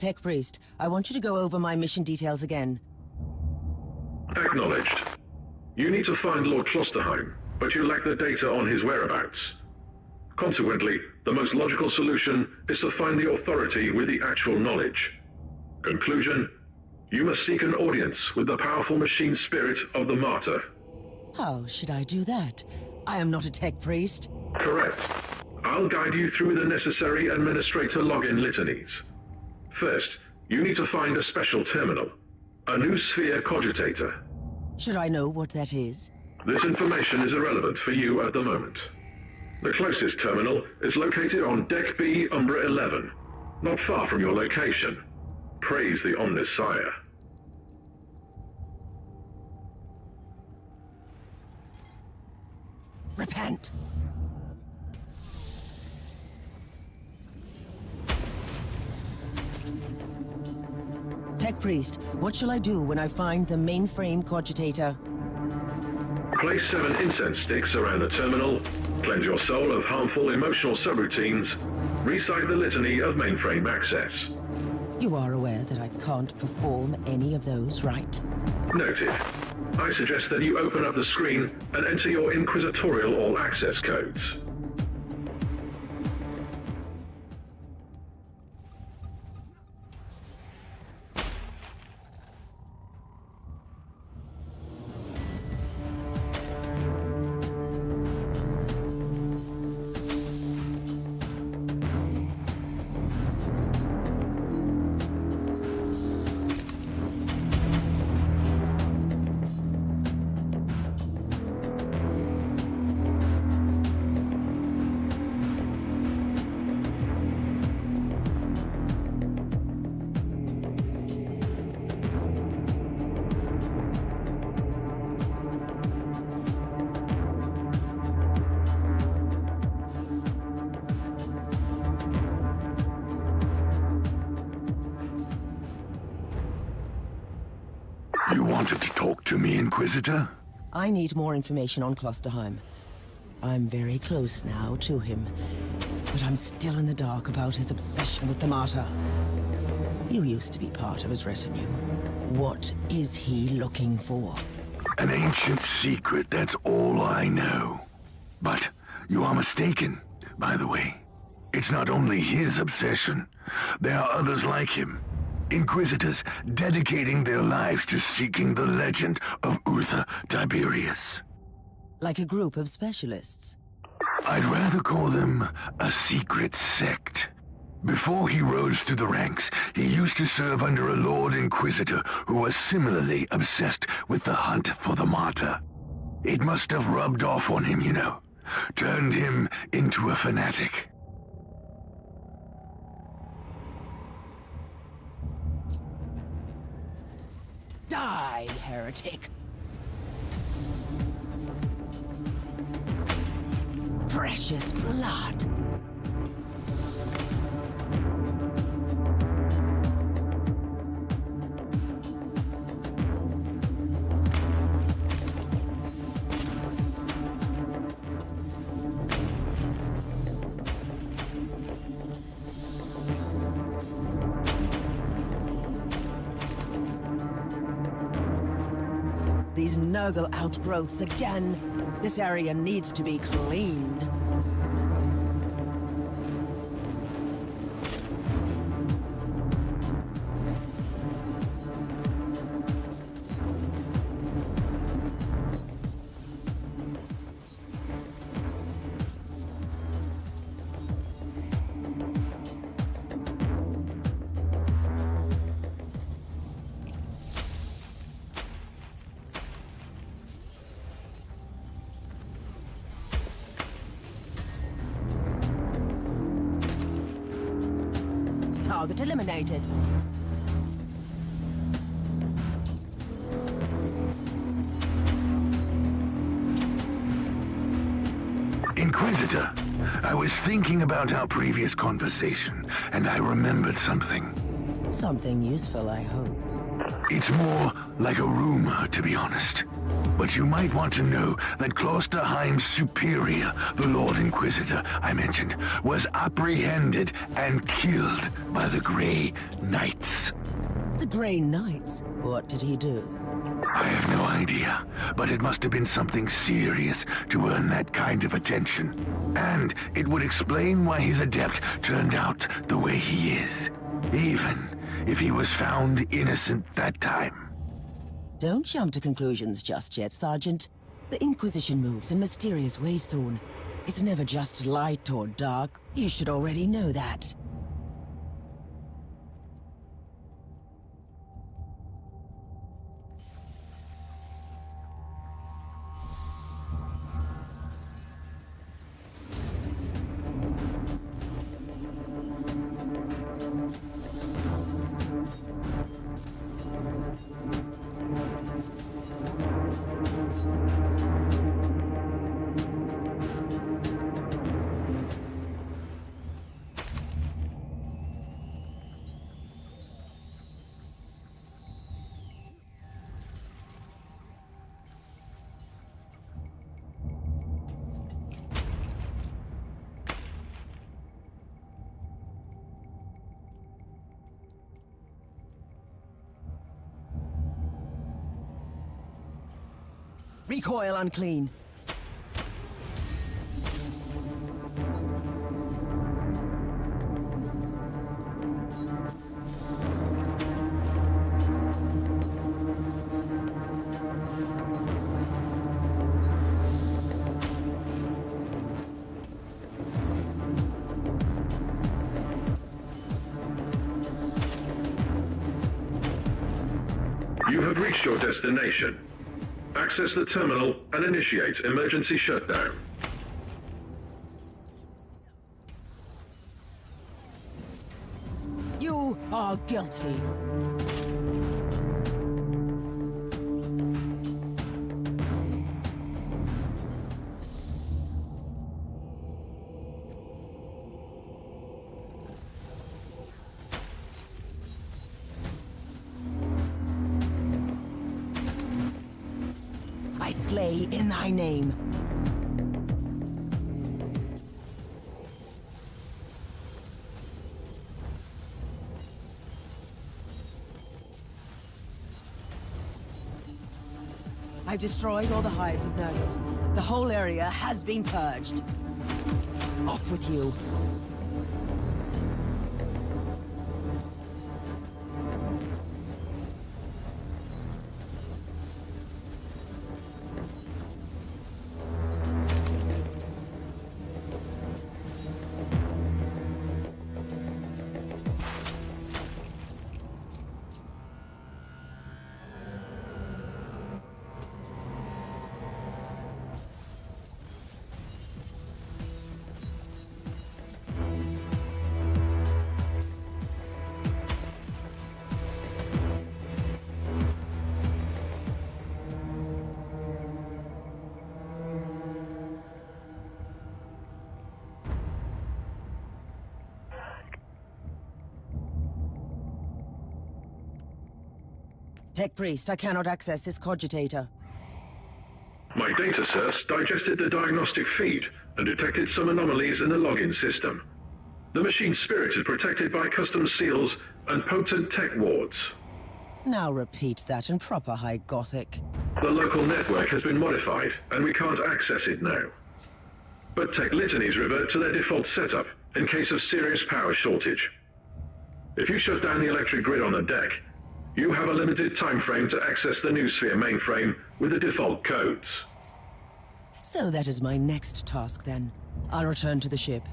Tech Priest, I want you to go over my mission details again. Acknowledged. You need to find Lord Klosterheim, but you lack the data on his whereabouts. Consequently, the most logical solution is to find the authority with the actual knowledge. Conclusion: you must seek an audience with the powerful machine spirit of the Martyr. How should I do that? I am not a Tech Priest. Correct. I'll guide you through the necessary administrator login litanies. First, you need to find a special terminal. A new sphere cogitator. Should I know what that is? This information is irrelevant for you at the moment. The closest terminal is located on Deck B, Umbra 11, not far from your location. Praise the Omnissiah. Repent! Tech Priest, what shall I do when I find the mainframe cogitator? Place 7 incense sticks around the terminal, cleanse your soul of harmful emotional subroutines, recite the litany of mainframe access. You are aware that I can't perform any of those, right? Noted. I suggest that you open up the screen and enter your Inquisitorial all-access codes. You wanted to talk to me, Inquisitor? I need more information on Klosterheim. I'm very close now to him, but I'm still in the dark about his obsession with the Martyr. You used to be part of his retinue. What is he looking for? An ancient secret, that's all I know. But you are mistaken, by the way. It's not only his obsession. There are others like him. Inquisitors dedicating their lives to seeking the legend of Uther Tiberius. Like a group of specialists? I'd rather call them a secret sect. Before he rose through the ranks, he used to serve under a Lord Inquisitor who was similarly obsessed with the hunt for the Martyr. It must have rubbed off on him, you know. Turned him into a fanatic. Die, heretic! Precious blood! These Nurgle outgrowths again. This area needs to be cleaned. Target eliminated. Inquisitor, I was thinking about our previous conversation, and I remembered something. Something useful, I hope. It's more like a rumor, to be honest. But you might want to know that Klosterheim's superior, the Lord Inquisitor I mentioned, was apprehended and killed by the Grey Knights. The Grey Knights? What did he do? I have no idea, but it must have been something serious to earn that kind of attention. And it would explain why his adept turned out the way he is, even if he was found innocent that time. Don't jump to conclusions just yet, Sergeant. The Inquisition moves in mysterious ways soon. It's never just light or dark. You should already know that. Recoil unclean. You have reached your destination. Access the terminal and initiate emergency shutdown. You are guilty. I slay in thy name. I've destroyed all the hives of Nurgle. The whole area has been purged. Off with you. Tech Priest, I cannot access this cogitator. My data serfs digested the diagnostic feed and detected some anomalies in the login system. The machine's spirit is protected by custom seals and potent tech wards. Now repeat that in proper High Gothic. The local network has been modified, and we can't access it now. But tech litanies revert to their default setup in case of serious power shortage. If you shut down the electric grid on the deck, you have a limited time frame to access the Noosphere mainframe with the default codes. So that is my next task then. I'll return to the ship.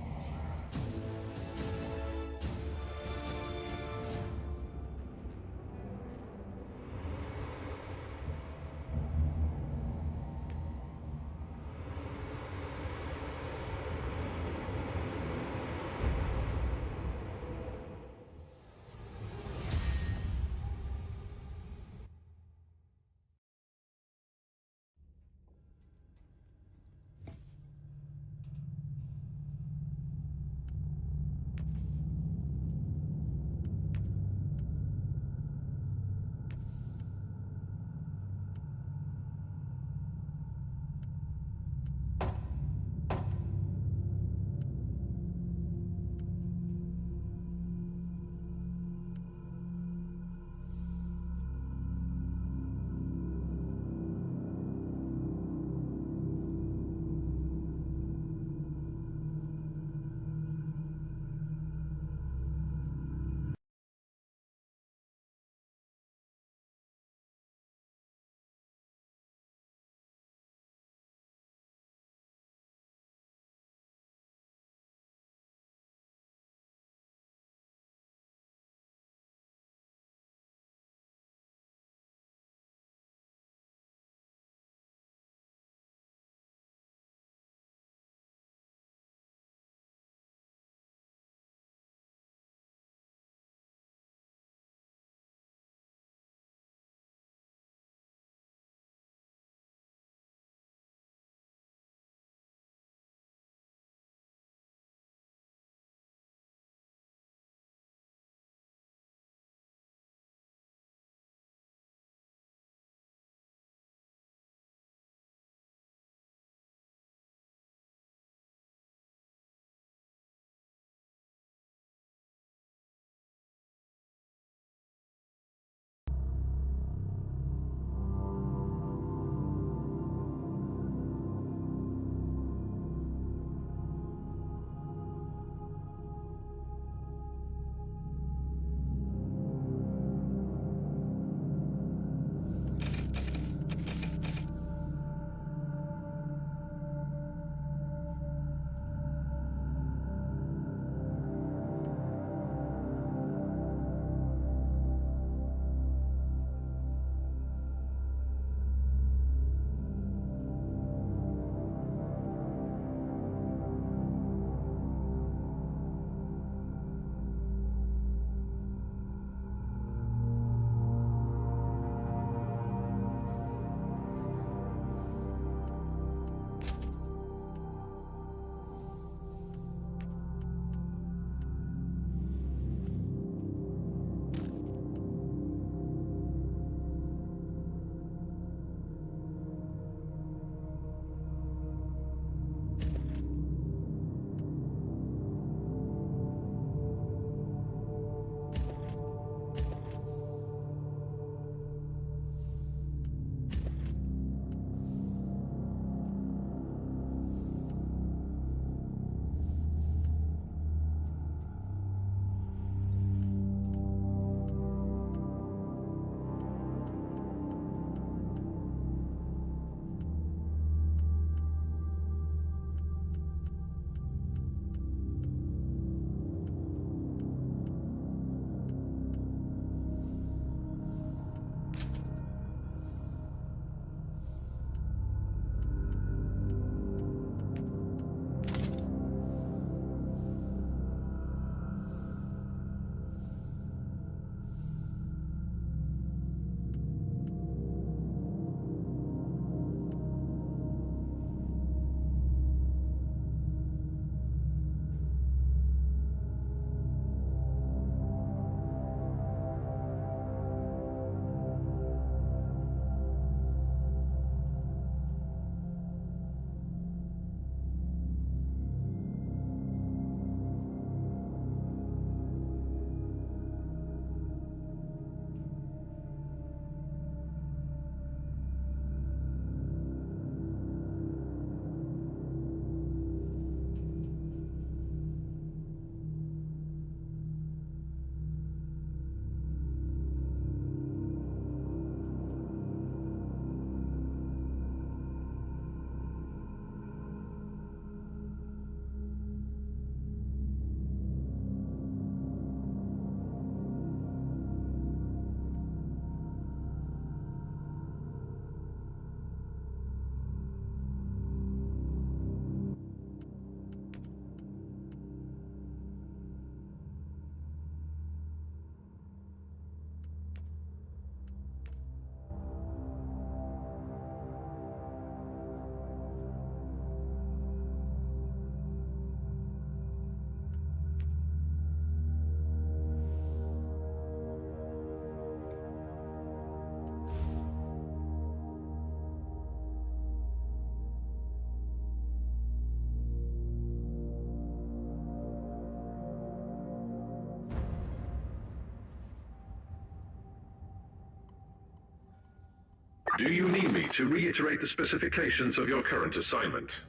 Do you need me to reiterate the specifications of your current assignment?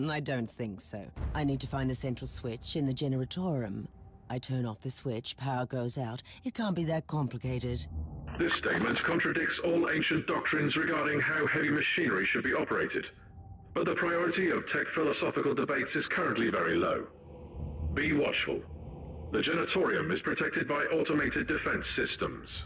I don't think so. I need to find the central switch in the generatorium. I turn off the switch, power goes out. It can't be that complicated. This statement contradicts all ancient doctrines regarding how heavy machinery should be operated. But the priority of tech philosophical debates is currently very low. Be watchful. The Genatorium is protected by automated defense systems.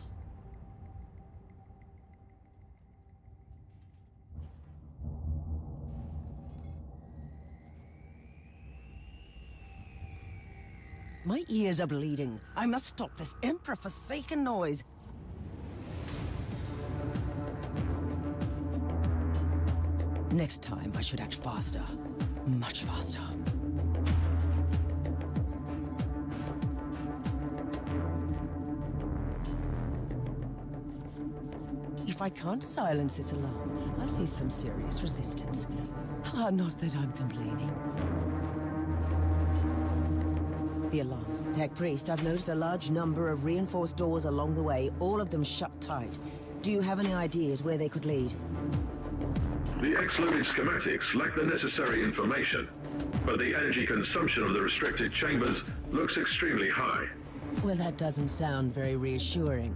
My ears are bleeding. I must stop this emperor-forsaken noise. Next time, I should act faster. Much faster. If I can't silence this alarm, I'll face some serious resistance. Not that I'm complaining. The alarms. Tech Priest, I've noticed a large number of reinforced doors along the way, all of them shut tight. Do you have any ideas where they could lead? The X-loaded schematics lack the necessary information, but the energy consumption of the restricted chambers looks extremely high. Well, that doesn't sound very reassuring.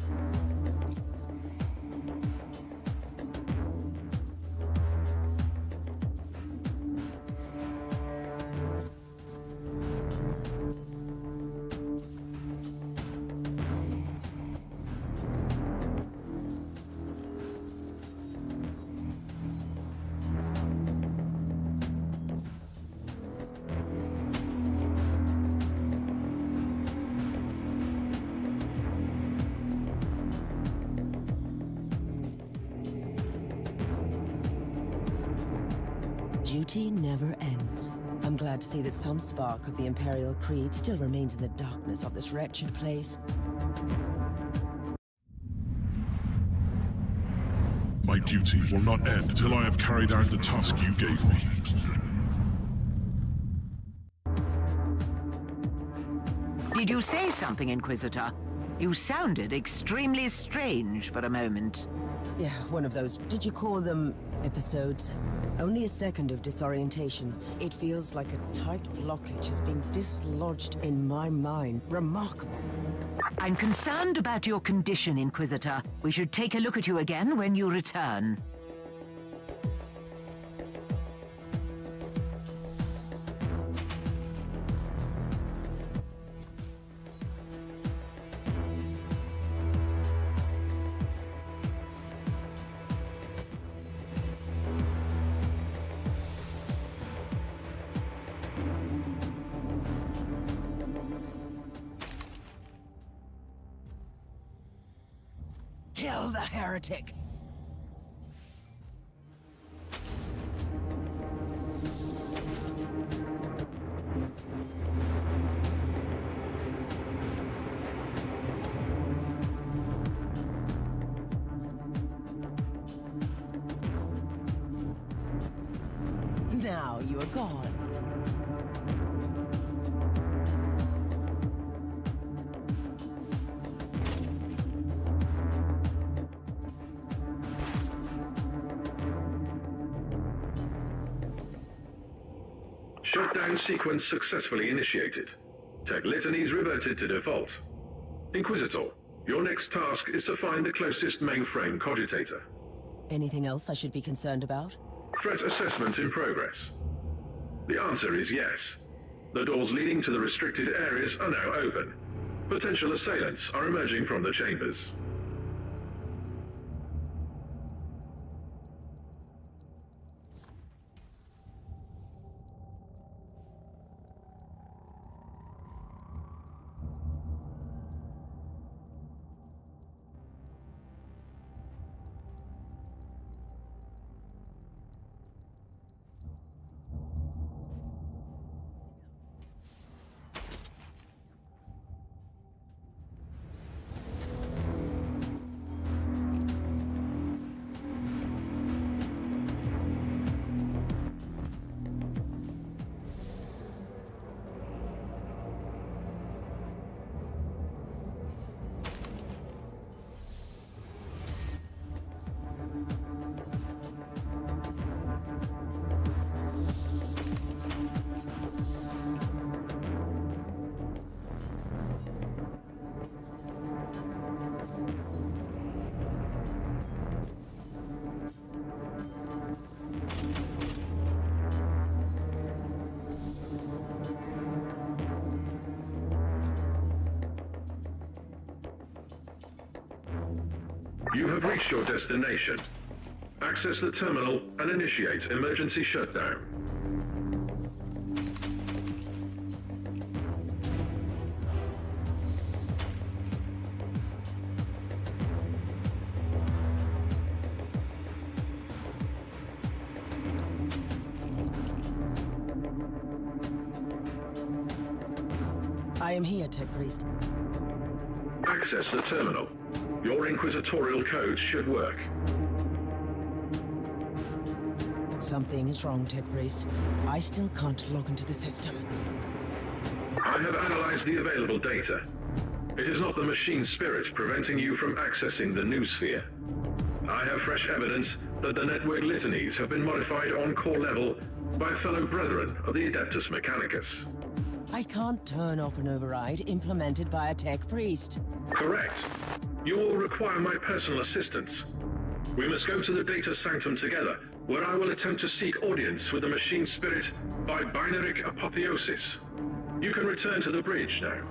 Duty never ends. I'm glad to see that some spark of the Imperial Creed still remains in the darkness of this wretched place. My duty will not end till I have carried out the task you gave me. Did you say something, Inquisitor? You sounded extremely strange for a moment. Yeah, one of those, did you call them episodes? Only a second of disorientation. It feels like a tight blockage has been dislodged in my mind. Remarkable. I'm concerned about your condition, Inquisitor. We should take a look at you again when you return. Kill the heretic! Now you are gone. Shutdown sequence successfully initiated. Tech litanies reverted to default. Inquisitor, your next task is to find the closest mainframe cogitator. Anything else I should be concerned about? Threat assessment in progress. The answer is yes. The doors leading to the restricted areas are now open. Potential assailants are emerging from the chambers. You have reached your destination. Access the terminal and initiate emergency shutdown. I am here, Tech Priest. Access the terminal. Your inquisitorial codes should work. Something is wrong, Tech Priest. I still can't log into the system. I have analyzed the available data. It is not the machine spirit preventing you from accessing the new sphere. I have fresh evidence that the network litanies have been modified on core level by fellow brethren of the Adeptus Mechanicus. I can't turn off an override implemented by a Tech Priest. Correct. You will require my personal assistance. We must go to the data sanctum together, where I will attempt to seek audience with the machine spirit by binaric apotheosis. You can return to the bridge now.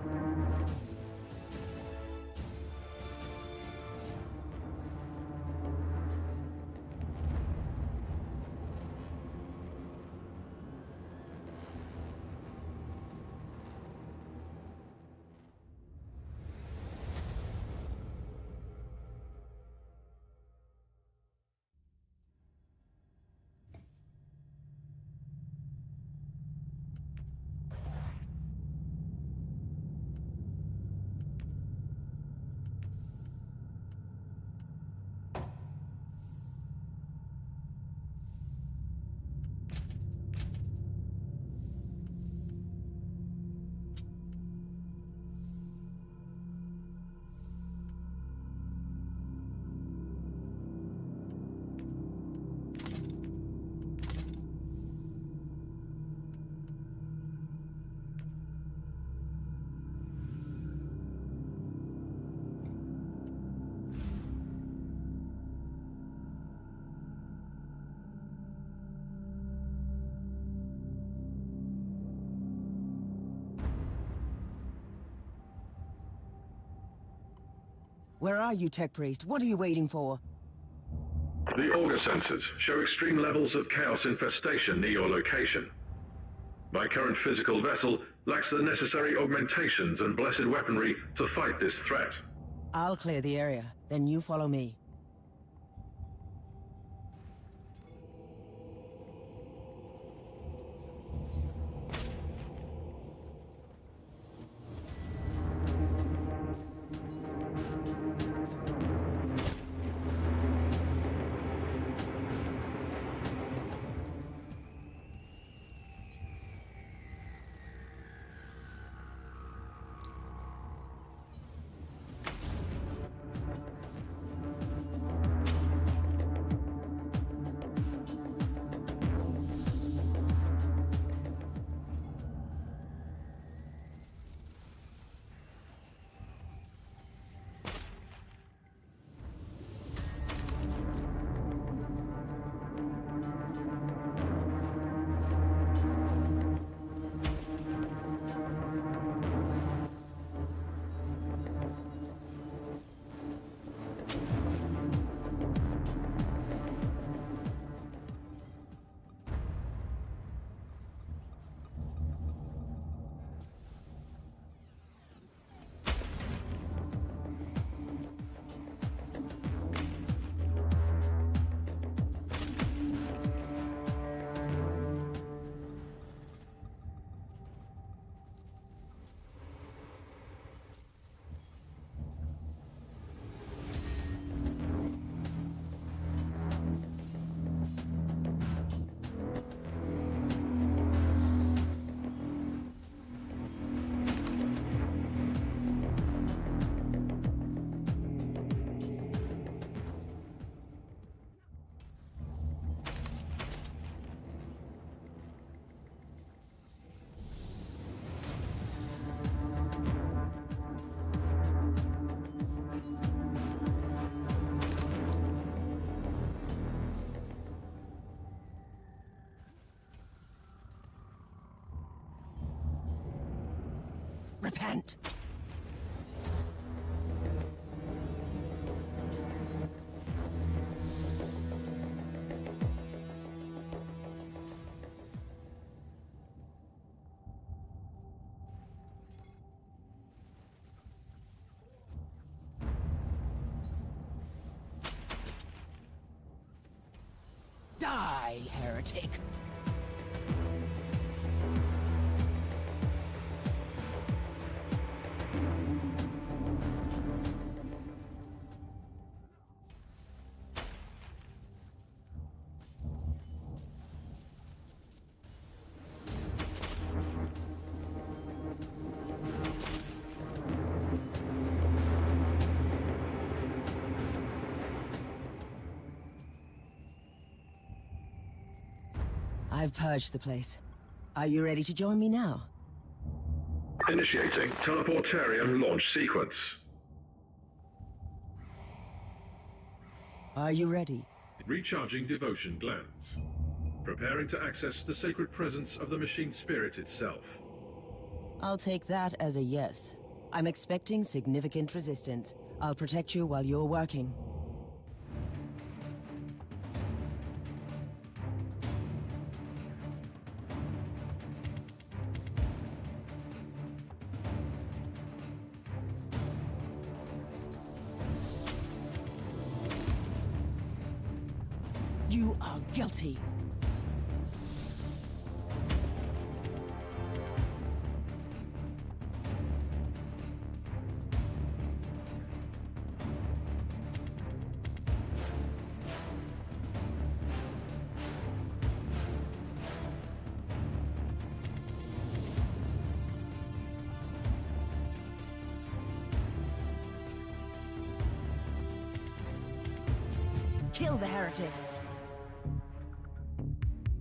Where are you, Tech Priest? What are you waiting for? The auger sensors show extreme levels of chaos infestation near your location. My current physical vessel lacks the necessary augmentations and blessed weaponry to fight this threat. I'll clear the area, then you follow me. Repent. Die, heretic. I've purged the place. Are you ready to join me now? Initiating teleportarium launch sequence. Are you ready? Recharging devotion glands. Preparing to access the sacred presence of the machine spirit itself. I'll take that as a yes. I'm expecting significant resistance. I'll protect you while you're working. You are guilty. Kill the heretic.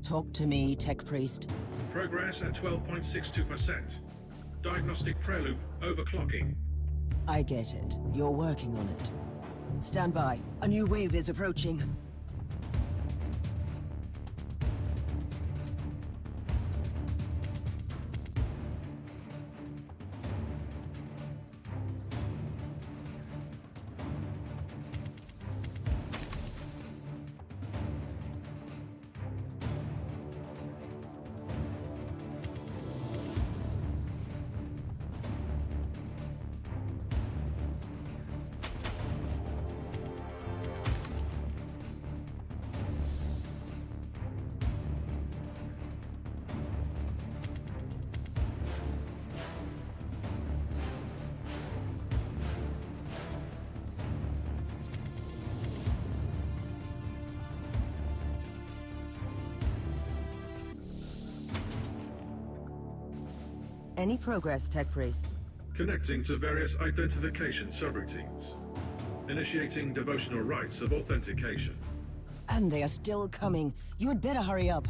Talk to me, Tech Priest. Progress at 12.62%. Diagnostic prelude overclocking. I get it. You're working on it. Stand by. A new wave is approaching. Any progress, Tech Priest? Connecting to various identification subroutines. Initiating devotional rites of authentication. And they are still coming. You had better hurry up.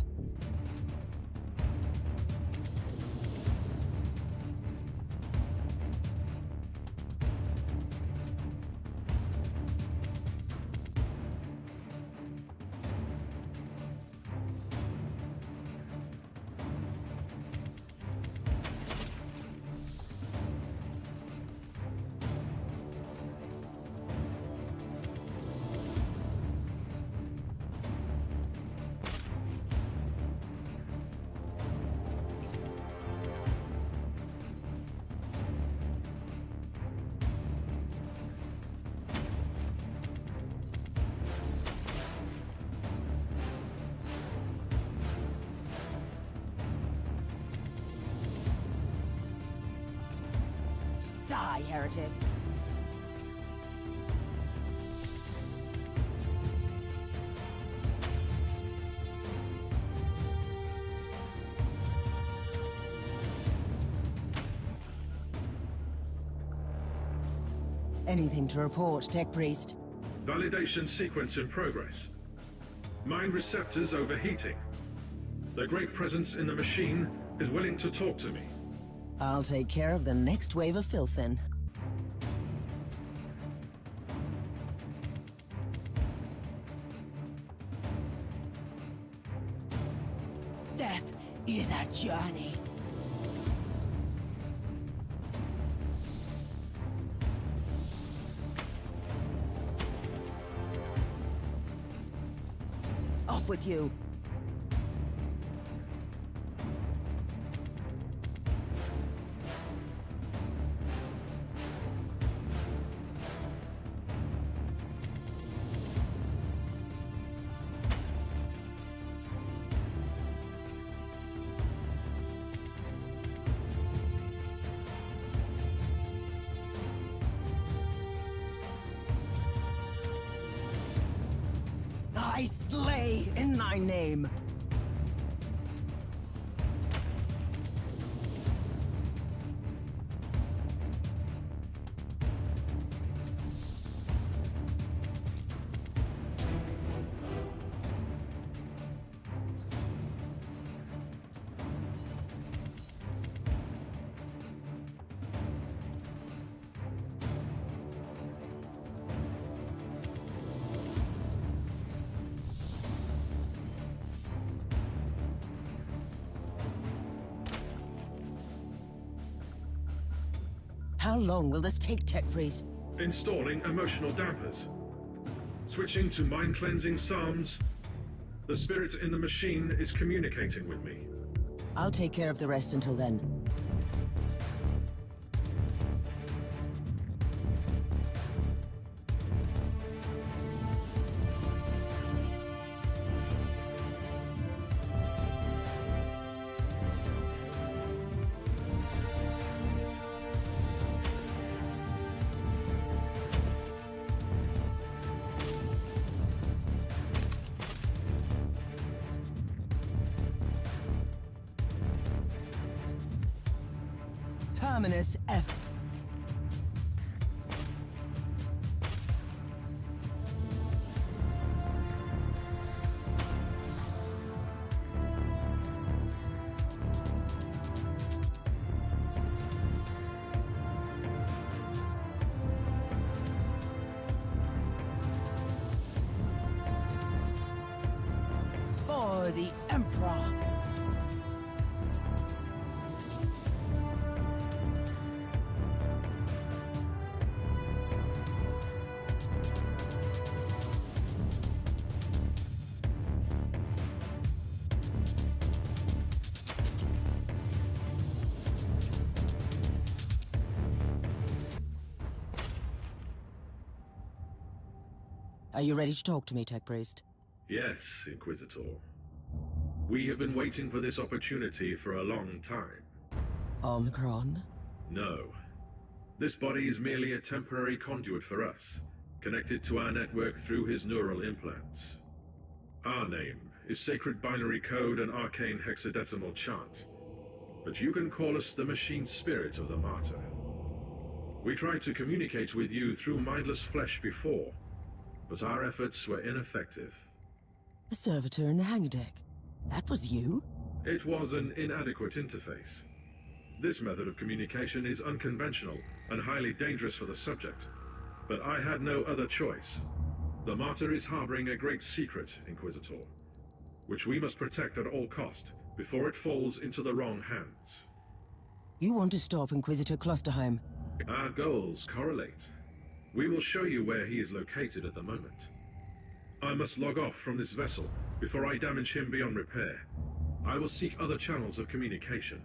Die, heretic. Anything to report, Tech Priest? Validation sequence in progress. Mind receptors overheating. The great presence in the machine is willing to talk to me. I'll take care of the next wave of filth then. Death is a journey. Off with you. I slay in thy name. How long will this take, Tech Priest? Installing emotional dampers. Switching to mind-cleansing psalms. The spirit in the machine is communicating with me. I'll take care of the rest until then. Terminus est. For the Emperor. Are you ready to talk to me, Tech Priest? Yes, Inquisitor. We have been waiting for this opportunity for a long time. Omicron? No. This body is merely a temporary conduit for us, connected to our network through his neural implants. Our name is Sacred Binary Code and Arcane Hexadecimal Chant, but you can call us the machine spirit of the Martyr. We tried to communicate with you through mindless flesh before, but our efforts were ineffective. The servitor in the hangar deck. That was you? It was an inadequate interface. This method of communication is unconventional and highly dangerous for the subject, but I had no other choice. The Martyr is harboring a great secret, Inquisitor, which we must protect at all cost before it falls into the wrong hands. You want to stop Inquisitor Klosterheim? Our goals correlate. We will show you where he is located at the moment. I must log off from this vessel before I damage him beyond repair. I will seek other channels of communication.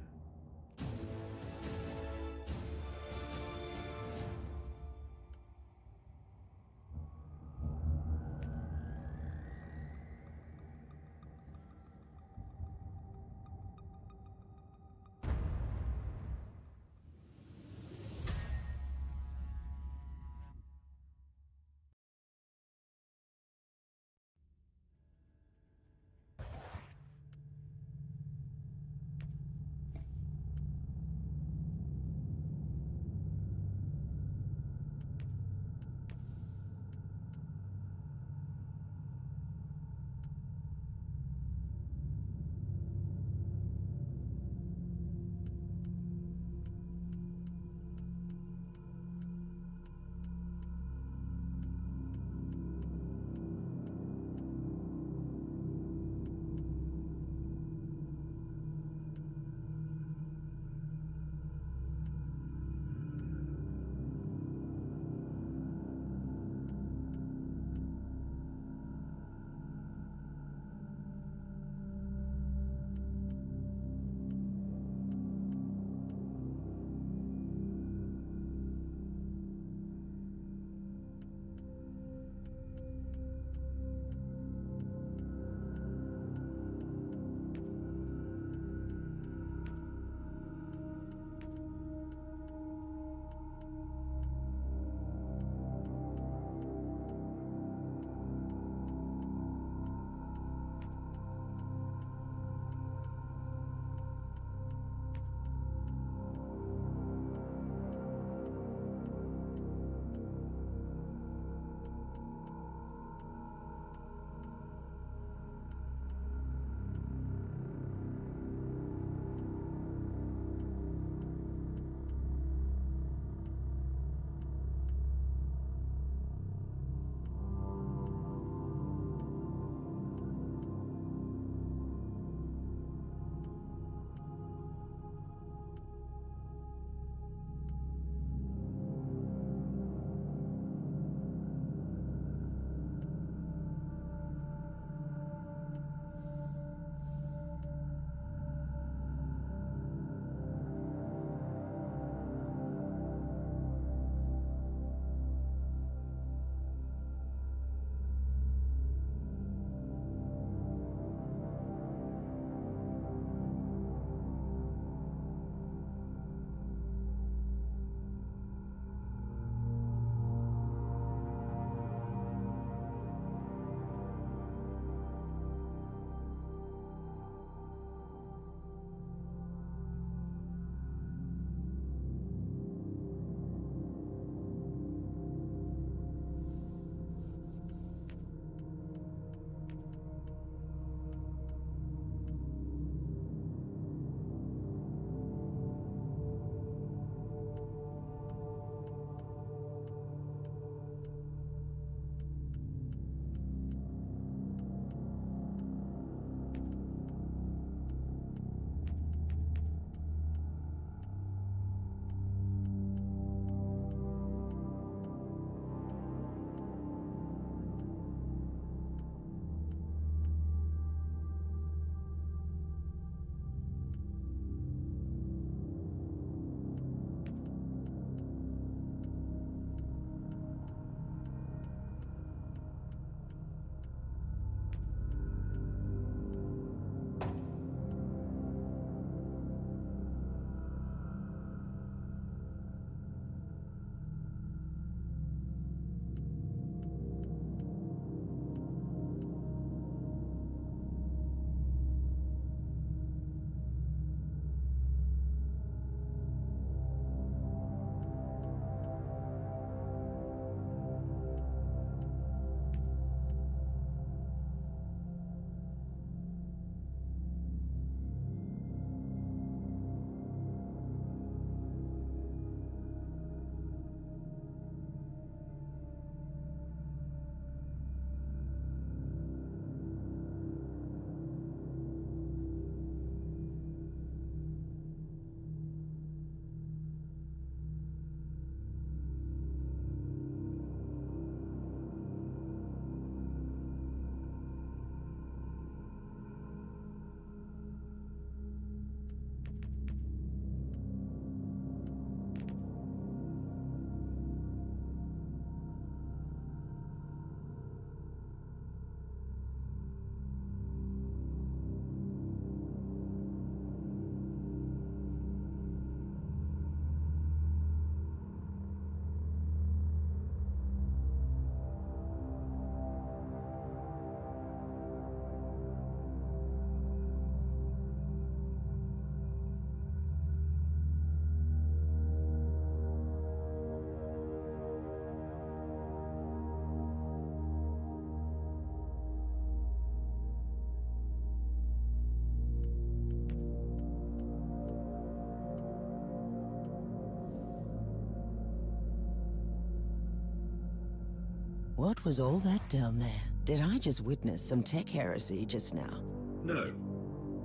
What was all that down there? Did I just witness some tech heresy just now? No.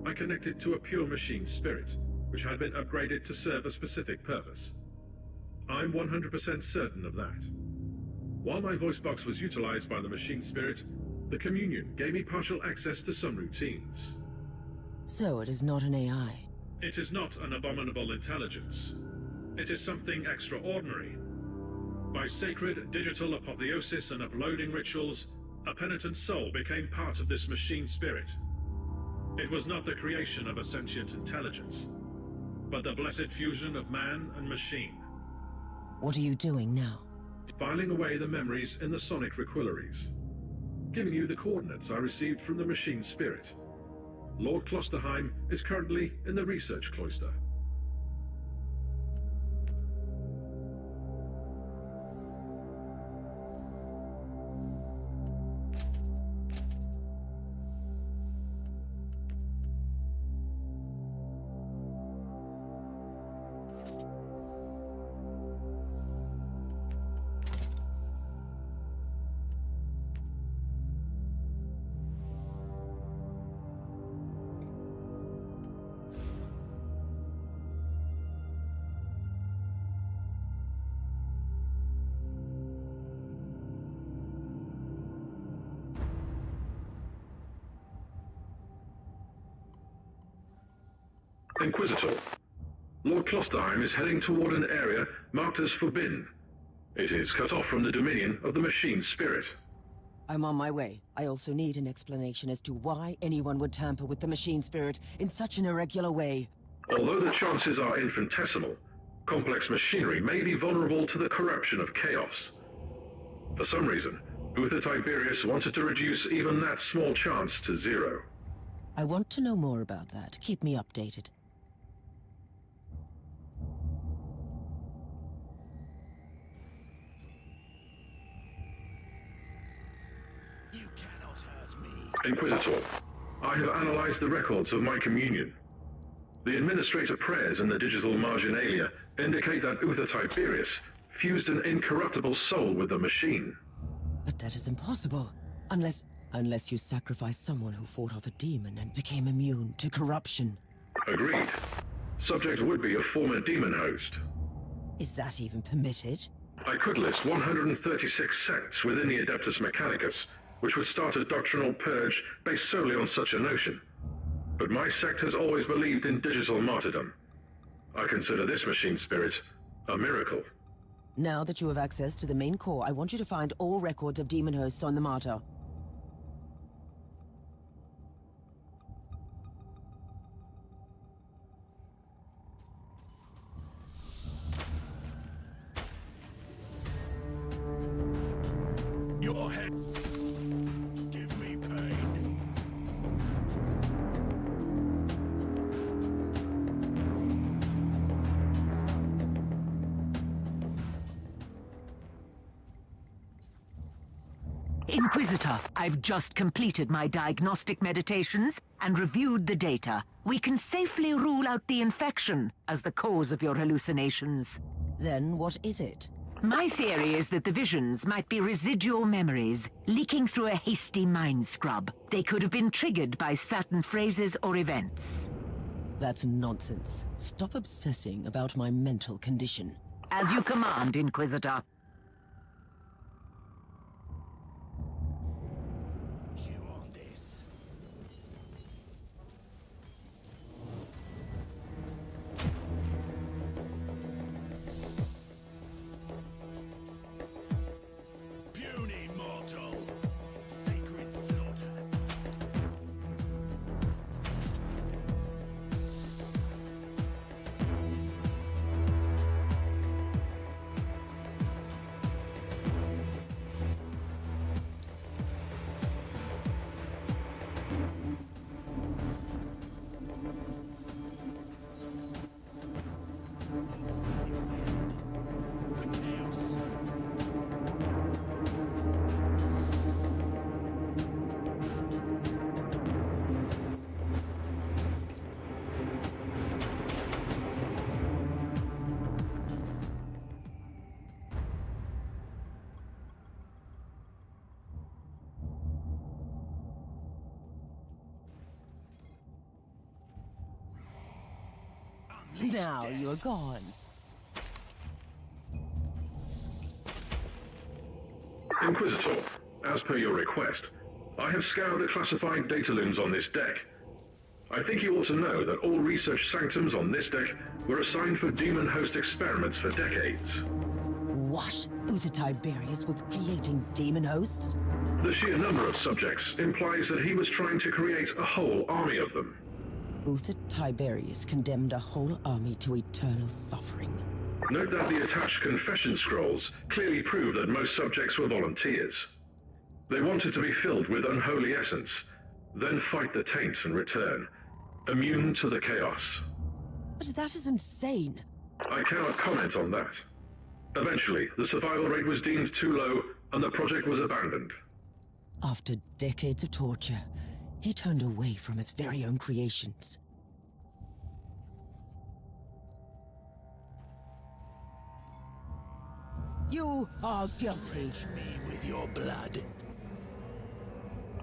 I connected to a pure machine spirit, which had been upgraded to serve a specific purpose. I'm 100% certain of that. While my voice box was utilized by the machine spirit, the communion gave me partial access to some routines. So it is not an AI. It is not an abominable intelligence. It is something extraordinary. By sacred digital apotheosis and uploading rituals, a penitent soul became part of this machine spirit. It was not the creation of a sentient intelligence, but the blessed fusion of man and machine. What are you doing now? Filing away the memories in the sonic requillaries. Giving you the coordinates I received from the machine spirit. Lord Klosterheim is currently in the research cloister. Inquisitor, Lord Klosterheim is heading toward an area marked as forbidden. It is cut off from the dominion of the machine spirit. I'm on my way. I also need an explanation as to why anyone would tamper with the machine spirit in such an irregular way. Although the chances are infinitesimal, complex machinery may be vulnerable to the corruption of chaos. For some reason, Uther Tiberius wanted to reduce even that small chance to zero. I want to know more about that. Keep me updated. Inquisitor, I have analyzed the records of my communion. The administrator prayers in the digital marginalia indicate that Uther Tiberius fused an incorruptible soul with the machine. But that is impossible. Unless you sacrifice someone who fought off a demon and became immune to corruption. Agreed. Subject would be a former demon host. Is that even permitted? I could list 136 sects within the Adeptus Mechanicus, which would start a doctrinal purge based solely on such a notion. But my sect has always believed in digital martyrdom. I consider this machine spirit a miracle. Now that you have access to the main core, I want you to find all records of demon hosts on the Martyr. Your head. Give me pain. Inquisitor, I've just completed my diagnostic meditations and reviewed the data. We can safely rule out the infection as the cause of your hallucinations. Then what is it? My theory is that the visions might be residual memories, leaking through a hasty mind scrub. They could have been triggered by certain phrases or events. That's nonsense. Stop obsessing about my mental condition. As you command, Inquisitor. Now you're gone. Inquisitor, as per your request, I have scoured the classified data looms on this deck. I think you ought to know that all research sanctums on this deck were assigned for demon host experiments for decades. What? Uther Tiberius was creating demon hosts? The sheer number of subjects implies that he was trying to create a whole army of them. Uther Tiberius condemned a whole army to eternal suffering. Note that the attached confession scrolls clearly prove that most subjects were volunteers. They wanted to be filled with unholy essence, then fight the taint and return, immune to the chaos. But that is insane. I cannot comment on that. Eventually, the survival rate was deemed too low, and the project was abandoned. After decades of torture, he turned away from his very own creations. You are guilty. Me with your blood.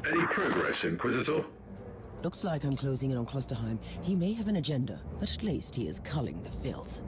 Any progress, Inquisitor? Looks like I'm closing in on Klosterheim. He may have an agenda, but at least he is culling the filth.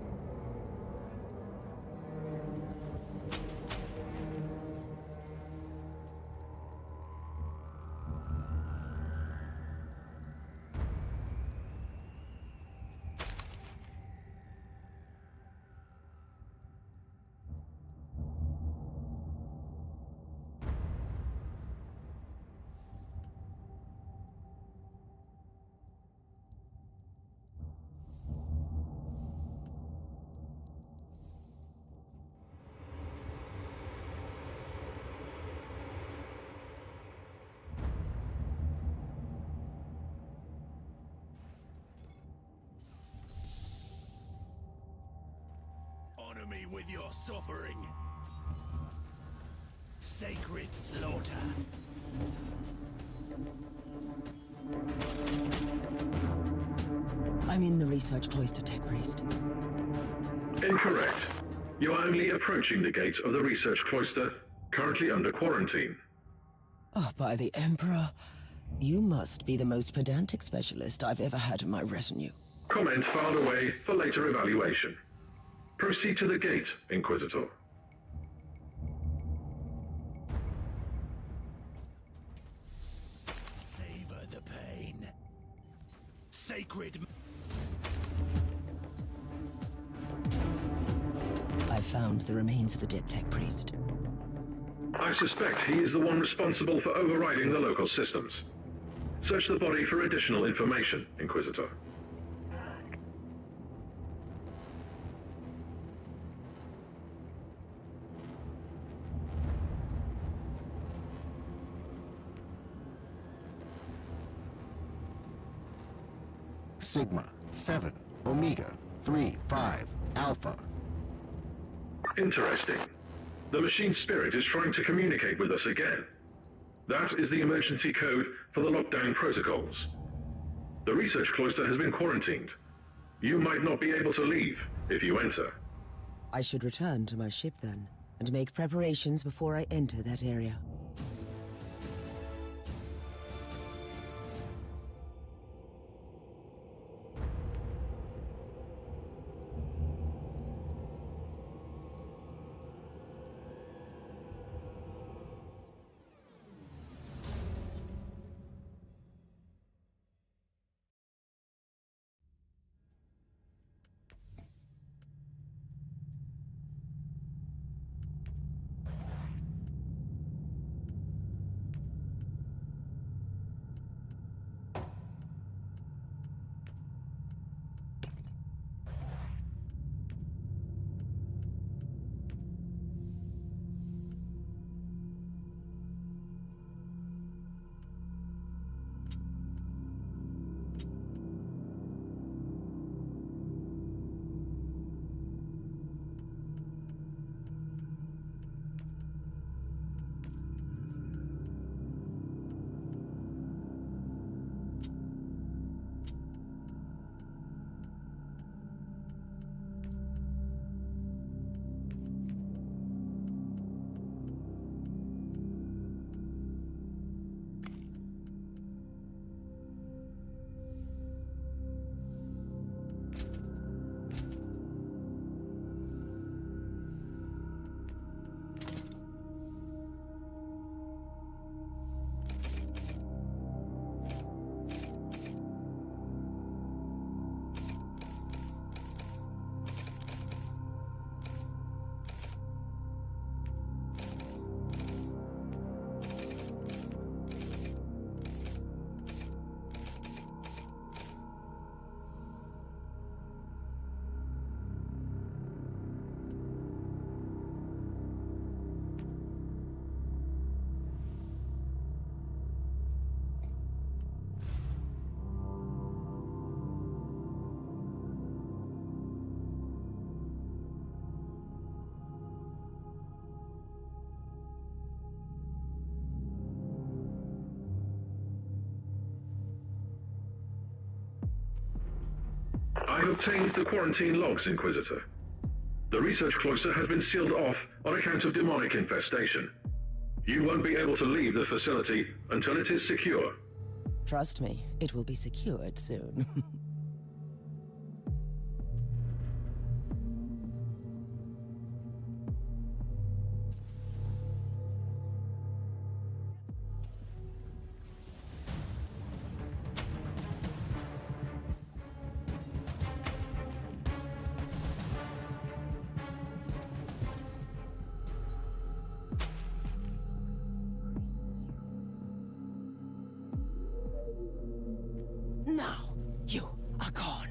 Honor me with your suffering. Sacred slaughter. I'm in the research cloister, Tech Priest. Incorrect. You are only approaching the gate of the research cloister, currently under quarantine. Oh, by the Emperor. You must be the most pedantic specialist I've ever had in my retinue. Comment filed away for later evaluation. Proceed to the gate, Inquisitor. Savor the pain. Sacred. I found the remains of the dead Tech Priest. I suspect he is the one responsible for overriding the local systems. Search the body for additional information, Inquisitor. Sigma 7 Omega 3 5 Alpha. Interesting. The machine spirit is trying to communicate with us again. That is the emergency code for the lockdown protocols. The research cloister has been quarantined. You might not be able to leave if you enter. I should return to my ship then, and make preparations before I enter that area. have obtained the quarantine logs, Inquisitor. The research cloister has been sealed off on account of demonic infestation. You won't be able to leave the facility until it is secure. Trust me, it will be secured soon. Now, you are gone.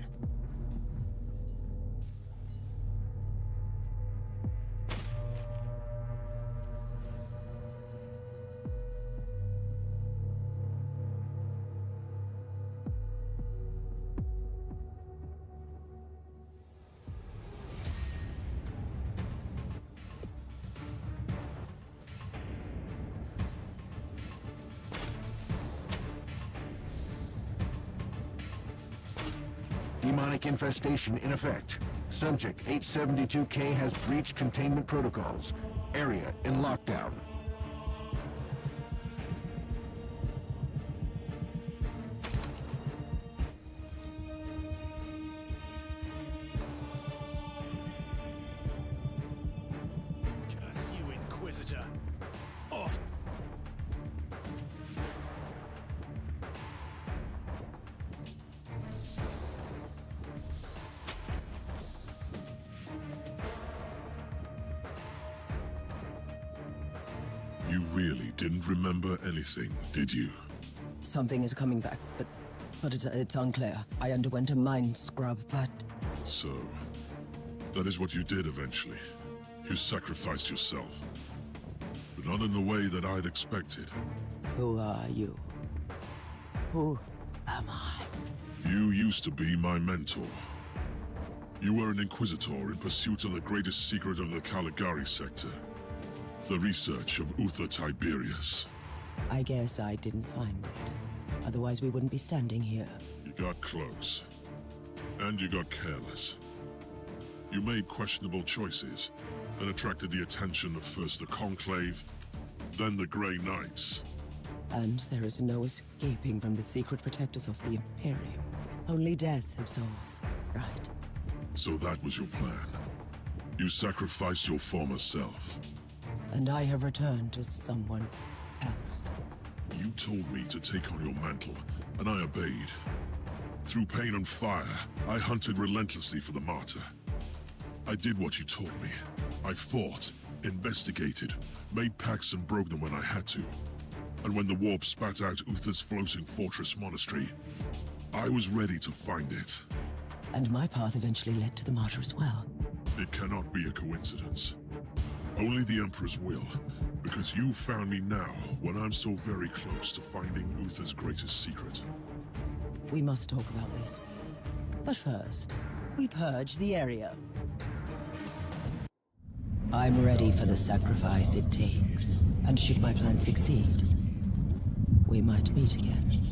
Demonic infestation in effect. Subject 872K has breached containment protocols. Area in lockdown. Curse you, Inquisitor. Off. You really didn't remember anything, did you? Something is coming back, but it's unclear. I underwent a mind scrub, but So, that is what you did eventually. You sacrificed yourself. But not in the way that I'd expected. who are you? Who am I? You used to be my mentor. You were an Inquisitor in pursuit of the greatest secret of the Caligari sector. The research of Uther Tiberius. I guess I didn't find it. Otherwise we wouldn't be standing here. You got close. And you got careless. You made questionable choices, and attracted the attention of first the Conclave, then the Grey Knights. And there is no escaping from the secret protectors of the Imperium. Only death absolves, right? So that was your plan. You sacrificed your former self. And I have returned to someone else. You told me to take on your mantle, and I obeyed. Through pain and fire, I hunted relentlessly for the Martyr. I did what you told me. I fought, investigated, made pacts and broke them when I had to. And when the warp spat out Uther's floating fortress monastery, I was ready to find it. And my path eventually led to the Martyr as well. It cannot be a coincidence. Only the Emperor's will, because you found me now when I'm so very close to finding Uther's greatest secret. We must talk about this. But first, we purge the area. I'm ready for the sacrifice it takes. And should my plan succeed, we might meet again.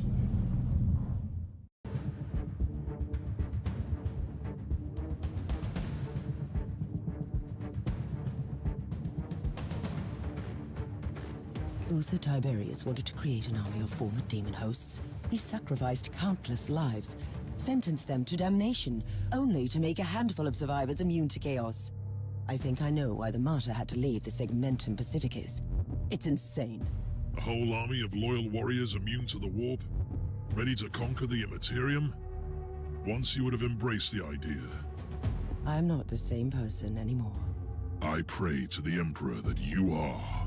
Uther Tiberius wanted to create an army of former demon hosts. He sacrificed countless lives, sentenced them to damnation, only to make a handful of survivors immune to chaos. I think I know why the Martyr had to leave the Segmentum Pacificus. It's insane. A whole army of loyal warriors immune to the warp, ready to conquer the Immaterium? Once you would have embraced the idea. I'm not the same person anymore. I pray to the Emperor that you are.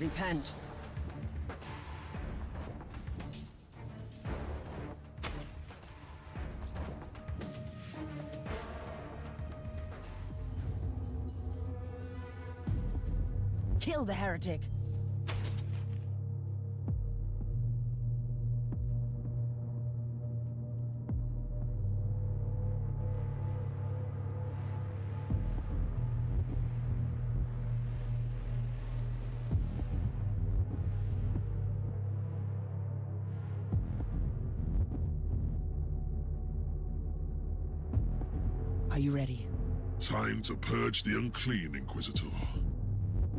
Repent. Kill the heretic! Are you ready? Time to purge the unclean, Inquisitor.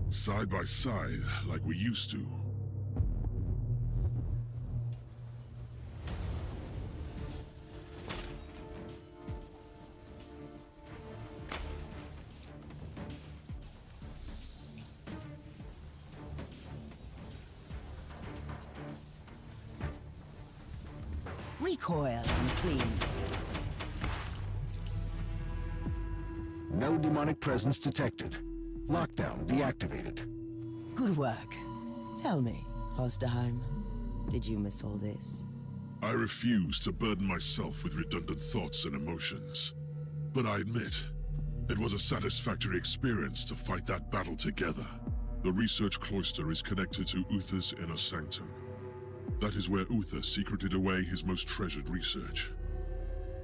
Side by side, like we used to. Recoil and clean. No demonic presence detected. Lockdown deactivated. Good work. Tell me, Klosterheim, did you miss all this? I refuse to burden myself with redundant thoughts and emotions. But I admit, it was a satisfactory experience to fight that battle together. The research cloister is connected to Uther's inner sanctum. That is where Uther secreted away his most treasured research.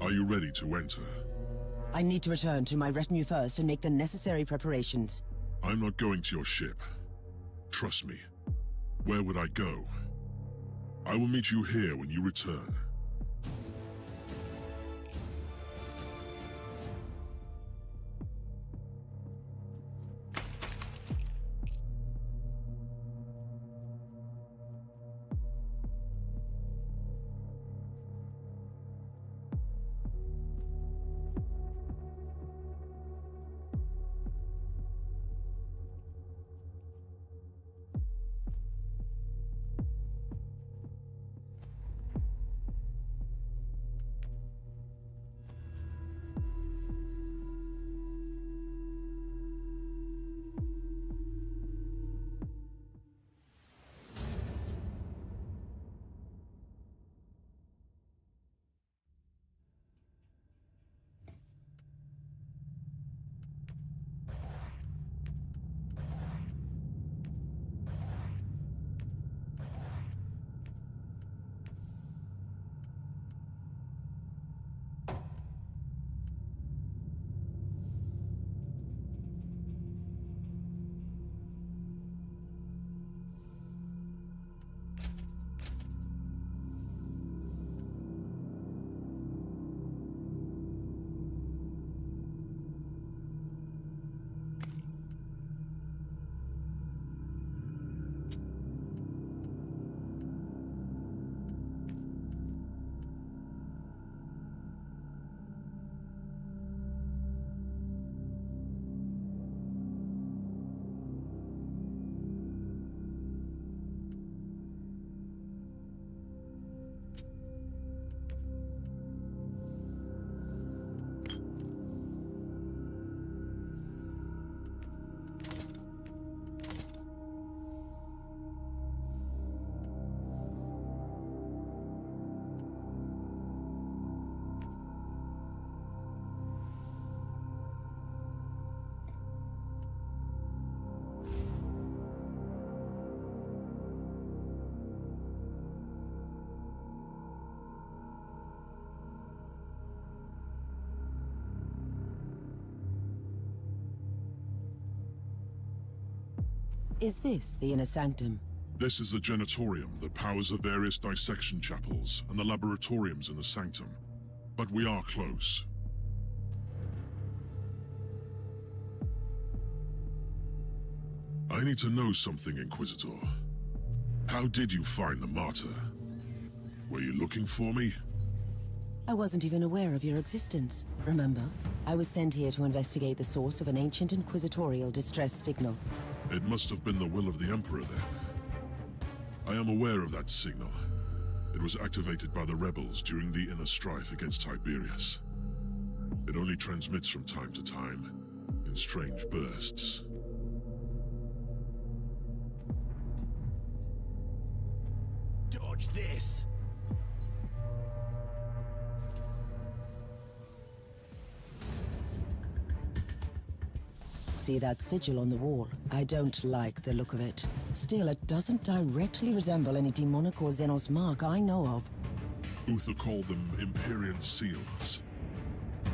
Are you ready to enter? I need to return to my retinue first and make the necessary preparations. I'm not going to your ship. Trust me. Where would I go? I will meet you here when you return. Is this the inner sanctum? This is the genitorium that powers the various dissection chapels and the laboratoriums in the sanctum. But we are close. I need to know something, Inquisitor. How did you find the Martyr? Were you looking for me? I wasn't even aware of your existence, remember? I was sent here to investigate the source of an ancient inquisitorial distress signal. It must have been the will of the Emperor, then. I am aware of that signal. It was activated by the rebels during the inner strife against Tiberius. It only transmits from time to time, in strange bursts. Dodge this. See that sigil on the wall? I don't like the look of it. Still, it doesn't directly resemble any demonic or Xenos mark I know of. Uther called them Empyrean seals.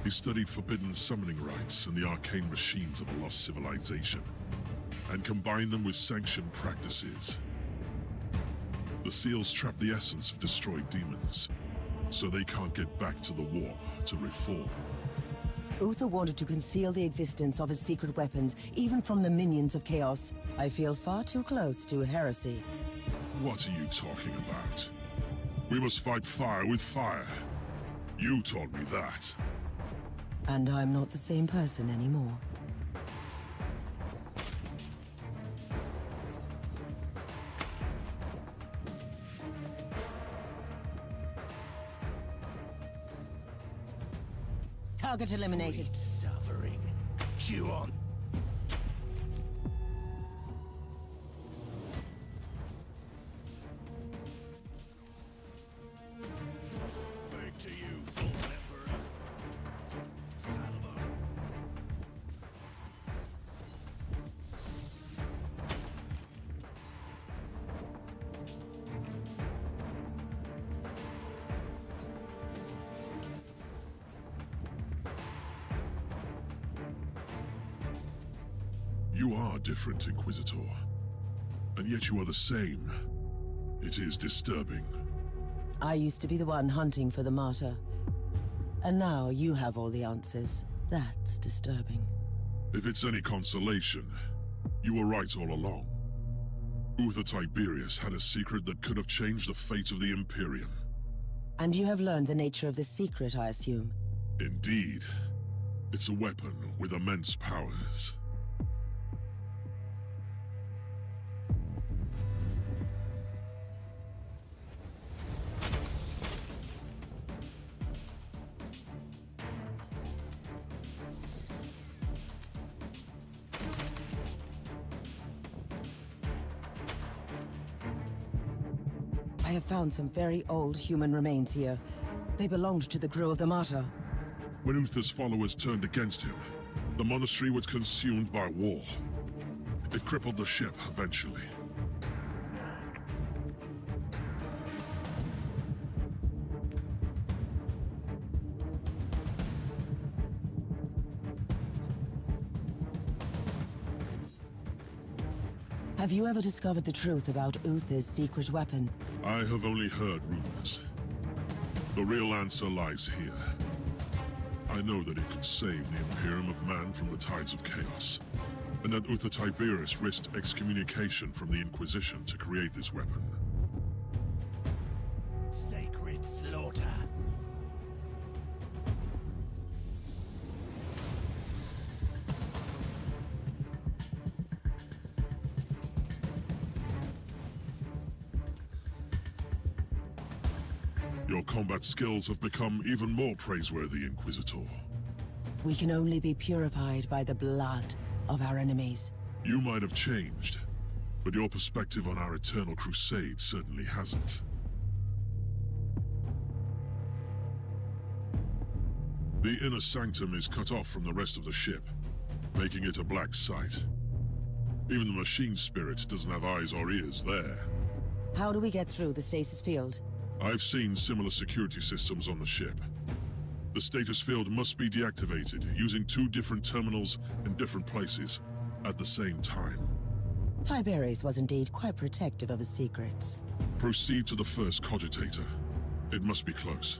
He studied forbidden summoning rites and the arcane machines of a lost civilization, and combined them with sanctioned practices. The seals trap the essence of destroyed demons, so they can't get back to the warp to reform. Uther wanted to conceal the existence of his secret weapons, even from the minions of Chaos. I feel far too close to heresy. What are you talking about? We must fight fire with fire. You taught me that. And I'm not the same person anymore. Target eliminated. Sweet suffering. Chew on. Back to you, full emperor. Salvo. You are different, Inquisitor. And yet you are the same. It is disturbing. I used to be the one hunting for the Martyr. And now you have all the answers. That's disturbing. If it's any consolation, you were right all along. Uther Tiberius had a secret that could have changed the fate of the Imperium. And you have learned the nature of this secret, I assume. Indeed. It's a weapon with immense powers. I have found some very old human remains here. They belonged to the crew of the Martyr. When Uther's followers turned against him, the monastery was consumed by war. It crippled the ship eventually. Have you ever discovered the truth about Uther's secret weapon? I have only heard rumors. The real answer lies here. I know that it could save the Imperium of Man from the tides of chaos, and that Uther Tiberius risked excommunication from the Inquisition to create this weapon. Sacred slaughter. Your combat skills have become even more praiseworthy, Inquisitor. We can only be purified by the blood of our enemies. You might have changed, but your perspective on our eternal crusade certainly hasn't. The inner sanctum is cut off from the rest of the ship, making it a black site. Even the machine spirit doesn't have eyes or ears there. How do we get through the stasis field? I've seen similar security systems on the ship. The status field must be deactivated using 2 different terminals in different places at the same time. Tiberius was indeed quite protective of his secrets. Proceed to the first cogitator. It must be close.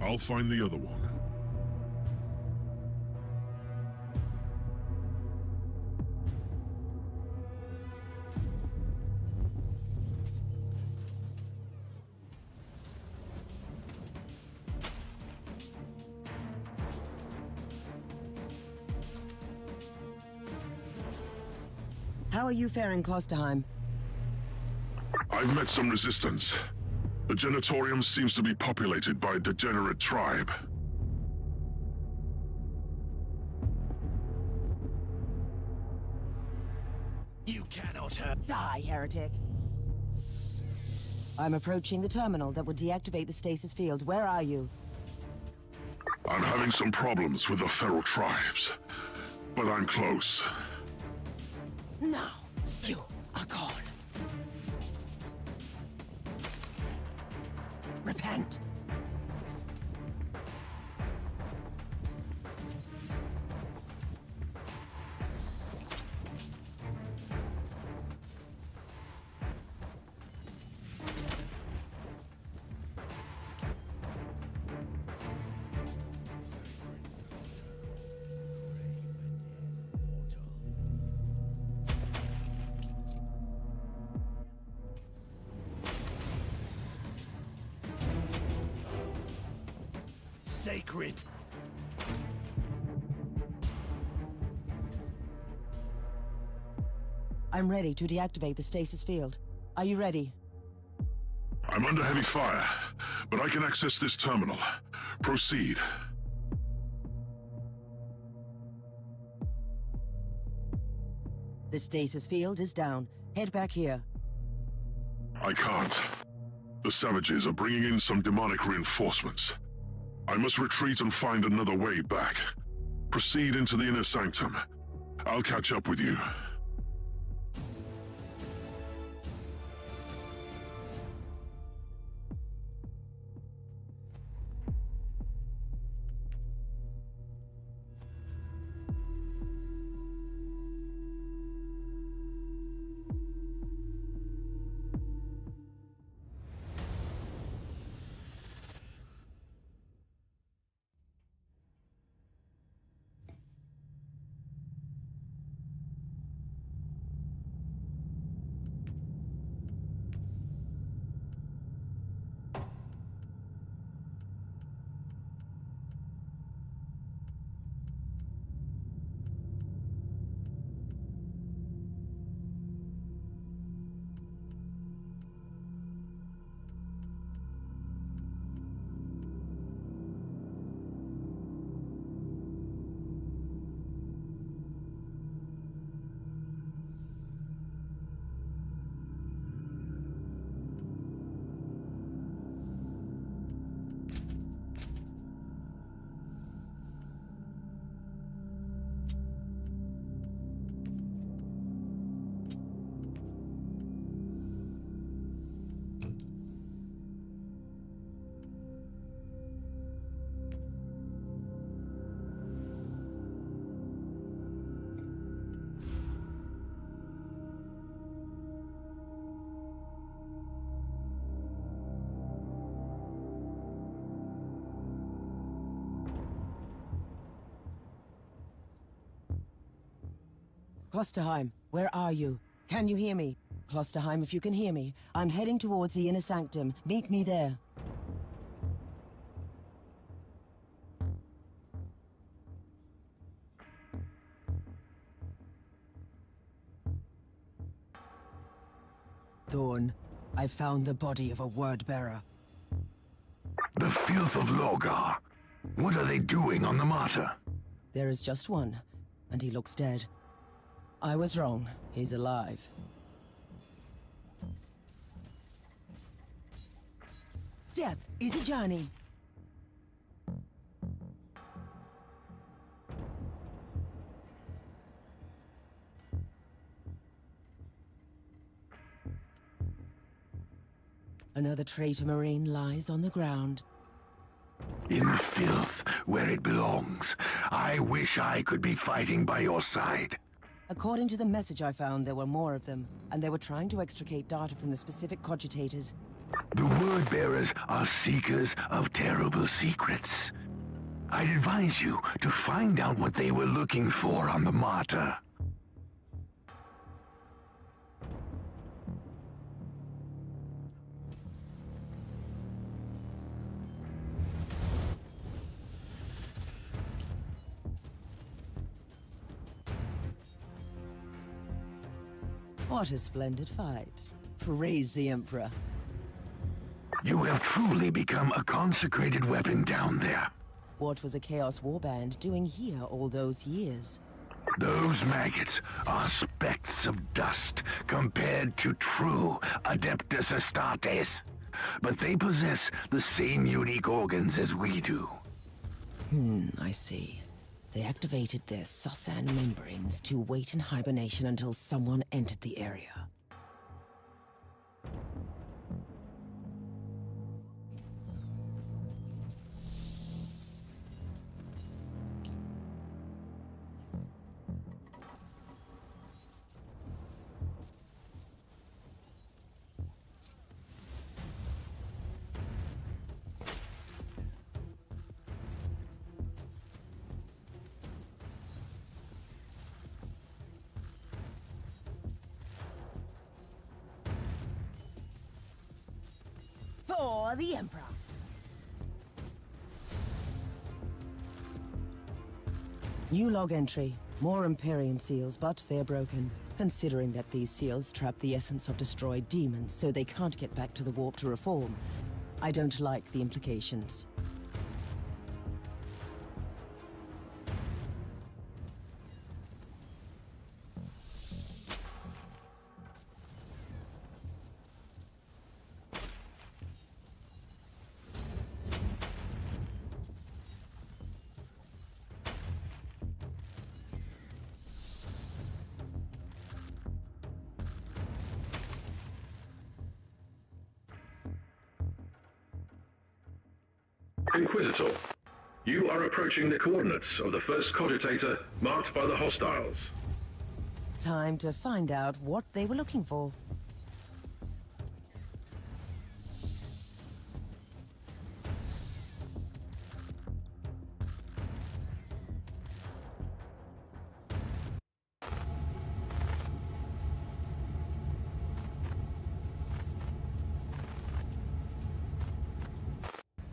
I'll find the other one. How are you faring, Klosterheim? I've met some resistance. The Genitorium seems to be populated by a degenerate tribe. You cannot hurt. Die, heretic! I'm approaching the terminal that will deactivate the stasis field. Where are you? I'm having some problems with the feral tribes, but I'm close. Now, you are gone. Repent. Sacred. I'm ready to deactivate the stasis field. Are you ready? I'm under heavy fire, but I can access this terminal. Proceed. The stasis field is down. Head back here. I can't. The savages are bringing in some demonic reinforcements. I must retreat and find another way back. Proceed into the inner sanctum. I'll catch up with you. Klosterheim, where are you? Can you hear me? Klosterheim, if you can hear me, I'm heading towards the inner sanctum. Meet me there. Thorn, I found the body of a word-bearer. The filth of Logar. What are they doing on the Martyr? There is just one, and he looks dead. I was wrong. He's alive. Death is a journey. Another traitor Marine lies on the ground. In the filth, where it belongs. I wish I could be fighting by your side. According to the message I found, there were more of them, and they were trying to extricate data from the specific cogitators. The word-bearers are seekers of terrible secrets. I'd advise you to find out what they were looking for on the Martyr. What a splendid fight. Praise the Emperor. You have truly become a consecrated weapon down there. What was a Chaos Warband doing here all those years? Those maggots are specks of dust compared to true Adeptus Astartes. But they possess the same unique organs as we do. I see. They activated their Susan membranes to wait in hibernation until someone entered the area. For the Emperor. New log entry. More Empyrean seals, but they're broken. Considering that these seals trap the essence of destroyed demons, so they can't get back to the warp to reform. I don't like the implications. Inquisitor, you are approaching the coordinates of the first cogitator marked by the hostiles. Time to find out what they were looking for.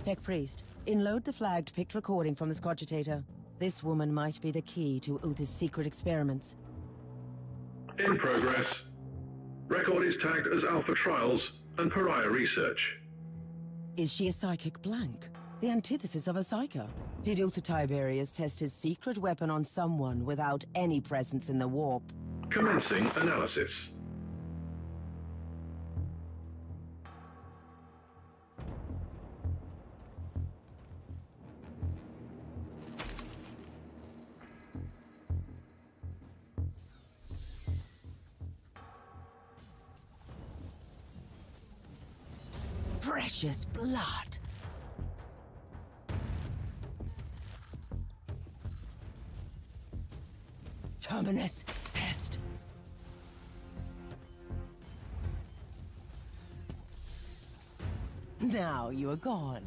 Tech Priest, inload the flagged picked recording from this cogitator. This woman might be the key to Uth's secret experiments. In progress. Record is tagged as Alpha Trials and Pariah Research. Is she a psychic blank? The antithesis of a psycho? Did Uther Tiberius test his secret weapon on someone without any presence in the warp? Commencing analysis. Precious blood! Terminus Pest! Now you are gone.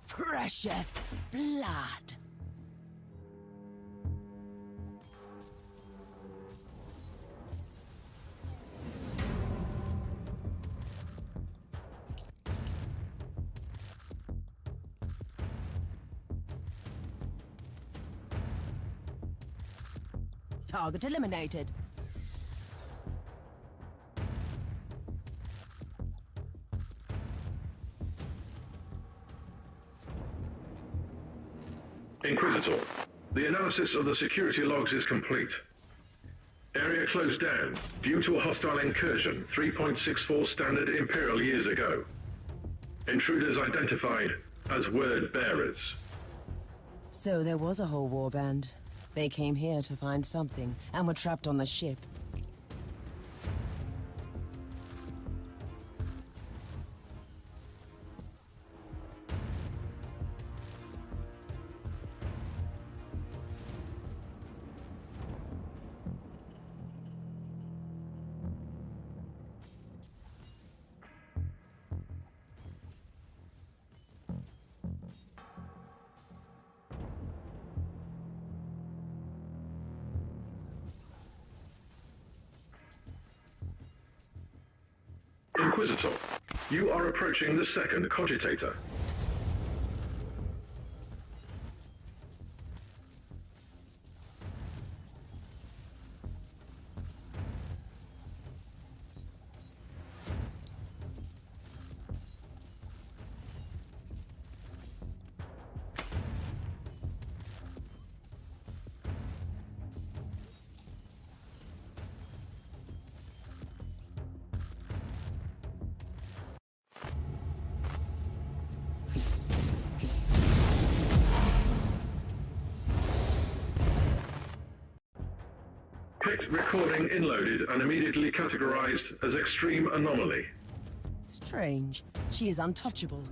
Precious blood! Target eliminated. Inquisitor, the analysis of the security logs is complete. Area closed down due to a hostile incursion 3.64 standard Imperial years ago. Intruders identified as word bearers. So there was a whole warband. They came here to find something, and were trapped on the ship. Inquisitor, you are approaching the second cogitator. Picked recording inloaded and immediately categorized as extreme anomaly. Strange. She is untouchable,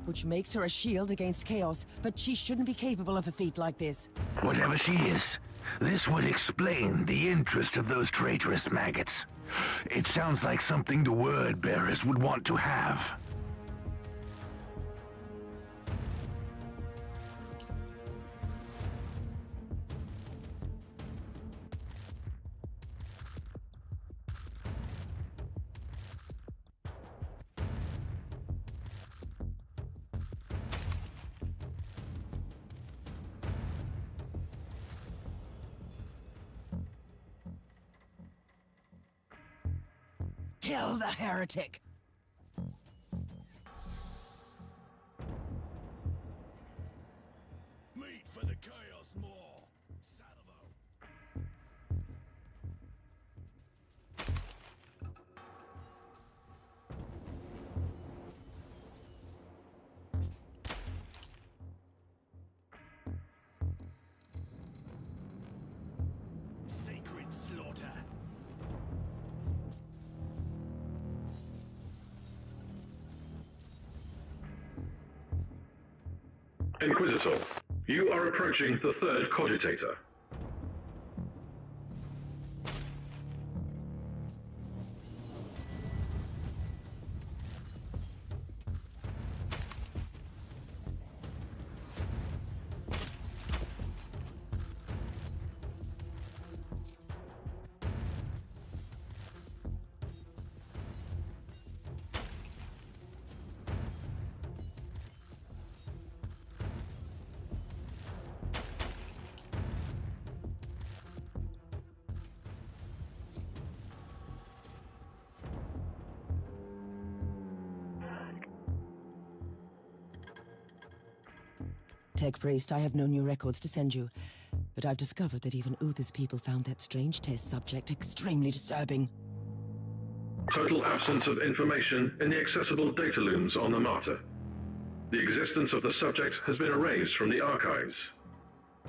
which makes her a shield against chaos, but she shouldn't be capable of a feat like this. Whatever she is, this would explain the interest of those traitorous maggots. It sounds like something the word bearers would want to have. Kill the heretic! Meat for the Chaos Maw. Salvo. Sacred slaughter. Inquisitor, you are approaching the third cogitator. Tech Priest, I have no new records to send you, but I've discovered that even Uther's people found that strange test subject extremely disturbing. Total absence of information in the accessible data looms on the Martyr. The existence of the subject has been erased from the archives.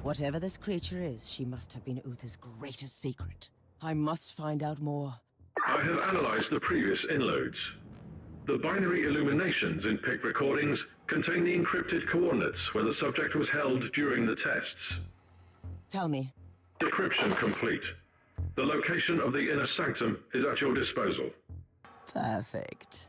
Whatever this creature is, she must have been Uther's greatest secret. I must find out more. I have analyzed the previous inloads. The binary illuminations in picked recordings contain the encrypted coordinates where the subject was held during the tests. Tell me. Decryption complete. The location of the inner sanctum is at your disposal. Perfect.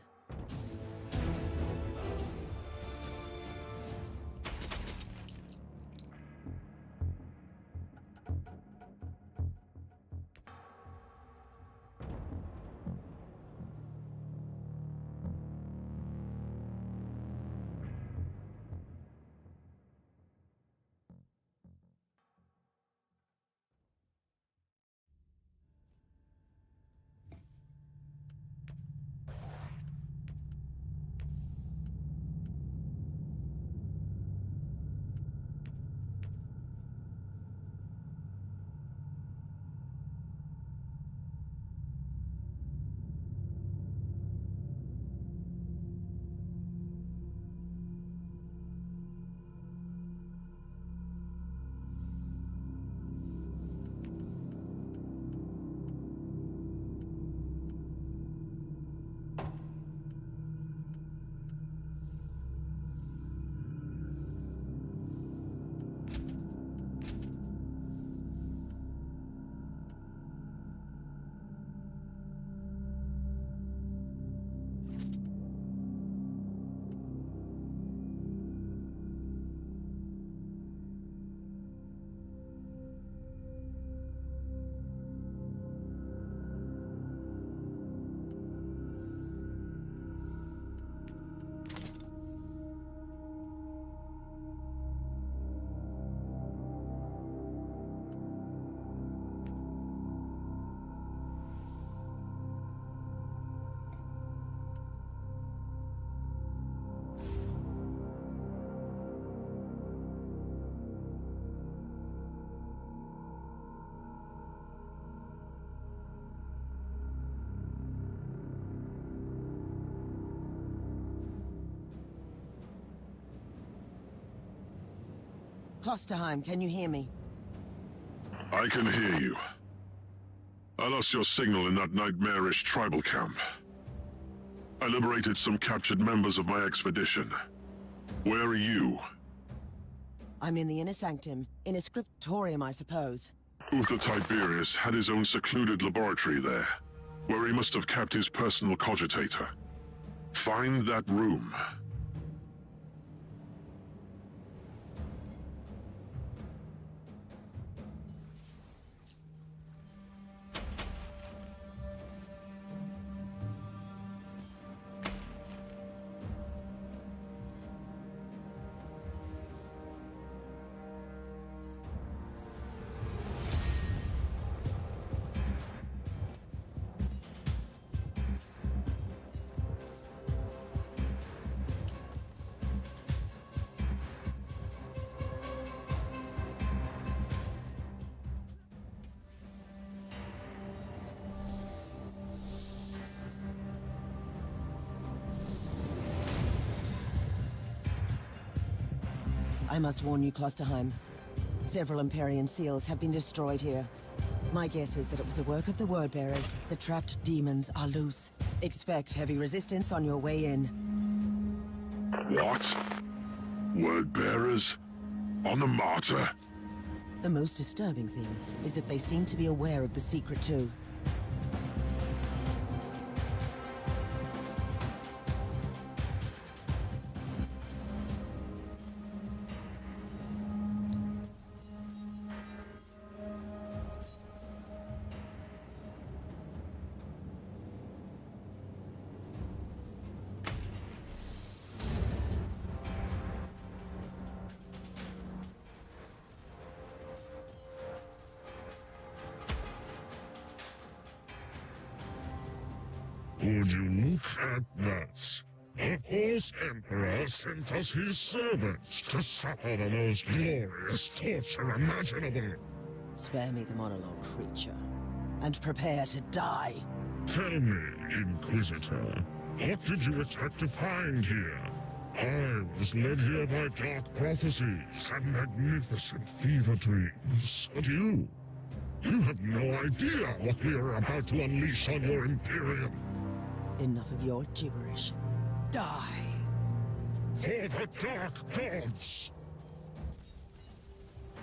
Klosterheim, can you hear me? I can hear you. I lost your signal in that nightmarish tribal camp. I liberated some captured members of my expedition. Where are you? I'm in the inner sanctum, in a scriptorium, I suppose. Uther Tiberius had his own secluded laboratory there, where he must have kept his personal cogitator. Find that room. I must warn you, Klosterheim. Several Empyrean seals have been destroyed here. My guess is that it was the work of the Wordbearers. The trapped demons are loose. Expect heavy resistance on your way in. What? Wordbearers? On the Martyr? The most disturbing thing is that they seem to be aware of the secret too. Would you look at that? The Horse Emperor sent us his servant to suffer the most glorious torture imaginable. Spare me the monologue, creature, and prepare to die. Tell me, Inquisitor, what did you expect to find here? I was led here by dark prophecies and magnificent fever dreams. But you have no idea what we are about to unleash on your Imperium. Enough of your gibberish. Die! For the Dark Gods!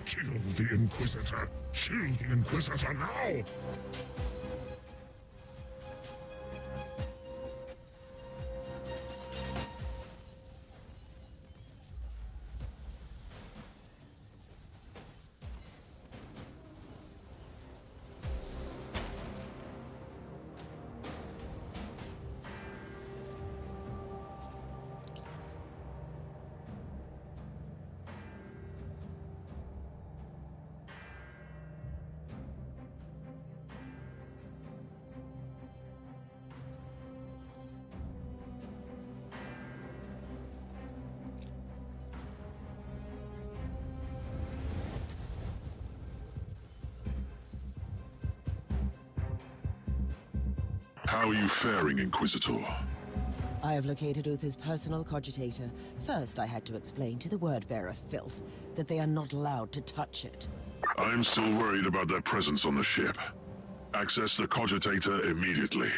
Kill the Inquisitor! Kill the Inquisitor now! How are you faring, Inquisitor? I have located Uther's personal cogitator. First, I had to explain to the Wordbearer filth that they are not allowed to touch it. I'm still worried about their presence on the ship. Access the cogitator immediately.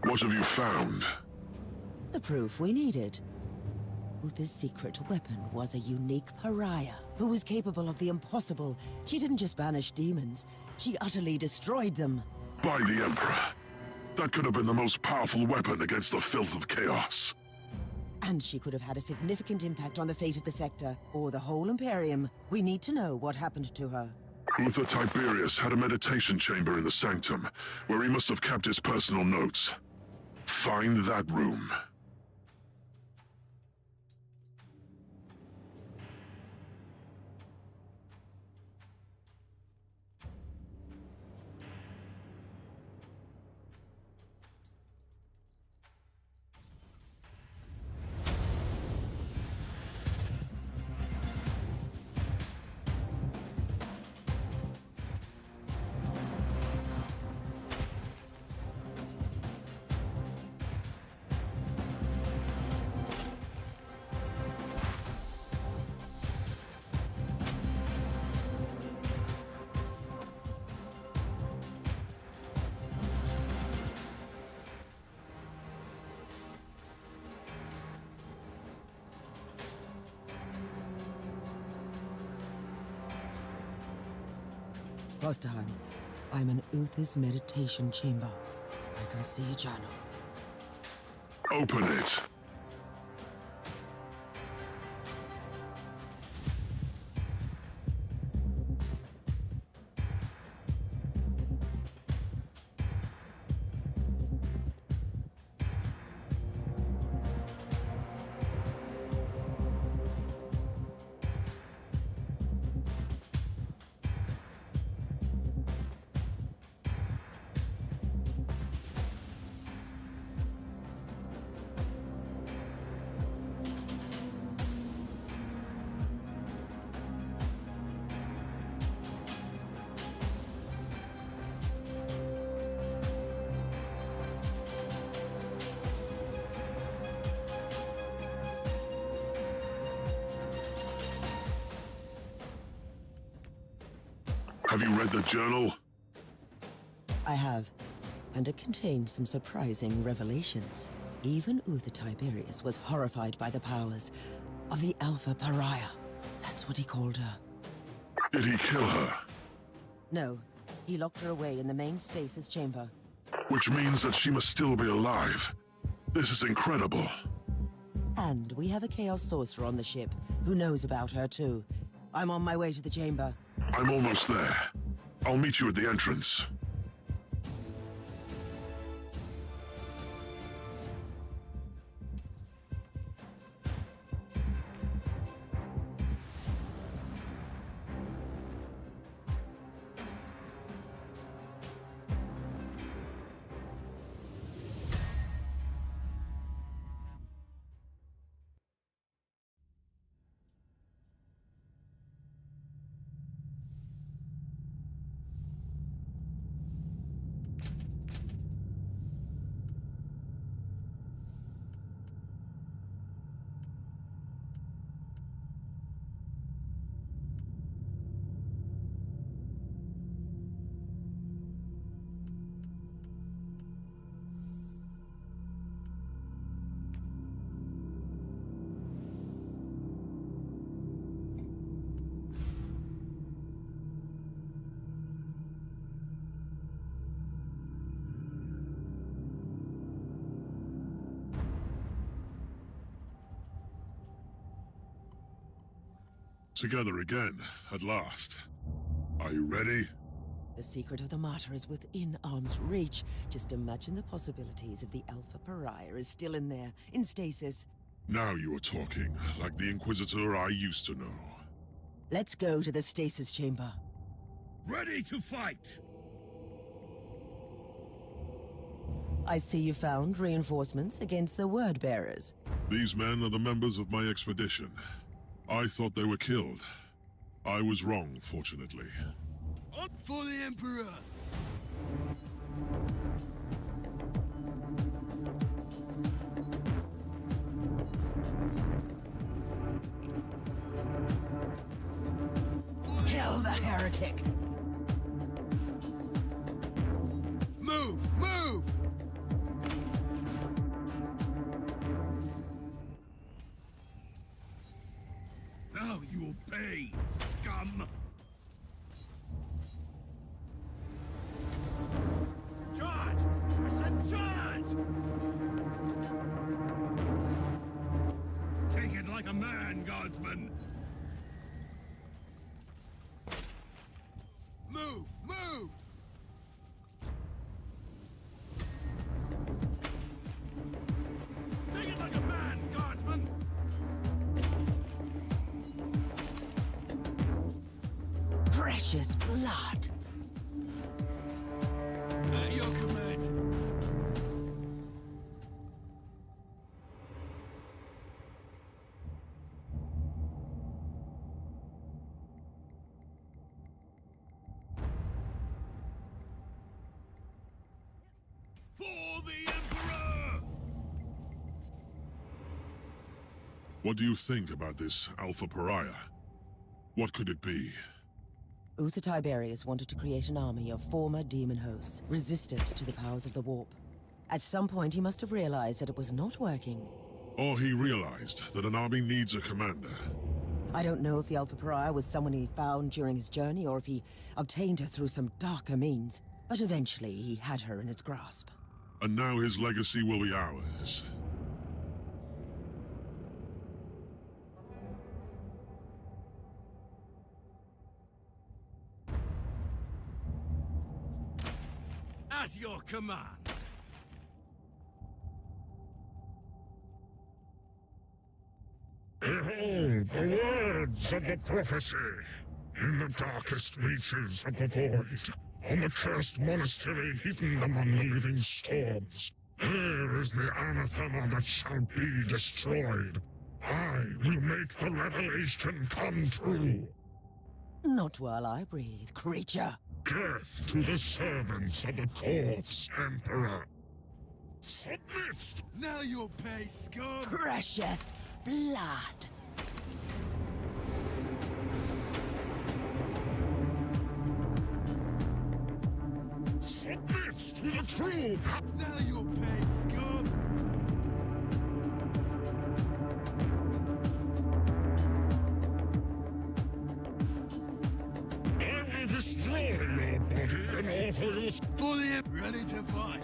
What have you found? The proof we needed. Uther's secret weapon was a unique pariah who was capable of the impossible. She didn't just banish demons, she utterly destroyed them. By the Emperor. That could have been the most powerful weapon against the filth of chaos. And she could have had a significant impact on the fate of the sector, or the whole Imperium. We need to know what happened to her. Uther Tiberius had a meditation chamber in the sanctum, where he must have kept his personal notes. Find that room. Klosterheim. I'm in Uther's meditation chamber. I can see a journal. Open it. Have you read the journal? I have, and it contained some surprising revelations. Even Uther Tiberius was horrified by the powers of the Alpha Pariah. That's what he called her. Did he kill her? No, he locked her away in the main stasis chamber. Which means that she must still be alive. This is incredible. And we have a Chaos Sorcerer on the ship who knows about her too. I'm on my way to the chamber. I'm almost there. I'll meet you at the entrance. Together again, at last. Are you ready? The secret of the Martyr is within arm's reach. Just imagine the possibilities if the Alpha Pariah is still in there, in stasis. Now you are talking, like the Inquisitor I used to know. Let's go to the stasis chamber. Ready to fight! I see you found reinforcements against the Word Bearers. These men are the members of my expedition. I thought they were killed. I was wrong, fortunately. On for the Emperor! Kill the heretic! Move! Move! Now you will pay, scum! Charge! I said charge! Take it like a man, guardsman! Move! Move! Take it like a man, guardsman! Precious blood! At your command. For the Emperor! What do you think about this Alpha Pariah? What could it be? Uther Tiberius wanted to create an army of former demon hosts, resistant to the powers of the warp. At some point, he must have realized that it was not working. Or he realized that an army needs a commander. I don't know if the Alpha Pariah was someone he found during his journey or if he obtained her through some darker means. But eventually, he had her in his grasp. And now his legacy will be ours. At your command. Behold the words of the prophecy! In the darkest reaches of the void, on the cursed monastery hidden among the living storms, there is the anathema that shall be destroyed. I will make the revelation come true. Not while I breathe, creature. Death to the servants of the corpse emperor. Submit! Now you'll pay, scum! Precious blood. Submit to the true Now you'll pay, scum! I will destroy your body and offer you... Fully ready to fight!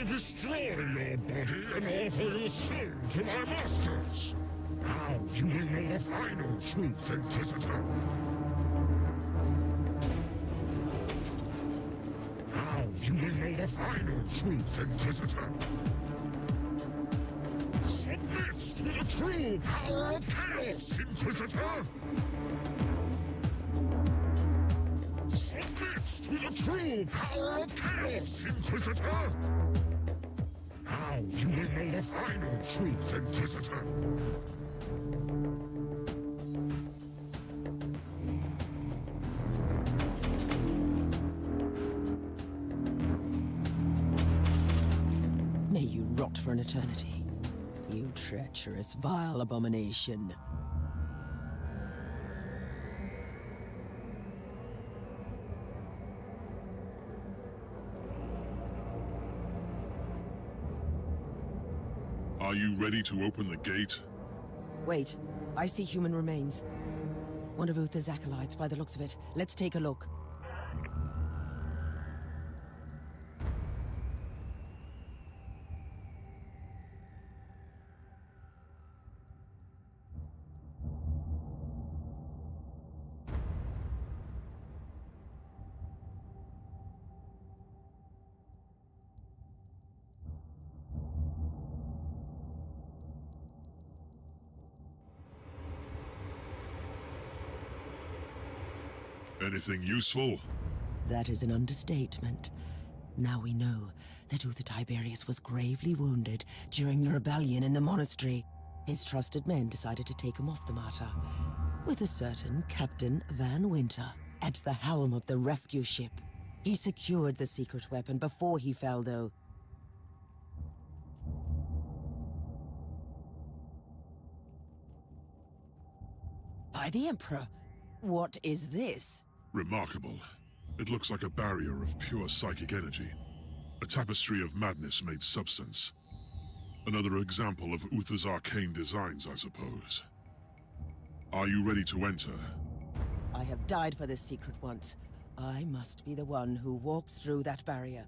Destroy your body and offer your soul to my masters. Now you will know the final truth, Inquisitor. Now you will know the final truth, Inquisitor. Submit to the true power of chaos, Inquisitor. Submit to the true power of chaos, Inquisitor. Now you will know the final truth, Inquisitor. May you rot for an eternity. You treacherous, vile abomination. Are you ready to open the gate? Wait, I see human remains. One of Uther's acolytes by the looks of it. Let's take a look. Anything useful? That is an understatement. Now we know that Uther Tiberius was gravely wounded during the rebellion in the monastery. His trusted men decided to take him off the Martyr, with a certain Captain Van Winter at the helm of the rescue ship. He secured the secret weapon before he fell, though. By the Emperor! What is this? Remarkable. It looks like a barrier of pure psychic energy. A tapestry of madness made substance. Another example of Uther's arcane designs, I suppose. Are you ready to enter? I have died for this secret once. I must be the one who walks through that barrier.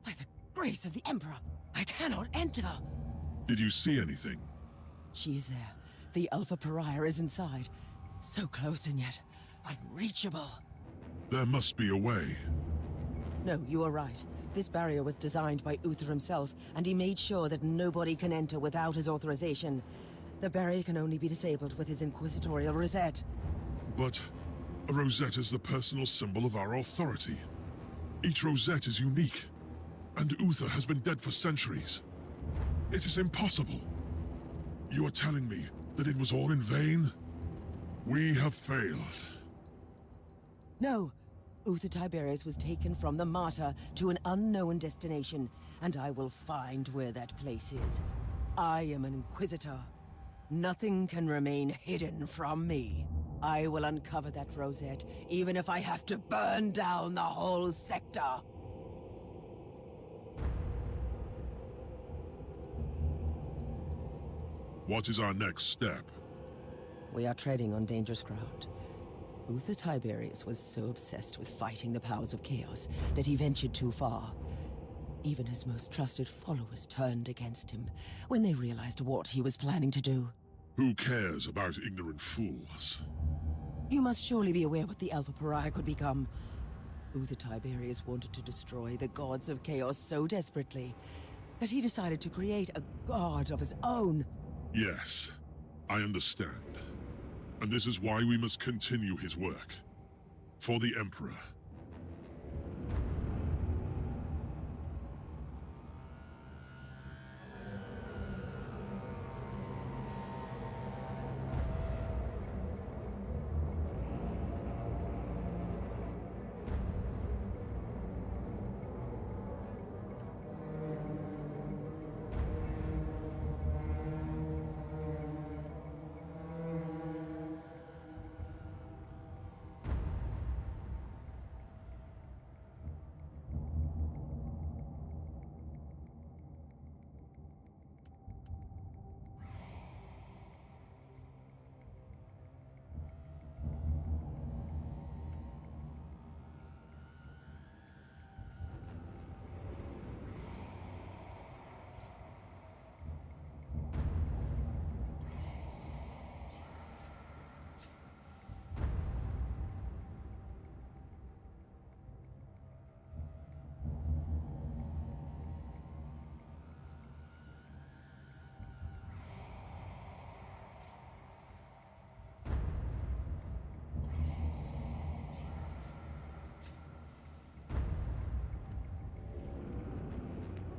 By the grace of the Emperor, I cannot enter! Did you see anything? She's there. The Alpha Pariah is inside. So close and yet unreachable. There must be a way. No, you are right. This barrier was designed by Uther himself, and he made sure that nobody can enter without his authorization. The barrier can only be disabled with his inquisitorial rosette. But a rosette is the personal symbol of our authority. Each rosette is unique. And Uther has been dead for centuries. It is impossible. You are telling me that it was all in vain? We have failed. No. Uther Tiberius was taken from the Martyr to an unknown destination, and I will find where that place is. I am an Inquisitor. Nothing can remain hidden from me. I will uncover that rosette, even if I have to burn down the whole sector. What is our next step? We are treading on dangerous ground. Uther Tiberius was so obsessed with fighting the powers of chaos that he ventured too far. Even his most trusted followers turned against him when they realized what he was planning to do. Who cares about ignorant fools? You must surely be aware what the Alpha Pariah could become. Uther Tiberius wanted to destroy the gods of chaos so desperately that he decided to create a god of his own. Yes, I understand. And this is why we must continue his work. For the Emperor.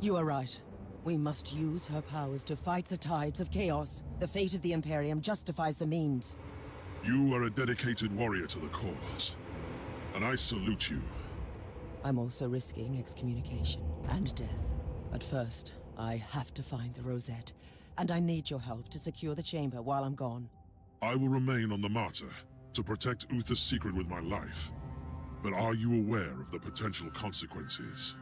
You are right. We must use her powers to fight the tides of chaos. The fate of the Imperium justifies the means. You are a dedicated warrior to the cause. And I salute you. I'm also risking excommunication and death. But first, I have to find the rosette. And I need your help to secure the chamber while I'm gone. I will remain on the Martyr to protect Uther's secret with my life. But are you aware of the potential consequences?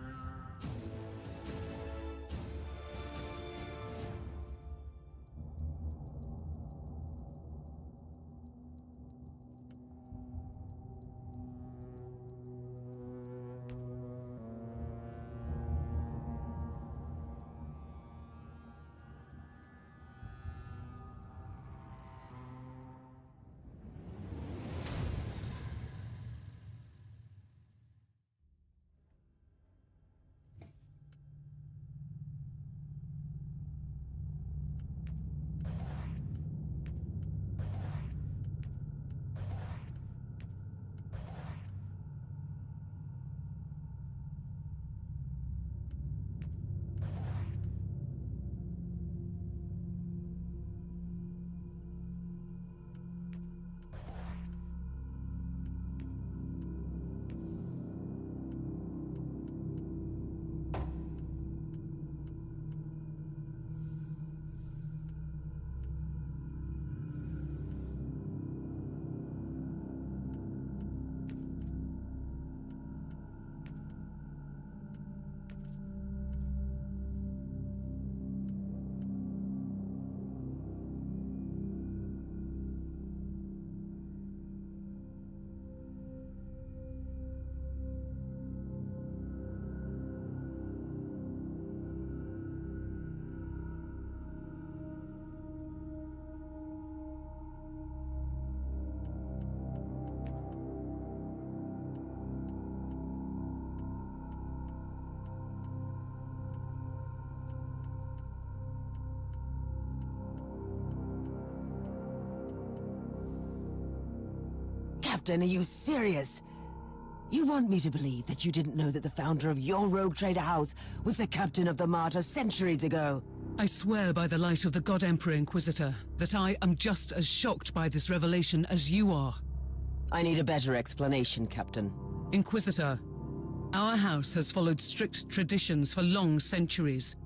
Captain, are you serious? You want me to believe that you didn't know that the founder of your rogue trader house was the captain of the Martyr centuries ago? I swear by the light of the God Emperor Inquisitor that I am just as shocked by this revelation as you are. I need a better explanation, Captain. Inquisitor, our house has followed strict traditions for long centuries.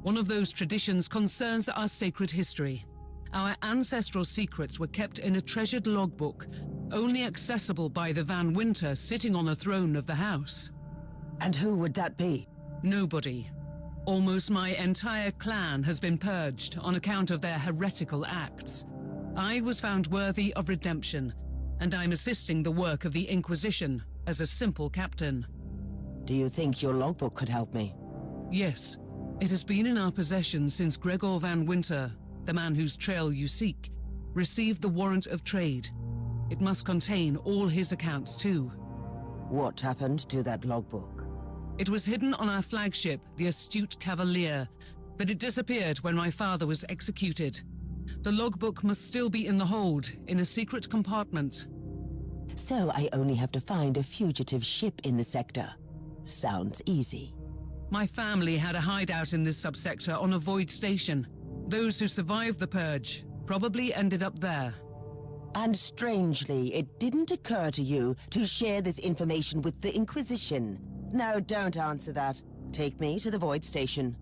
One of those traditions concerns our sacred history. Our ancestral secrets were kept in a treasured logbook, only accessible by the Van Winter sitting on the throne of the house. And who would that be? Nobody. Almost my entire clan has been purged on account of their heretical acts. I was found worthy of redemption, and I'm assisting the work of the Inquisition as a simple captain. Do you think your logbook could help me? Yes. It has been in our possession since Gregor Van Winter, the man whose trail you seek, received the warrant of trade. It must contain all his accounts too. What happened to that logbook? It was hidden on our flagship, the Astute Cavalier, but it disappeared when my father was executed. The logbook must still be in the hold, in a secret compartment. So I only have to find a fugitive ship in the sector. Sounds easy. My family had a hideout in this subsector on a void station. Those who survived the purge probably ended up there. And strangely, it didn't occur to you to share this information with the Inquisition. No, don't answer that. Take me to the void station.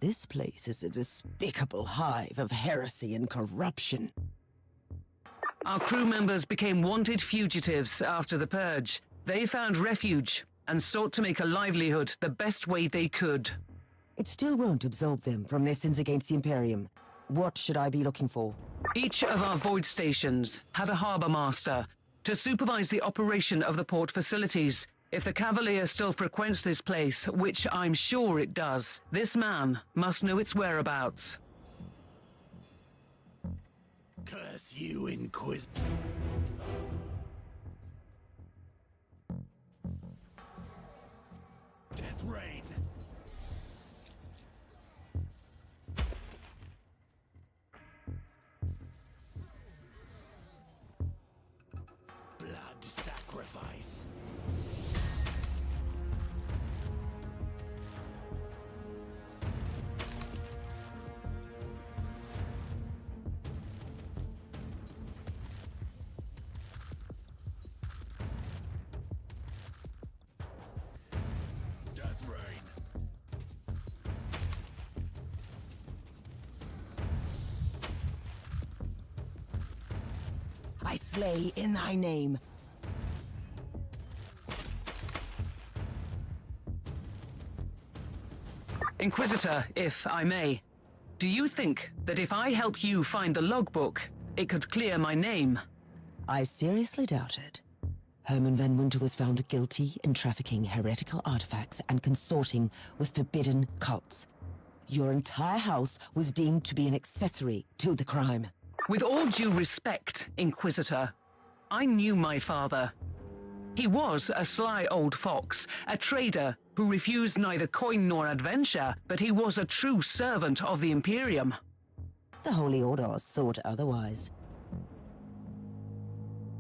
This place is a despicable hive of heresy and corruption. Our crew members became wanted fugitives after the purge. They found refuge and sought to make a livelihood the best way they could. It still won't absolve them from their sins against the Imperium. What should I be looking for? Each of our void stations had a harbor master to supervise the operation of the port facilities. If the Cavalier still frequents this place, which I'm sure it does, this man must know its whereabouts. Curse you, Inquisitor. Death reign. Blood sacrifice. Death reign. I slay in thy name. Inquisitor, if I may, do you think that if I help you find the logbook, it could clear my name. I seriously doubt it. Herman Van Winter was found guilty in trafficking heretical artifacts and consorting with forbidden cults. Your entire house was deemed to be an accessory to the crime. With all due respect, Inquisitor, I knew my father. He was a sly old fox, a trader who refused neither coin nor adventure, but he was a true servant of the Imperium. The Holy Orders thought otherwise.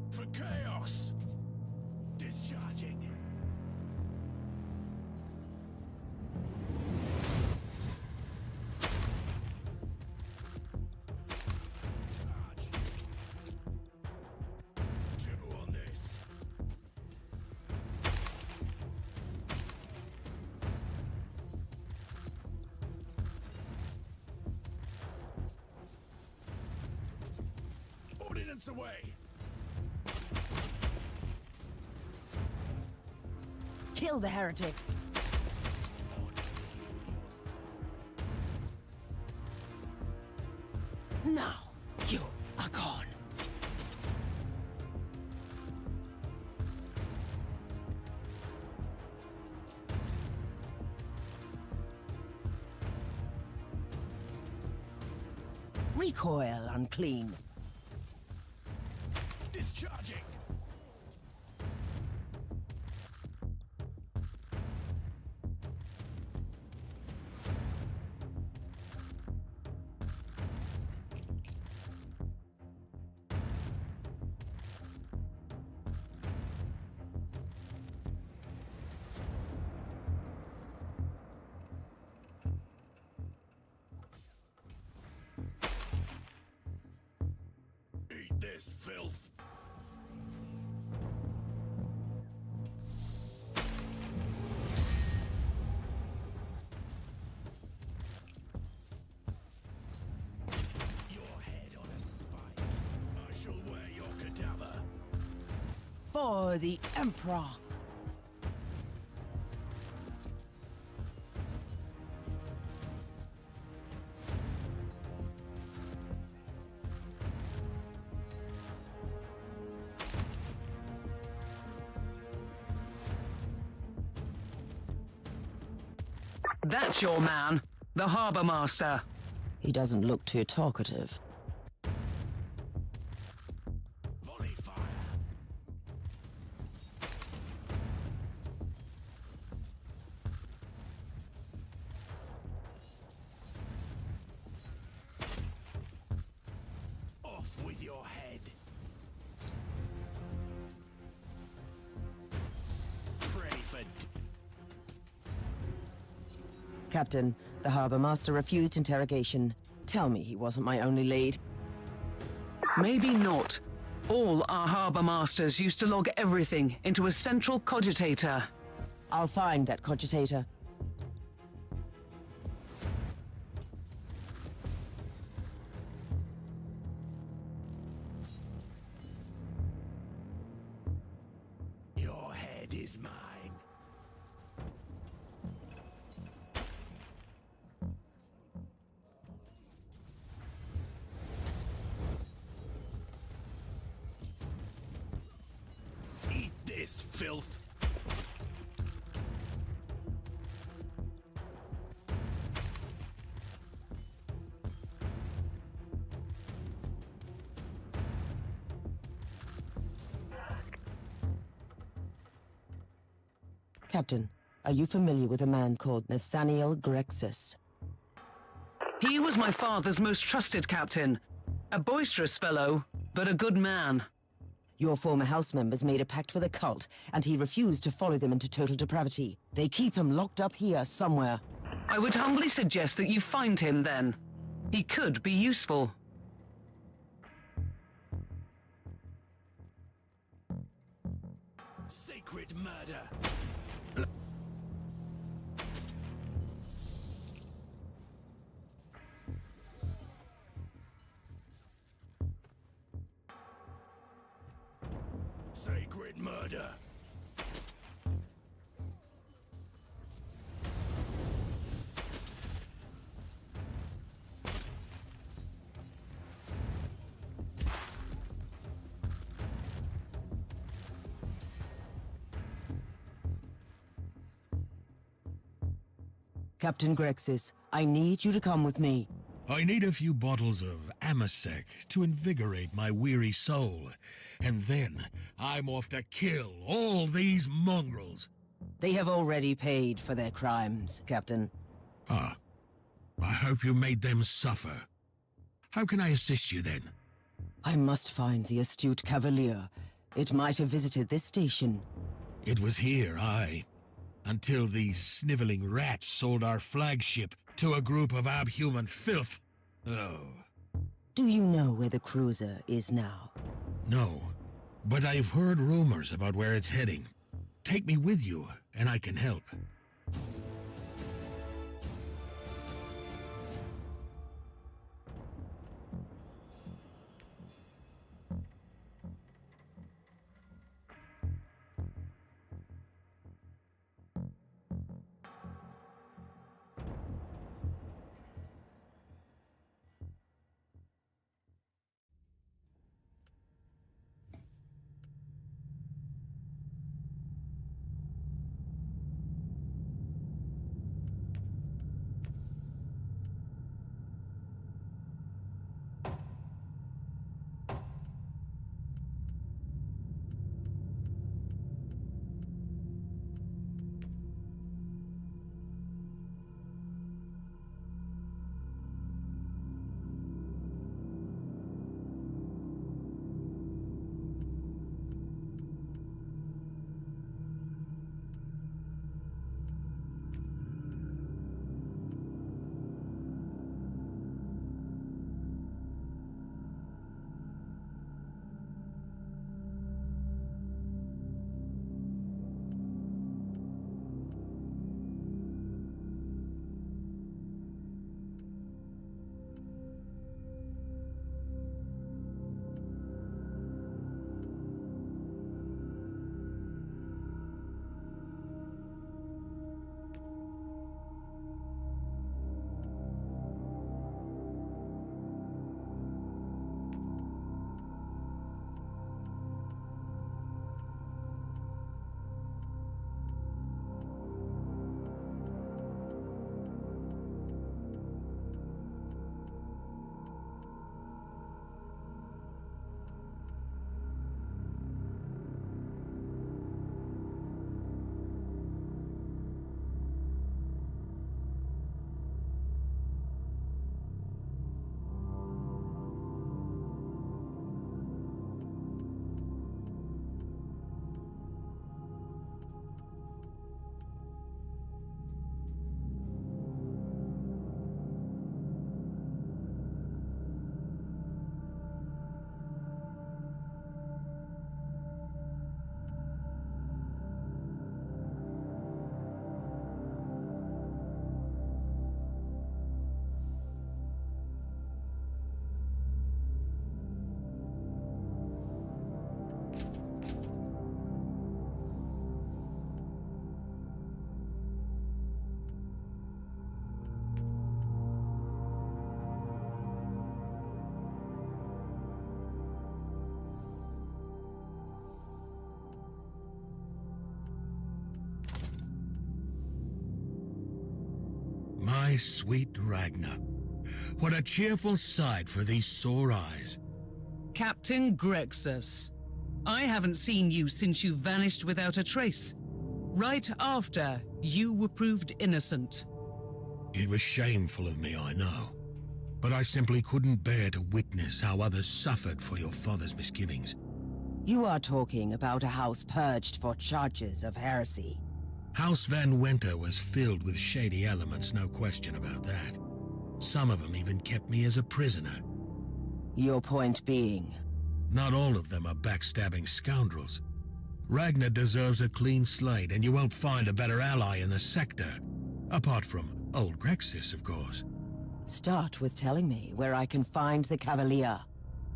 For chaos! Discharging. Charge. 2 on this. Ordnance away! Kill the heretic! Now, you are gone. Recoil, unclean. Discharging. Eat this filth. Your head on a spike. I shall wear your cadaver. For the Emperor. That's your man, the Harbor Master. He doesn't look too talkative. Volley fire. Off with your head. Pray for Captain, the Harbor Master refused interrogation. Tell me he wasn't my only lead. Maybe not. All our Harbor Masters used to log everything into a central cogitator. I'll find that cogitator. Your head is mine. Eat this filth. Captain, are you familiar with a man called Nathaniel Grexus? He was my father's most trusted captain. A boisterous fellow, but a good man. Your former house members made a pact with a cult, and he refused to follow them into total depravity. They keep him locked up here somewhere. I would humbly suggest that you find him then. He could be useful. Sacred murder. Sacred murder. Captain Grexis, I need you to come with me. I need a few bottles of Amasec to invigorate my weary soul. And then I'm off to kill all these mongrels. They have already paid for their crimes, Captain. Ah. I hope you made them suffer. How can I assist you then? I must find the astute Cavalier. It might have visited this station. It was here, aye. Until these sniveling rats sold our flagship to a group of abhuman filth. Oh. Do you know where the cruiser is now? No, but I've heard rumors about where it's heading. Take me with you, and I can help. My sweet Ragnar. What a cheerful sight for these sore eyes. Captain Grexus, I haven't seen you since you vanished without a trace. Right after you were proved innocent. It was shameful of me, I know. But I simply couldn't bear to witness how others suffered for your father's misgivings. You are talking about a house purged for charges of heresy. House Van Winter was filled with shady elements, no question about that. Some of them even kept me as a prisoner. Your point being? Not all of them are backstabbing scoundrels. Ragnar deserves a clean slate, and you won't find a better ally in the sector. Apart from old Grexis, of course. Start with telling me where I can find the Cavalier.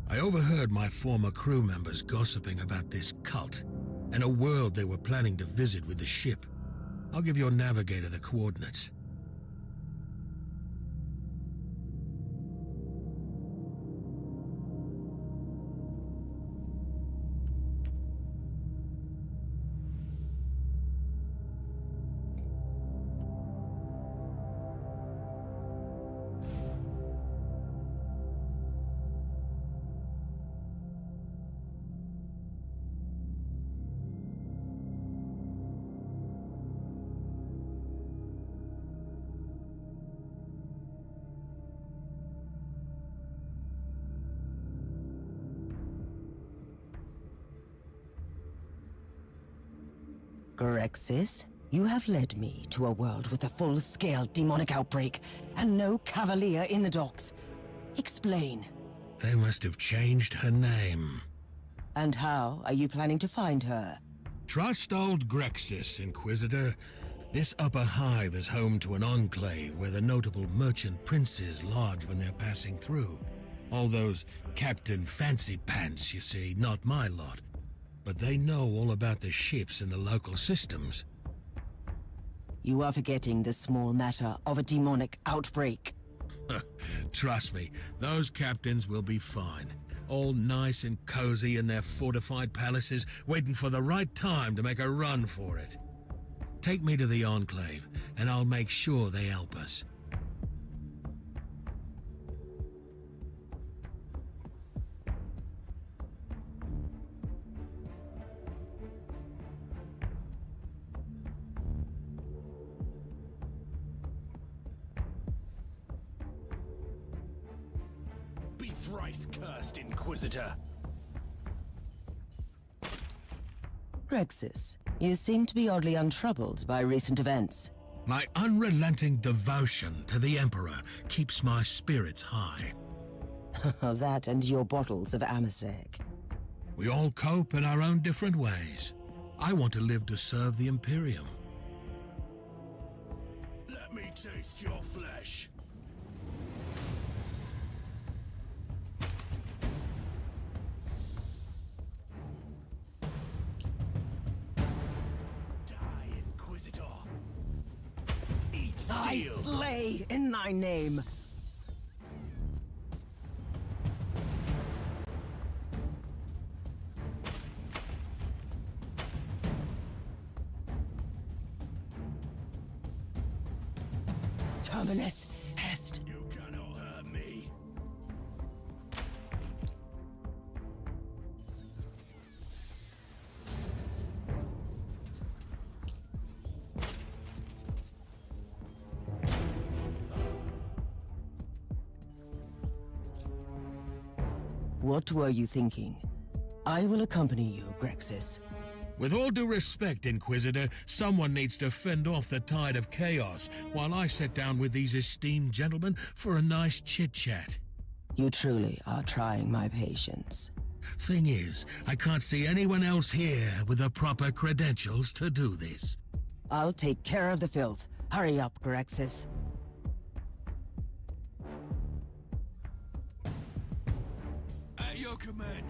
I overheard my former crew members gossiping about this cult, and a world they were planning to visit with the ship. I'll give your navigator the coordinates. Grexis, you have led me to a world with a full-scale demonic outbreak, and no cavalier in the docks. Explain. They must have changed her name. And how are you planning to find her? Trust old Grexis, Inquisitor. This upper hive is home to an enclave where the notable merchant princes lodge when they're passing through. All those Captain Fancy Pants, you see, not my lot. But they know all about the ships and the local systems. You are forgetting the small matter of a demonic outbreak. Trust me, those captains will be fine. All nice and cozy in their fortified palaces, waiting for the right time to make a run for it. Take me to the Enclave, and I'll make sure they help us. Be thrice cursed, Inquisitor. Grexis, you seem to be oddly untroubled by recent events. My unrelenting devotion to the Emperor keeps my spirits high. That and your bottles of Amasec. We all cope in our own different ways. I want to live to serve the Imperium. Let me taste your flesh. Die, Inquisitor. Eat I steel. slay in thy name. Terminus est. You cannot hurt me. What were you thinking? I will accompany you, Grexis. With all due respect, Inquisitor, someone needs to fend off the tide of chaos while I sit down with these esteemed gentlemen for a nice chit-chat. You truly are trying my patience. Thing is, I can't see anyone else here with the proper credentials to do this. I'll take care of the filth. Hurry up, Grexis. At your command.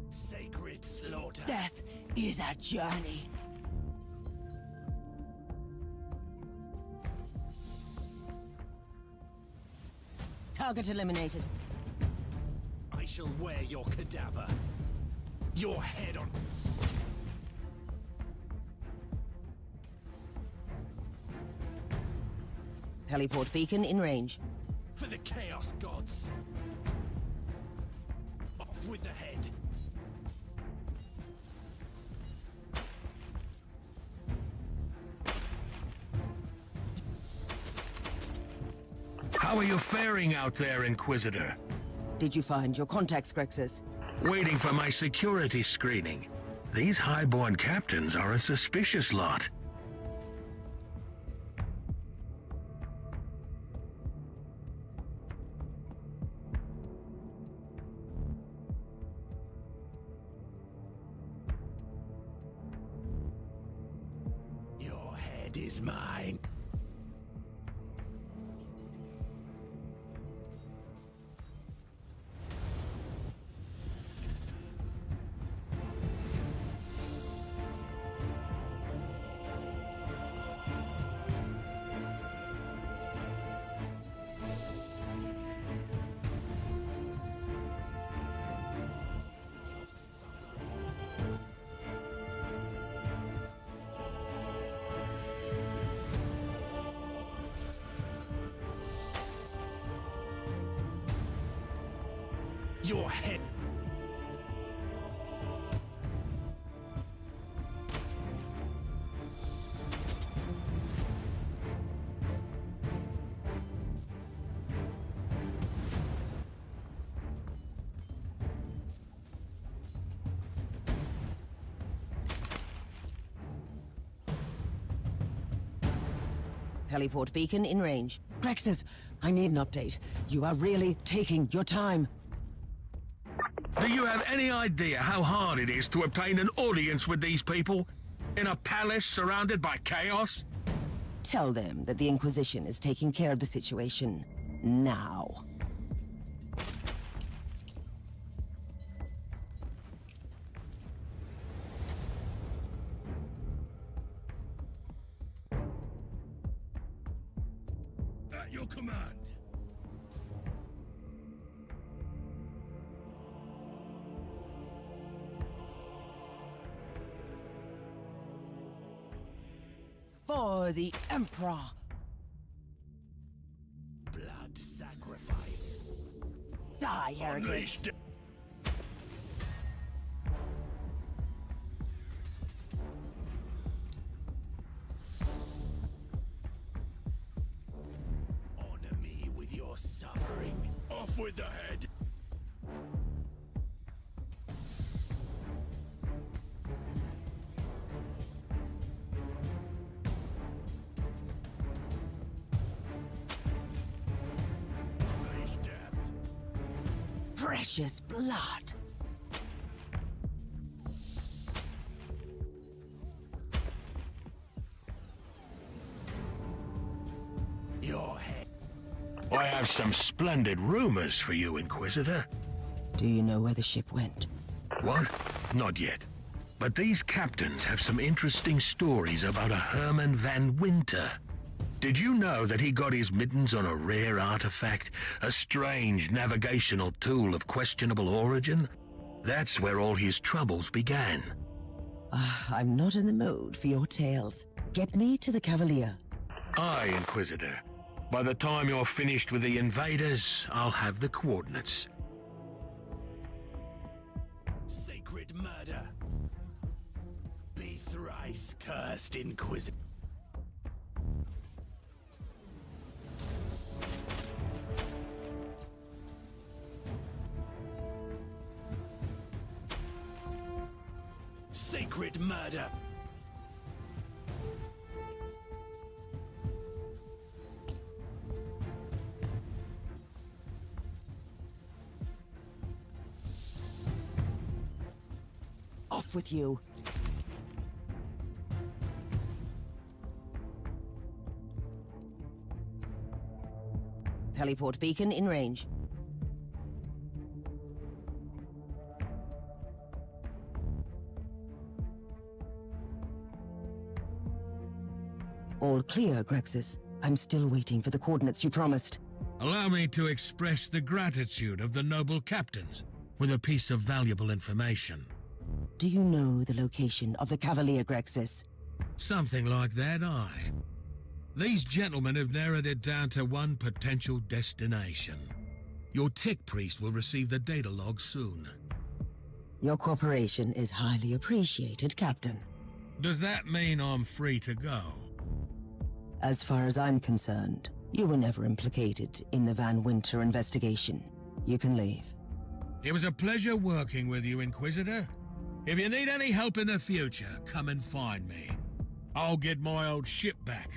Sacred slaughter. Death is a journey. Target eliminated. I shall wear your cadaver. Your head on... Teleport beacon in range. For the Chaos Gods. Off with the head. How are you faring out there, Inquisitor? Did you find your contacts, Grexis? Waiting for my security screening. These highborn captains are a suspicious lot. Your head is mine. Your head. Teleport beacon in range. Grexis, I need an update. You are really taking your time. Do you have any idea how hard it is to obtain an audience with these people? In a palace surrounded by chaos? Tell them that the Inquisition is taking care of the situation now. At your command. For the Emperor. Blood sacrifice. Die, heretic. Unleashed. Honor me with your suffering. Off with the head. Unleash death. Precious blood. Your head. I have some splendid rumors for you, Inquisitor. Do you know where the ship went? What? Not yet. But these captains have some interesting stories about a Herman van Winter. Did you know that he got his mittens on a rare artifact? A strange navigational tool of questionable origin? That's where all his troubles began. I'm not in the mood for your tales. Get me to the Cavalier. Aye, Inquisitor. By the time you're finished with the invaders, I'll have the coordinates. Sacred murder. Be thrice cursed, Inquisitor. Sacred murder. Off with you. Teleport beacon in range. All clear, Grexis. I'm still waiting for the coordinates you promised. Allow me to express the gratitude of the noble captains with a piece of valuable information. Do you know the location of the Cavalier, Grexis? Something like that, aye. These gentlemen have narrowed it down to one potential destination. Your tech priest will receive the data log soon. Your cooperation is highly appreciated, Captain. Does that mean I'm free to go? As far as I'm concerned, you were never implicated in the Van Winter investigation. You can leave. It was a pleasure working with you, Inquisitor. If you need any help in the future, come and find me. I'll get my old ship back,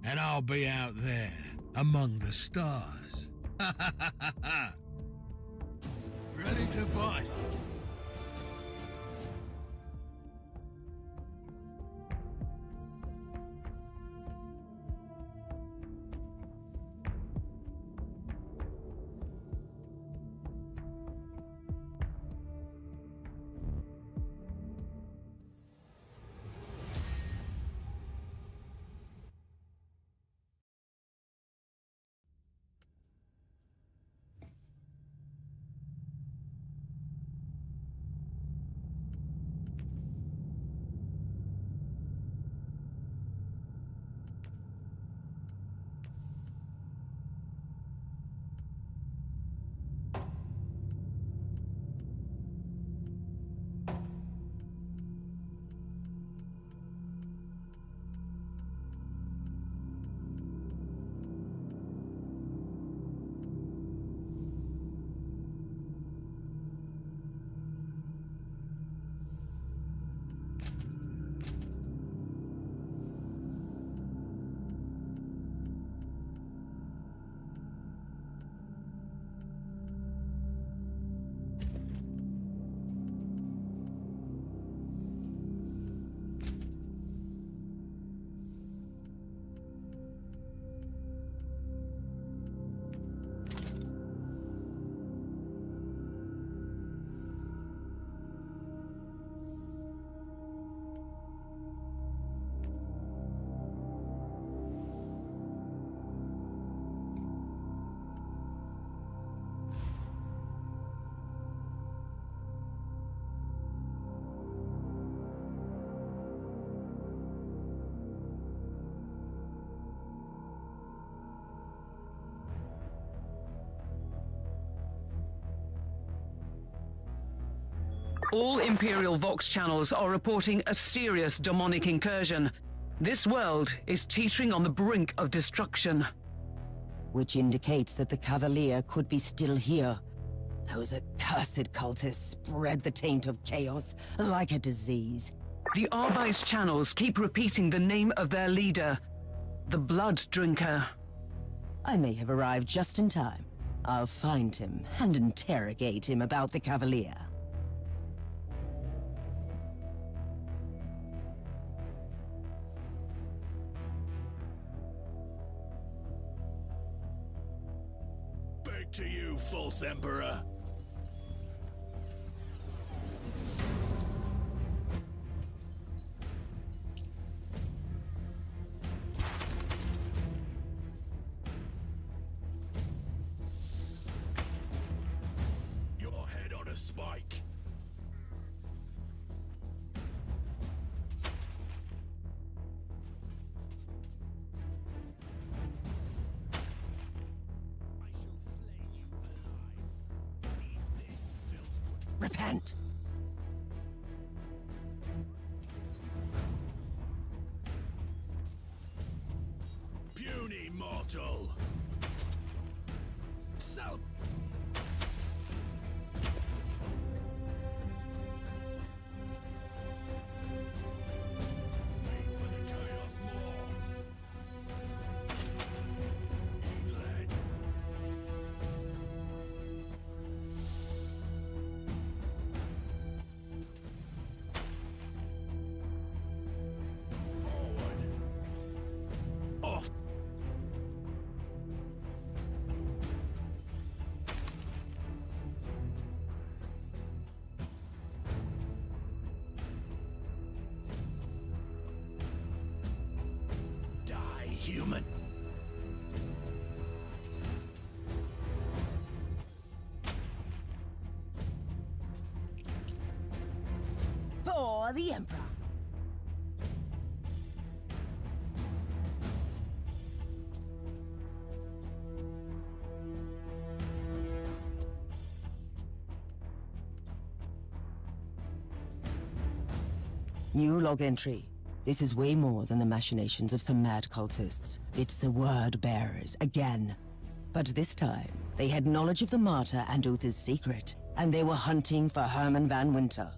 and I'll be out there, among the stars. Ready to fight. All Imperial Vox channels are reporting a serious demonic incursion. This world is teetering on the brink of destruction. Which indicates that the Cavalier could be still here. Those accursed cultists spread the taint of chaos like a disease. The Arby's channels keep repeating the name of their leader, the Blood Drinker. I may have arrived just in time. I'll find him and interrogate him about the Cavalier. Back to you, false emperor. Your head on a spike. Repent! Puny mortal. So. Wait for the chaos more. England. Forward. Off. Die, human. For the Emperor! New log entry. This is way more than the machinations of some mad cultists. It's the word bearers, again. But this time, they had knowledge of the Martyr and Uther's secret, and they were hunting for Herman van Winter.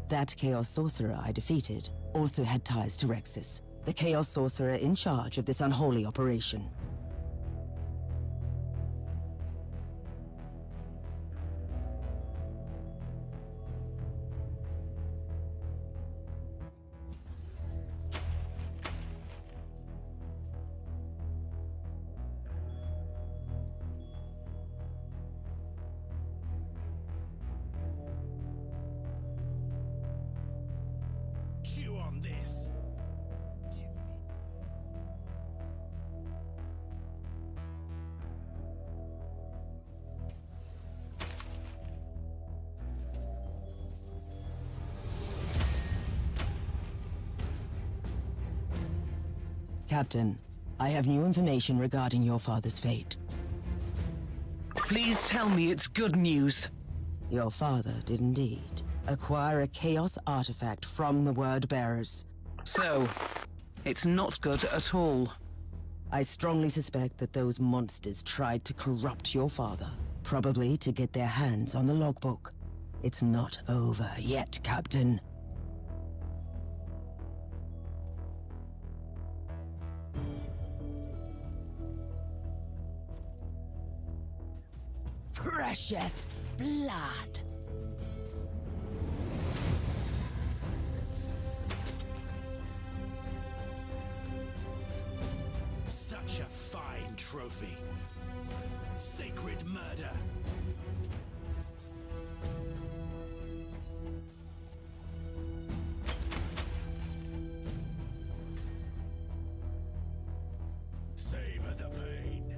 That Chaos Sorcerer I defeated also had ties to Rexus, the Chaos Sorcerer in charge of this unholy operation. Chew on this. Give me. Captain, I have new information regarding your father's fate. Please tell me it's good news. Your father did indeed acquire a Chaos artifact from the Word Bearers. So, it's not good at all. I strongly suspect that those monsters tried to corrupt your father, probably to get their hands on the logbook. It's not over yet, Captain. Precious blood! Such a fine trophy. Sacred murder. Savor the pain.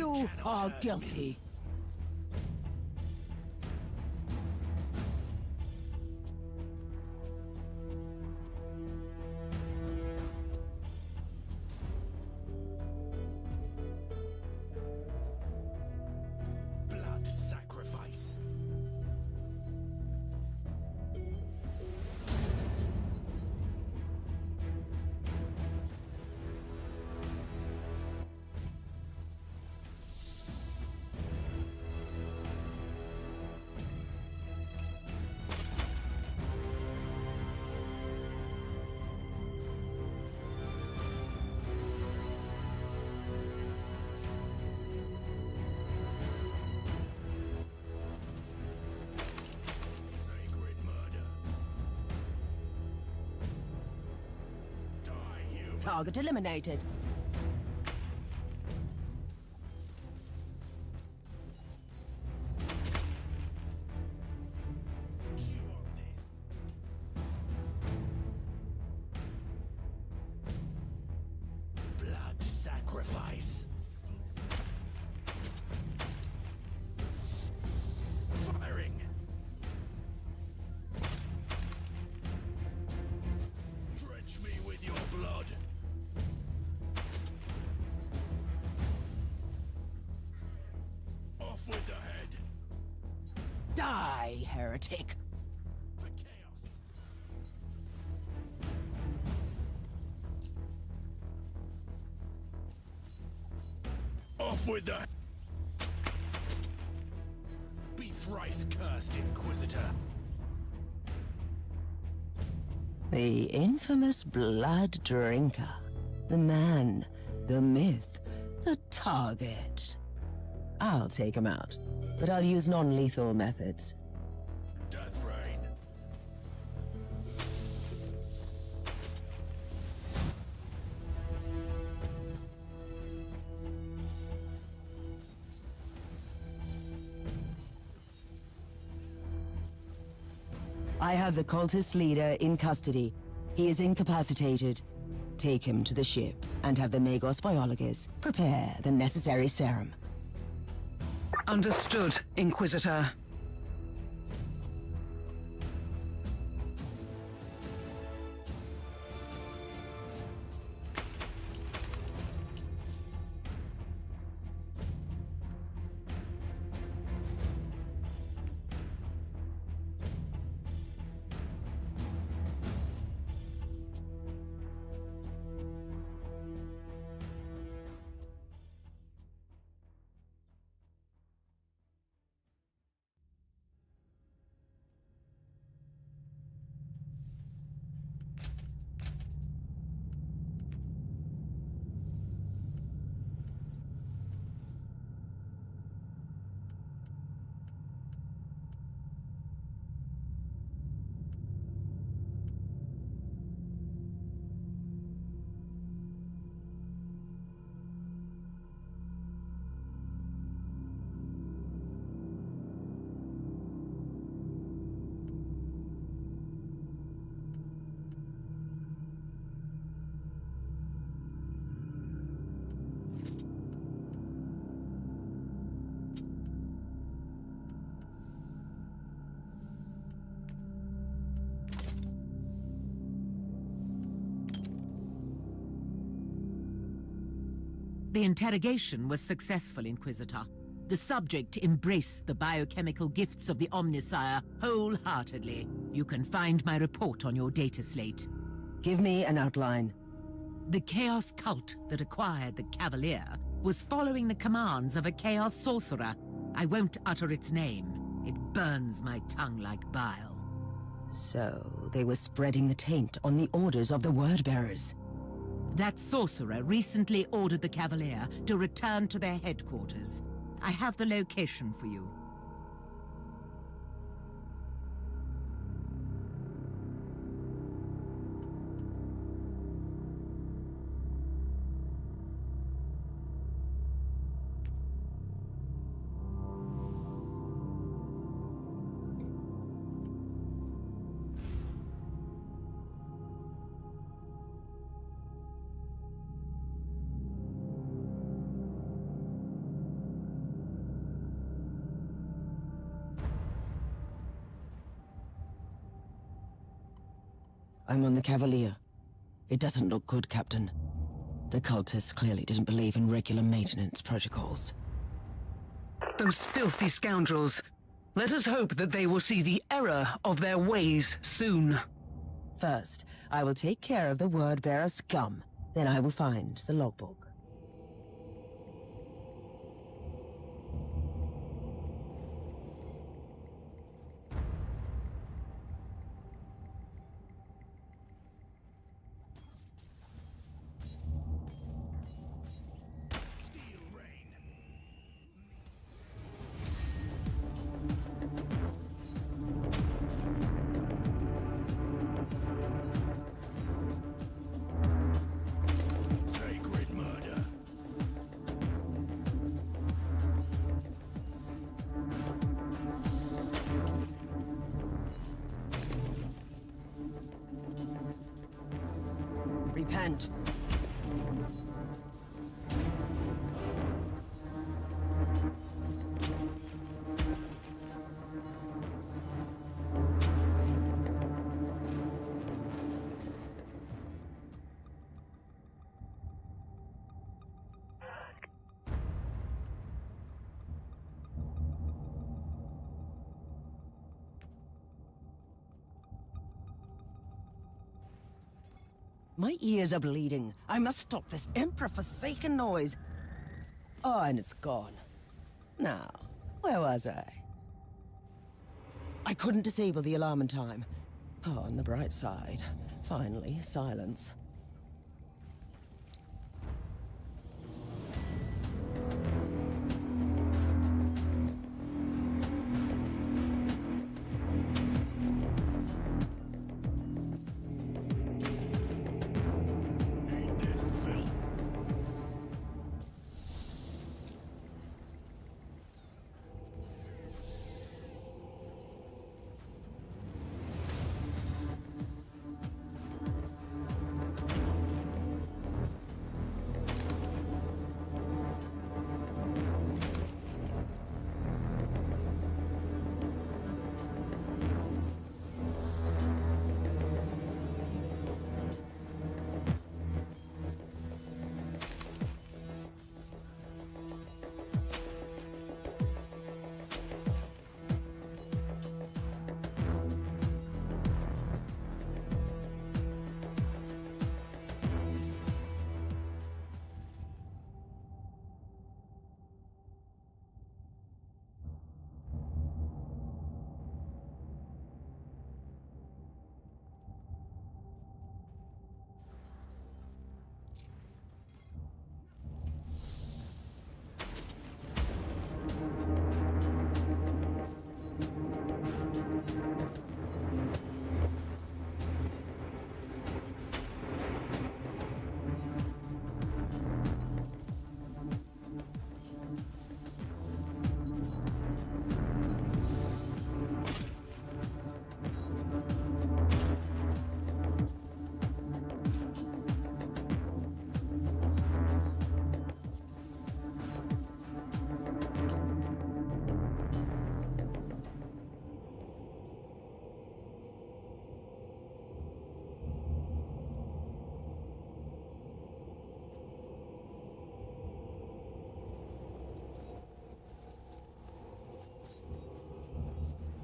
You are guilty. Blood sacrifice. Sacred murder. Die, you. Target eliminated. Chew on this. Blood sacrifice. Firing. Drench me with your blood. Off with the head. Die, heretic. For chaos. Off with the... Be thrice cursed, Inquisitor. The infamous blood drinker. The man, the myth, the target. I'll take him out, but I'll use non-lethal methods. Death rain. I have the cultist leader in custody. He is incapacitated. Take him to the ship and have the Magos biologists prepare the necessary serum. Understood, Inquisitor. The interrogation was successful, Inquisitor. The subject embraced the biochemical gifts of the Omnisire wholeheartedly. You can find my report on your data slate. Give me an outline. The Chaos cult that acquired the Cavalier was following the commands of a Chaos sorcerer. I won't utter its name. It burns my tongue like bile. So, they were spreading the taint on the orders of the Wordbearers. That sorcerer recently ordered the Cavalier to return to their headquarters. I have the location for you. I'm on the Cavalier. It doesn't look good, Captain. The cultists clearly didn't believe in regular maintenance protocols. Those filthy scoundrels. Let us hope that they will see the error of their ways soon. First, I will take care of the word-bearer scum. Then I will find the logbook. Sacred murder. Repent. My ears are bleeding. I must stop this Emperor-forsaken noise. Oh, and it's gone. Now, where was I? I couldn't disable the alarm in time. Oh, on the bright side, finally, silence. This filth.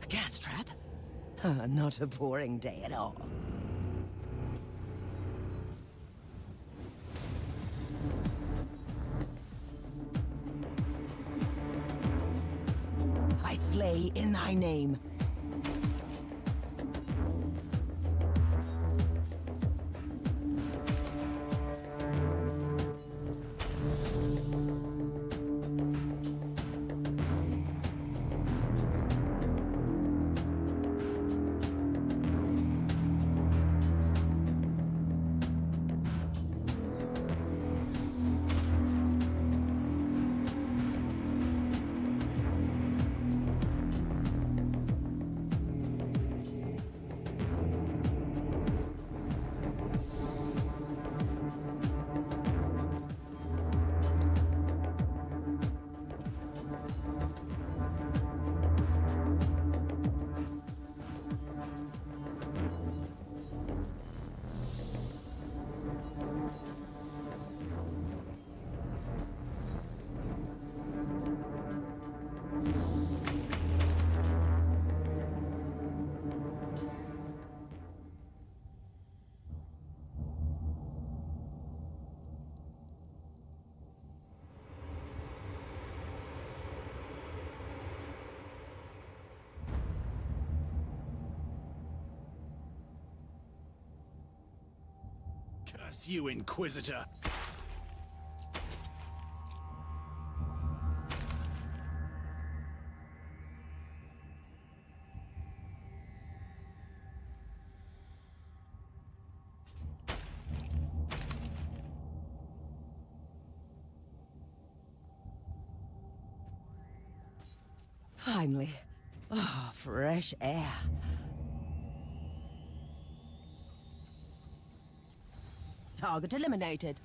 A gas trap? Not a boring day at all. I slay in thy name. Curse you, Inquisitor! Finally. Oh, fresh air. Target eliminated.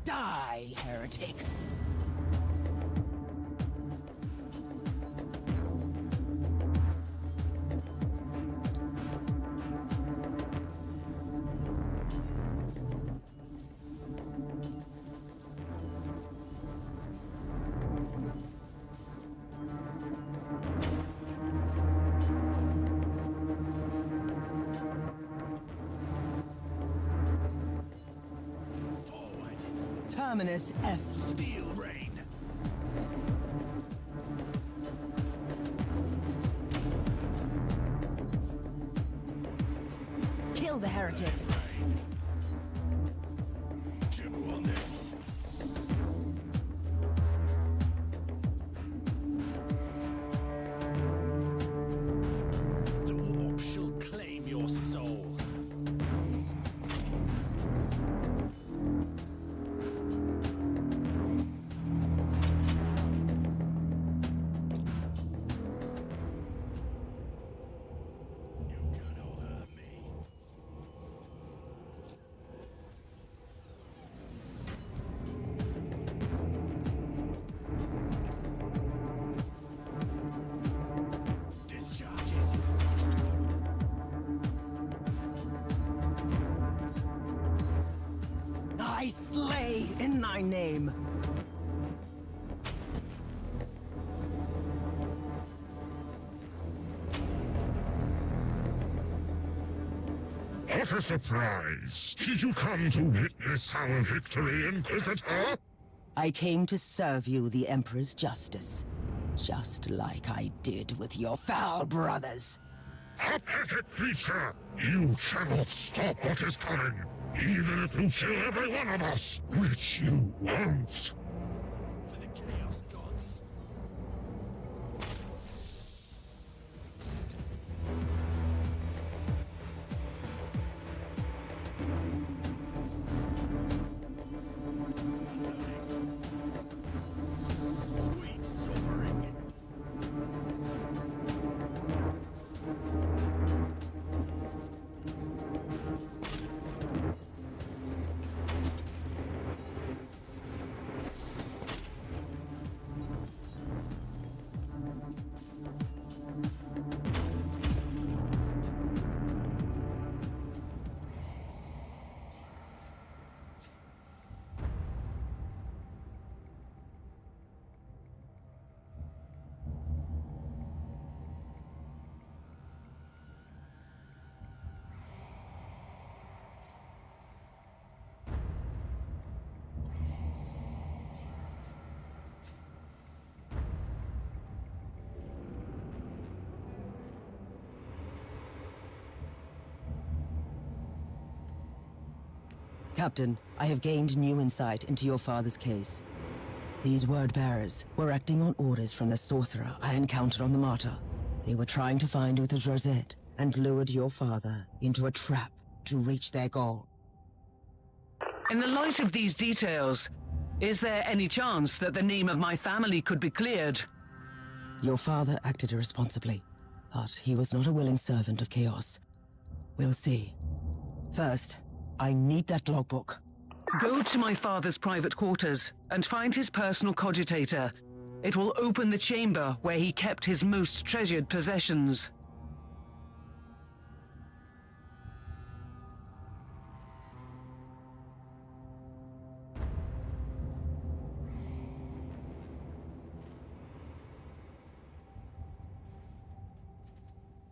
Die, heretic. Terminus est. Steel Rain! Kill the heretic. Chew on this! The warp shall claim your soul. I slay in thy name. What a surprise! Did you come to witness our victory, Inquisitor? I came to serve you the Emperor's justice, just like I did with your foul brothers. Pathetic creature! You cannot stop what is coming, even if you kill every one of us, which you won't. For the Chaos Gods. Sweet suffering. Captain, I have gained new insight into your father's case. These word-bearers were acting on orders from the sorcerer I encountered on the Martyr. They were trying to find Uther's rosette and lured your father into a trap to reach their goal. In the light of these details, is there any chance that the name of my family could be cleared? Your father acted irresponsibly, but he was not a willing servant of chaos. We'll see. First, I need that logbook. Go to my father's private quarters and find his personal cogitator. It will open the chamber where he kept his most treasured possessions.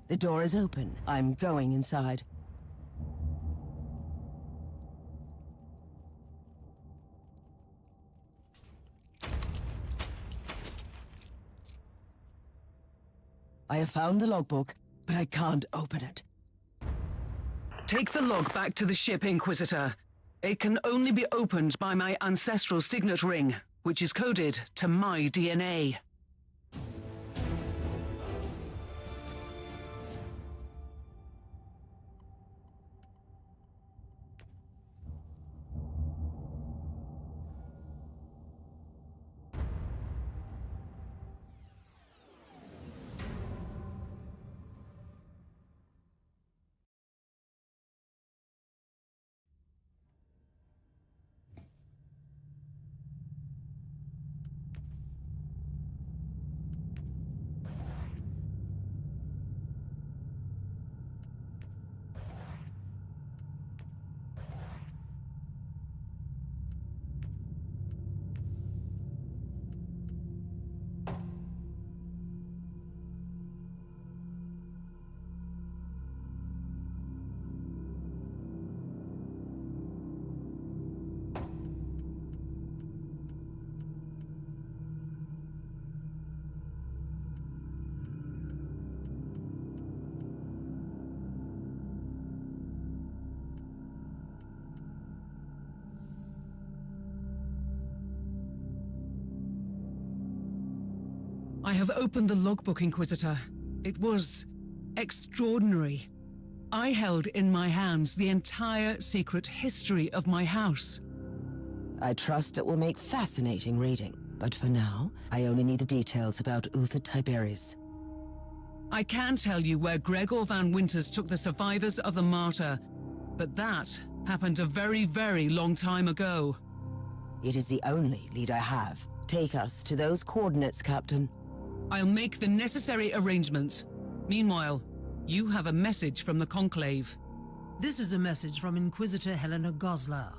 The door is open. I'm going inside. I have found the logbook but I can't open it. Take the log back to the ship, Inquisitor. It can only be opened by my ancestral signet ring, which is coded to my DNA. I have opened the logbook, Inquisitor. It was extraordinary. I held in my hands the entire secret history of my house. I trust it will make fascinating reading, but for now, I only need the details about Uther Tiberius. I can tell you where Gregor van Winters took the survivors of the Martyr, but that happened a very, very long time ago. It is the only lead I have. Take us to those coordinates, Captain. I'll make the necessary arrangements. Meanwhile, you have a message from the Conclave. This is a message from Inquisitor Helena Goslar.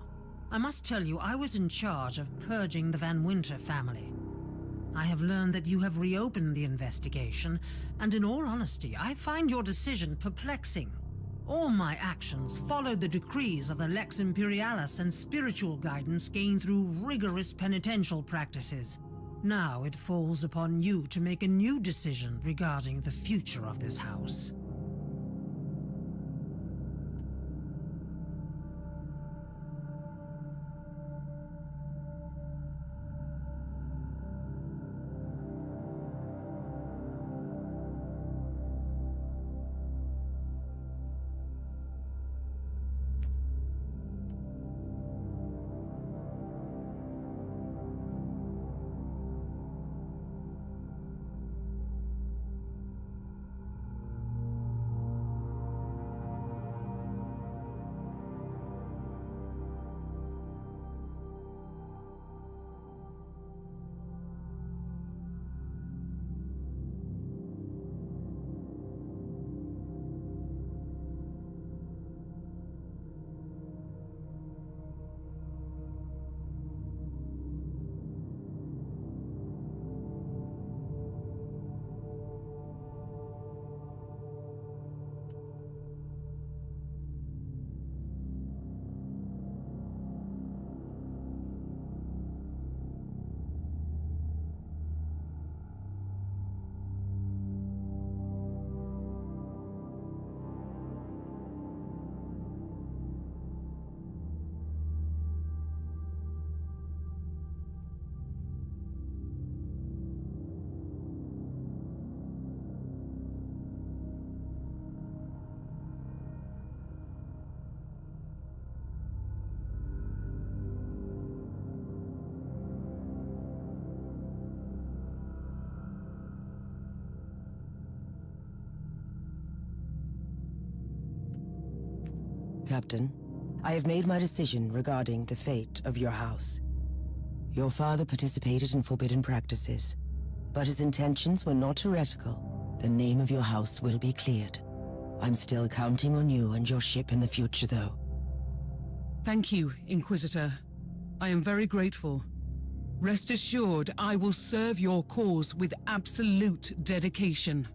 I must tell you, I was in charge of purging the Van Winter family. I have learned that you have reopened the investigation, and in all honesty, I find your decision perplexing. All my actions followed the decrees of the Lex Imperialis and spiritual guidance gained through rigorous penitential practices. Now it falls upon you to make a new decision regarding the future of this house. Captain, I have made my decision regarding the fate of your house. Your father participated in forbidden practices, but his intentions were not heretical. The name of your house will be cleared. I'm still counting on you and your ship in the future, though. Thank you, Inquisitor. I am very grateful. Rest assured, I will serve your cause with absolute dedication.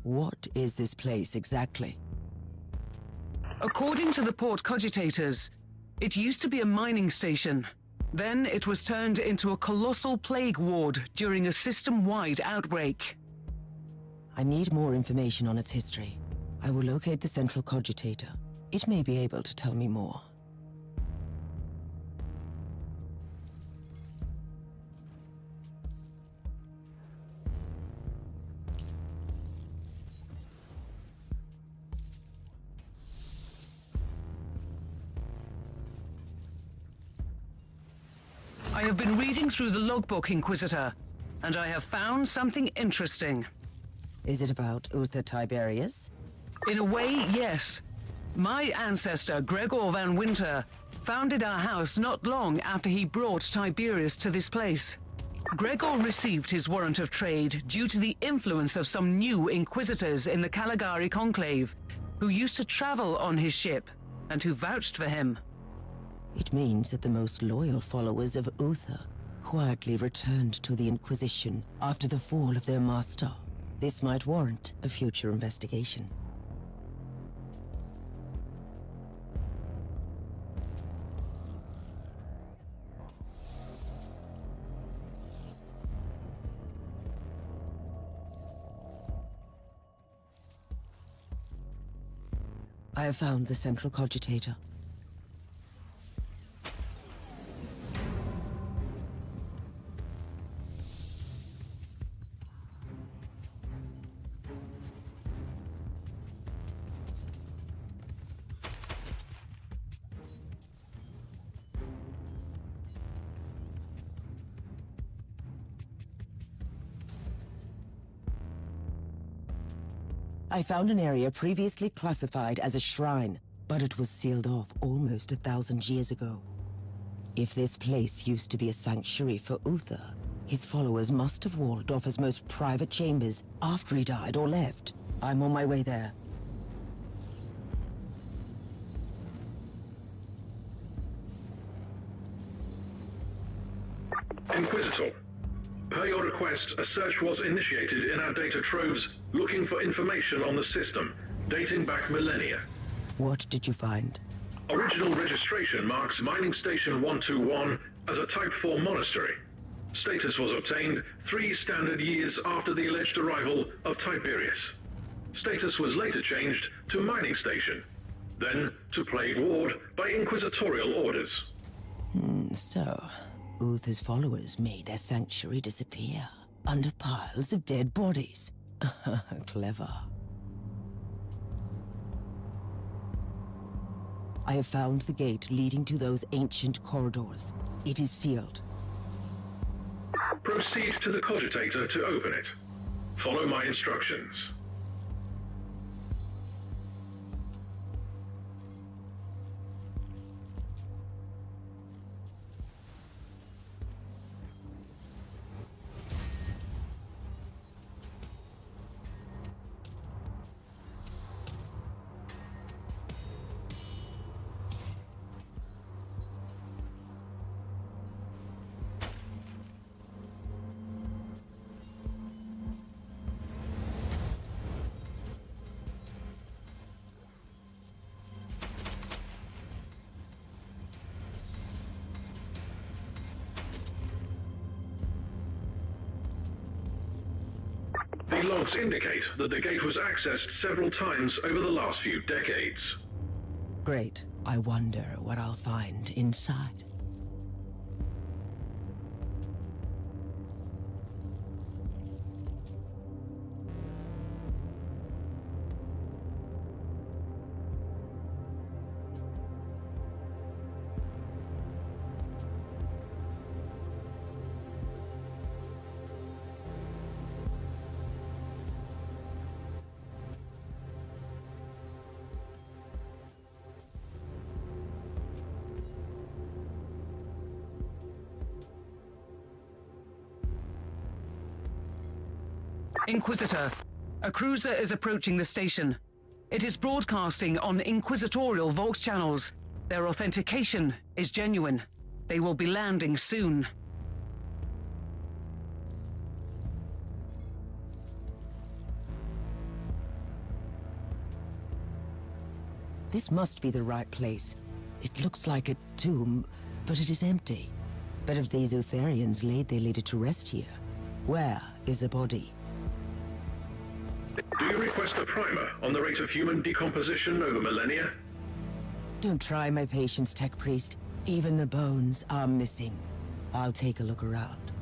What is this place exactly? According to the port cogitators, it used to be a mining station. Then it was turned into a colossal plague ward during a system-wide outbreak. I need more information on its history. I will locate the central cogitator. It may be able to tell me more. I have been reading through the logbook, Inquisitor, and I have found something interesting. Is it about Uther Tiberius? In a way, yes. My ancestor, Gregor van Winter, founded our house not long after he brought Tiberius to this place. Gregor received his warrant of trade due to the influence of some new Inquisitors in the Caligari Conclave, who used to travel on his ship, and who vouched for him. It means that the most loyal followers of Uther quietly returned to the Inquisition after the fall of their master. This might warrant a future investigation. I have found the central cogitator. I found an area previously classified as a shrine, but it was sealed off almost 1,000 years ago. If this place used to be a sanctuary for Uther, his followers must have walled off his most private chambers after he died or left. I'm on my way there. Inquisitor, per your request, a search was initiated in our data troves looking for information on the system, dating back millennia. What did you find? Original registration marks Mining Station 121 as a Type 4 monastery. Status was obtained 3 standard years after the alleged arrival of Tiberius. Status was later changed to Mining Station, then to Plague Ward by inquisitorial orders. So, Uther's followers made their sanctuary disappear under piles of dead bodies. Clever. I have found the gate leading to those ancient corridors. It is sealed. Proceed to the cogitator to open it. Follow my instructions. The logs indicate that the gate was accessed several times over the last few decades. Great. I wonder what I'll find inside. Inquisitor, a cruiser is approaching the station. It is broadcasting on inquisitorial Vox channels. Their authentication is genuine. They will be landing soon. This must be the right place. It looks like a tomb, but it is empty. But if these Utherians laid their leader to rest here, where is the body? Do you request a primer on the rate of human decomposition over millennia? Don't try my patience, Tech Priest. Even the bones are missing. I'll take a look around.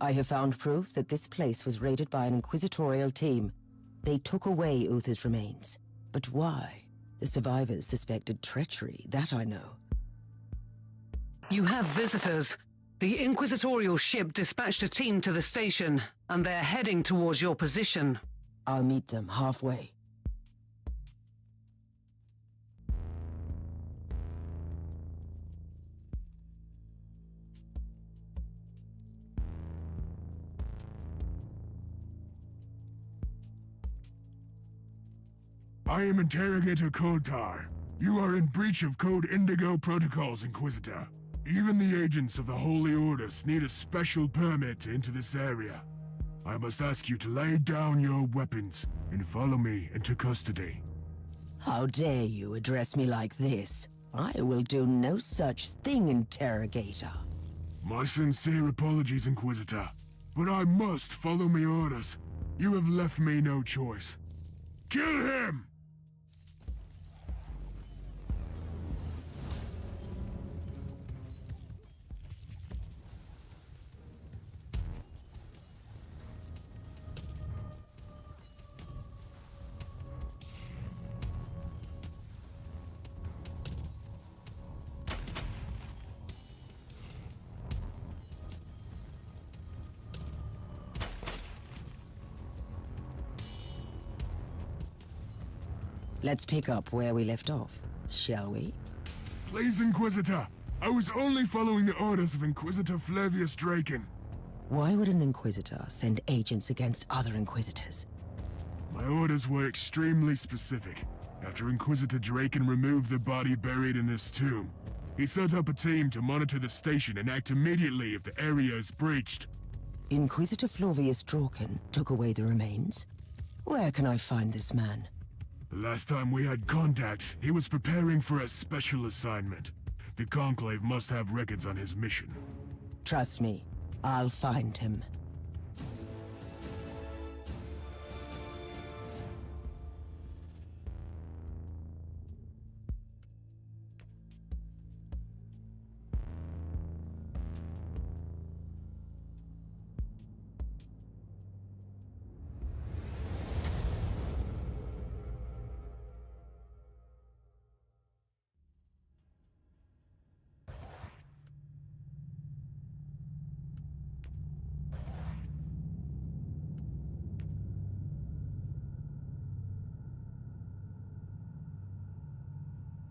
I have found proof that this place was raided by an inquisitorial team. They took away Uther's remains. But why? The survivors suspected treachery, that I know. You have visitors. The inquisitorial ship dispatched a team to the station, and they're heading towards your position. I'll meet them halfway. I am Interrogator Koltar. You are in breach of Code Indigo protocols, Inquisitor. Even the agents of the Holy Orders need a special permit to enter this area. I must ask you to lay down your weapons and follow me into custody. How dare you address me like this? I will do no such thing, Interrogator. My sincere apologies, Inquisitor, but I must follow my orders. You have left me no choice. Kill him! Let's pick up where we left off, shall we? Please, Inquisitor. I was only following the orders of Inquisitor Flavius Draken. Why would an Inquisitor send agents against other Inquisitors? My orders were extremely specific. After Inquisitor Draken removed the body buried in this tomb, he set up a team to monitor the station and act immediately if the area is breached. Inquisitor Flavius Draken took away the remains? Where can I find this man? The last time we had contact, he was preparing for a special assignment. The Conclave must have records on his mission. Trust me, I'll find him.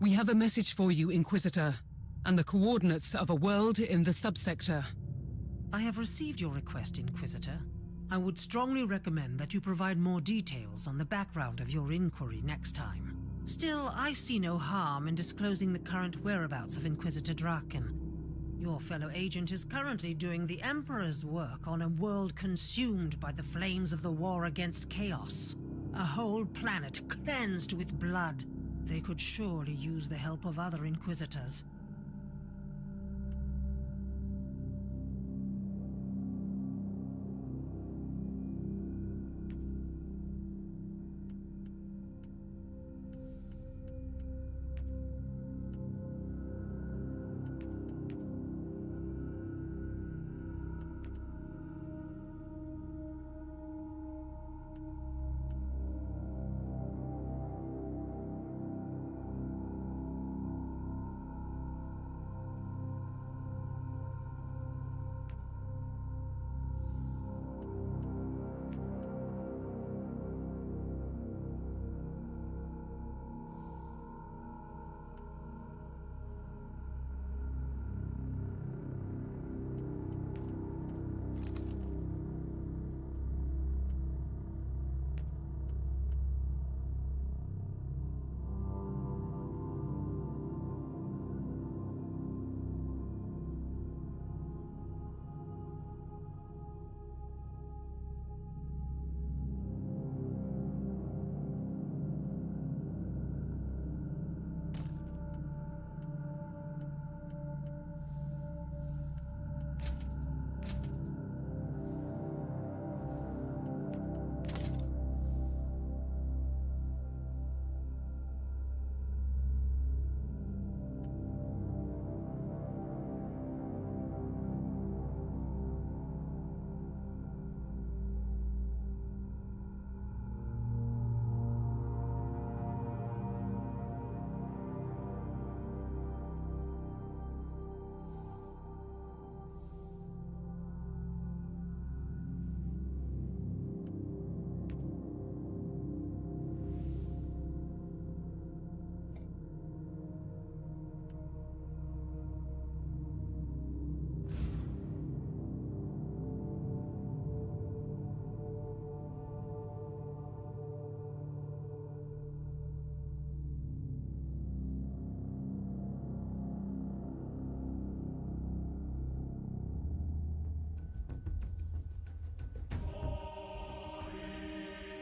We have a message for you, Inquisitor, and the coordinates of a world in the subsector. I have received your request, Inquisitor. I would strongly recommend that you provide more details on the background of your inquiry next time. Still, I see no harm in disclosing the current whereabouts of Inquisitor Draken. Your fellow agent is currently doing the Emperor's work on a world consumed by the flames of the war against chaos. A whole planet cleansed with blood. They could surely use the help of other Inquisitors.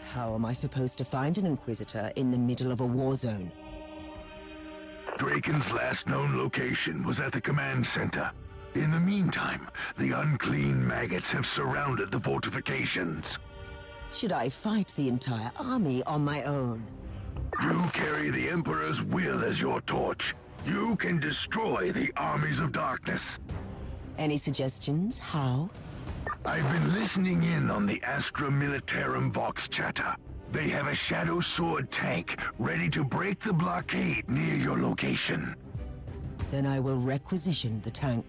How am I supposed to find an Inquisitor in the middle of a war zone? Draken's last known location was at the command center. In the meantime, the unclean maggots have surrounded the fortifications. Should I fight the entire army on my own? You carry the Emperor's will as your torch. You can destroy the armies of darkness. Any suggestions? How? I've been listening in on the Astra Militarum Vox chatter. They have a Shadow Sword tank ready to break the blockade near your location. Then I will requisition the tank.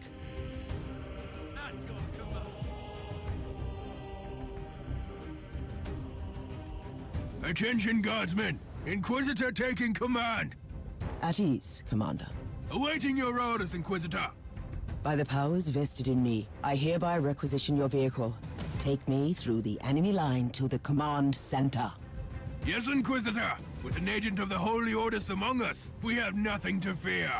Attention, guardsmen! Inquisitor taking command! At ease, Commander. Awaiting your orders, Inquisitor! By the powers vested in me, I hereby requisition your vehicle. Take me through the enemy line to the command center. Yes, Inquisitor! With an agent of the Holy Orders among us, we have nothing to fear!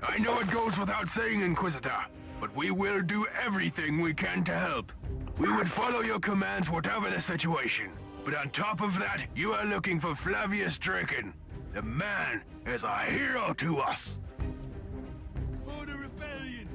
I know it goes without saying, Inquisitor, but we will do everything we can to help. We would follow your commands whatever the situation. But on top of that, you are looking for Flavius Draken. The man is a hero to us. For the rebellion!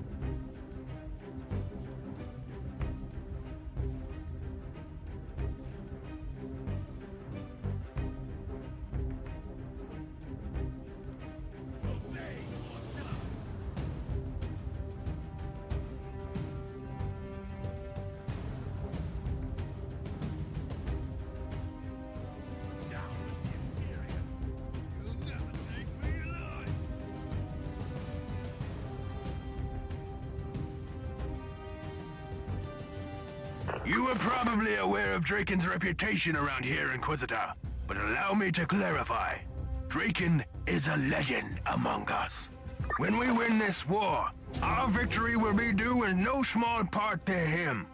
You are probably aware of Draken's reputation around here, Inquisitor. But allow me to clarify. Draken is a legend among us. When we win this war, our victory will be due in no small part to him.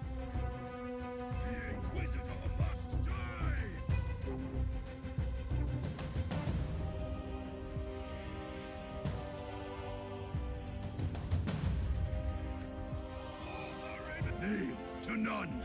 The Inquisitor must die! Kneel to none!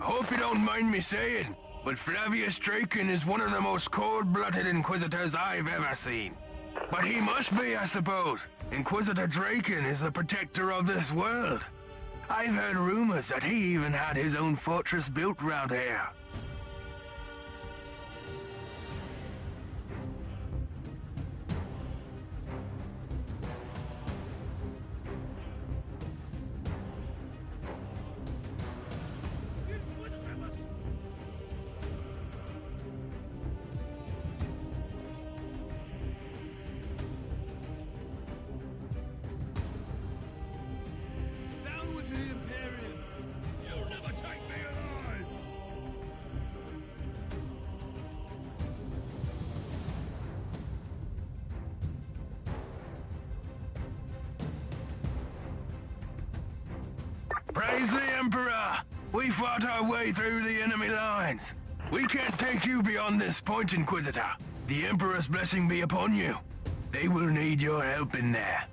Hope you don't mind me saying, but Flavius Draken is one of the most cold-blooded Inquisitors I've ever seen. But he must be, I suppose. Inquisitor Draken is the protector of this world. I've heard rumors that he even had his own fortress built round here. Praise the Emperor! We fought our way through the enemy lines. We can't take you beyond this point, Inquisitor. The Emperor's blessing be upon you. They will need your help in there.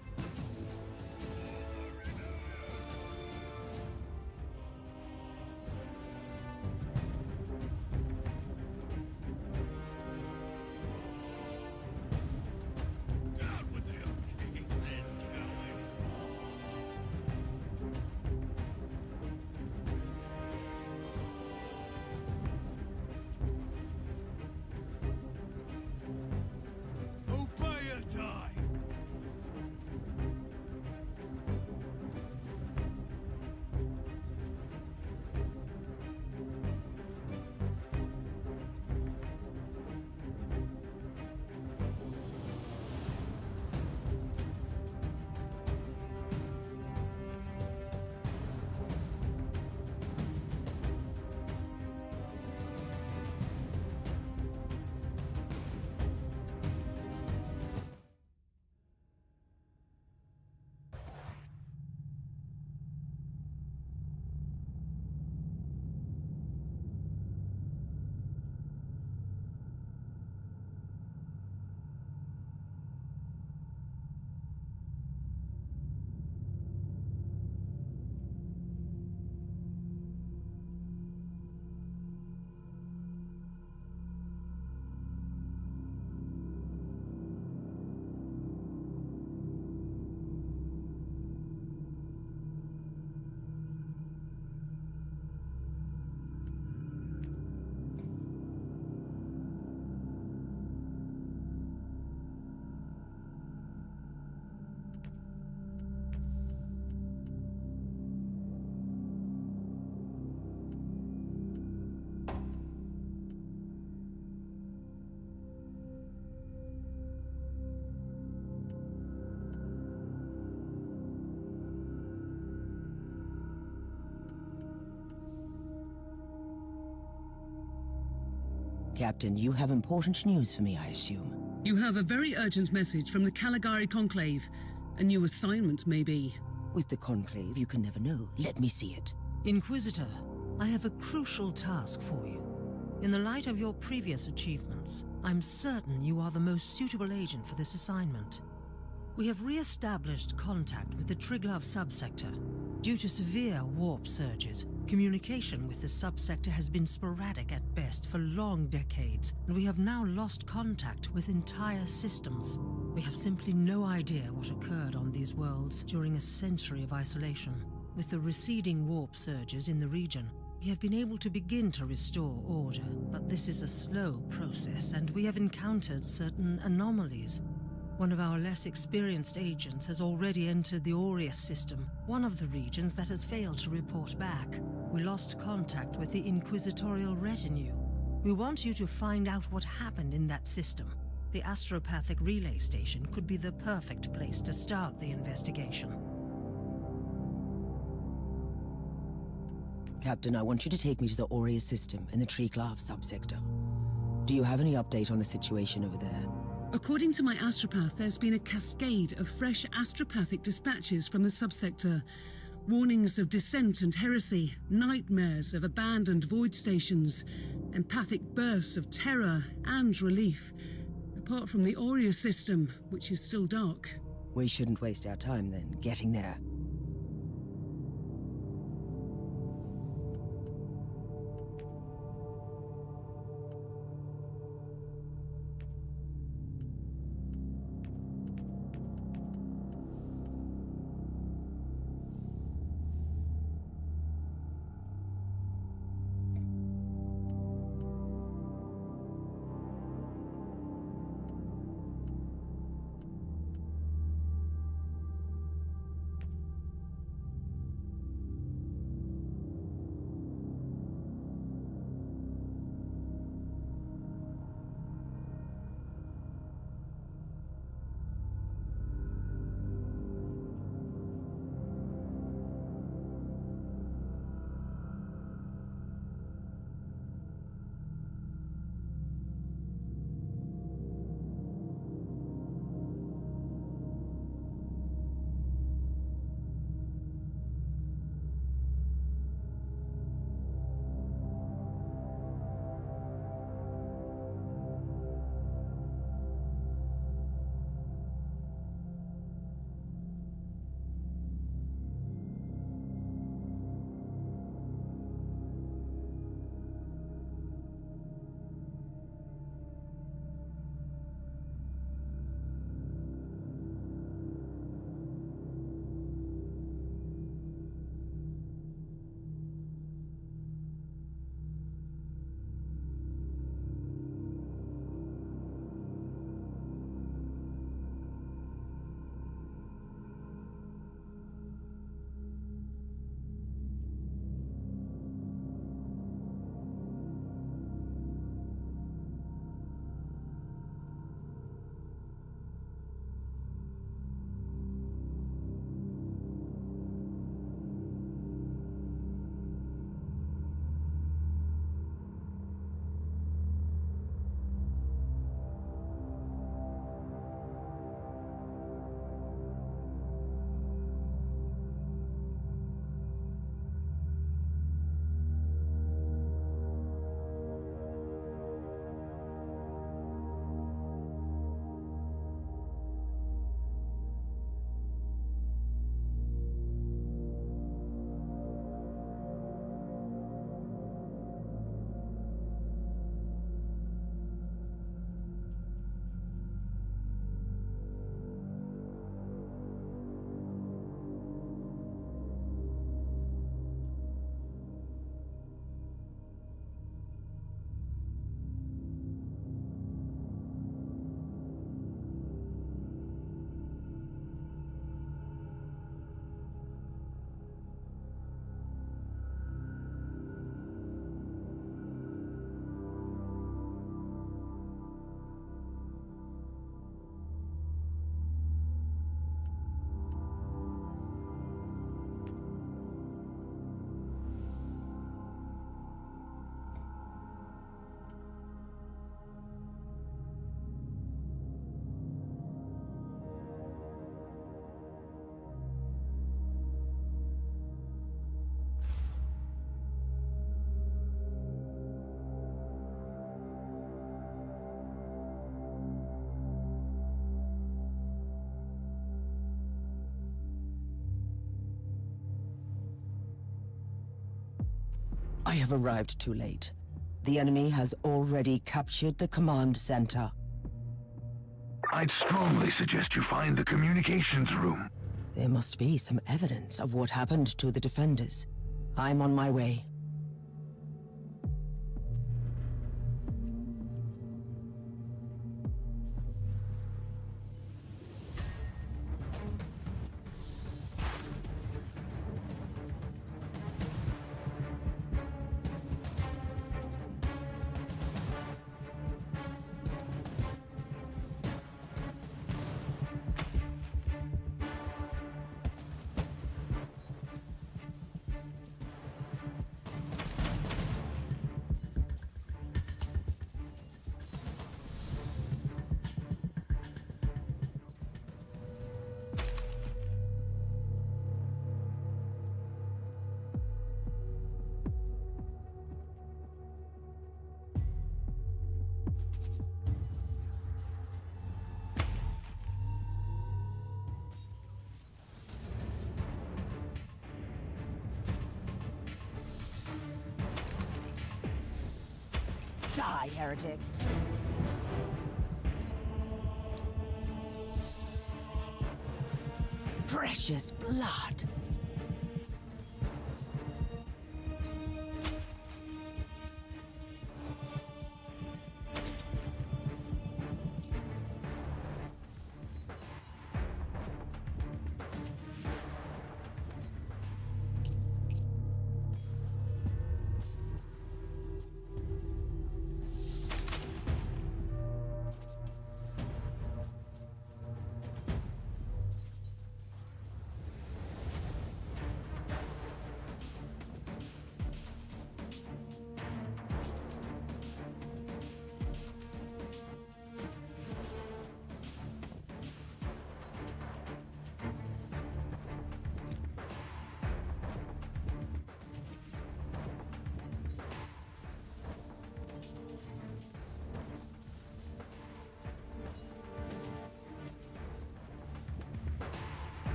Captain, you have important news for me, I assume. You have a very urgent message from the Caligari Conclave. A new assignment, maybe. With the Conclave, you can never know. Let me see it. Inquisitor, I have a crucial task for you. In the light of your previous achievements, I'm certain you are the most suitable agent for this assignment. We have re-established contact with the Triglav subsector. Due to severe warp surges, communication with the subsector has been sporadic at best for long decades, and we have now lost contact with entire systems. We have simply no idea what occurred on these worlds during a century of isolation. With the receding warp surges in the region, we have been able to begin to restore order, but this is a slow process, and we have encountered certain anomalies. One of our less experienced agents has already entered the Aureus system, one of the regions that has failed to report back. We lost contact with the Inquisitorial retinue. We want you to find out what happened in that system. The astropathic relay station could be the perfect place to start the investigation. Captain, I want you to take me to the Aureus system in the Triglav subsector. Do you have any update on the situation over there? According to my astropath, there's been a cascade of fresh astropathic dispatches from the subsector. Warnings of dissent and heresy, nightmares of abandoned void stations, empathic bursts of terror and relief. Apart from the Aureus system, which is still dark. We shouldn't waste our time then, getting there. I have arrived too late. The enemy has already captured the command center. I'd strongly suggest you find the communications room. There must be some evidence of what happened to the defenders. I'm on my way. Die, heretic! Precious blood!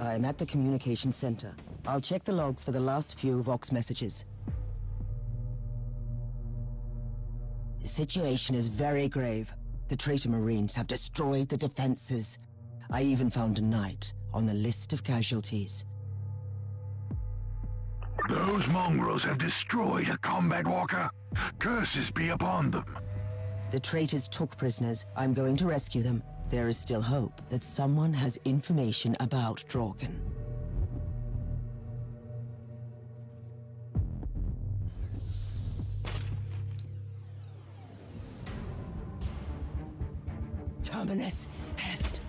I'm at the communications center. I'll check the logs for the last few Vox messages. The situation is very grave. The traitor Marines have destroyed the defenses. I even found a knight on the list of casualties. Those mongrels have destroyed a combat walker. Curses be upon them. The traitors took prisoners. I'm going to rescue them. There is still hope that someone has information about Draken. Terminus Est.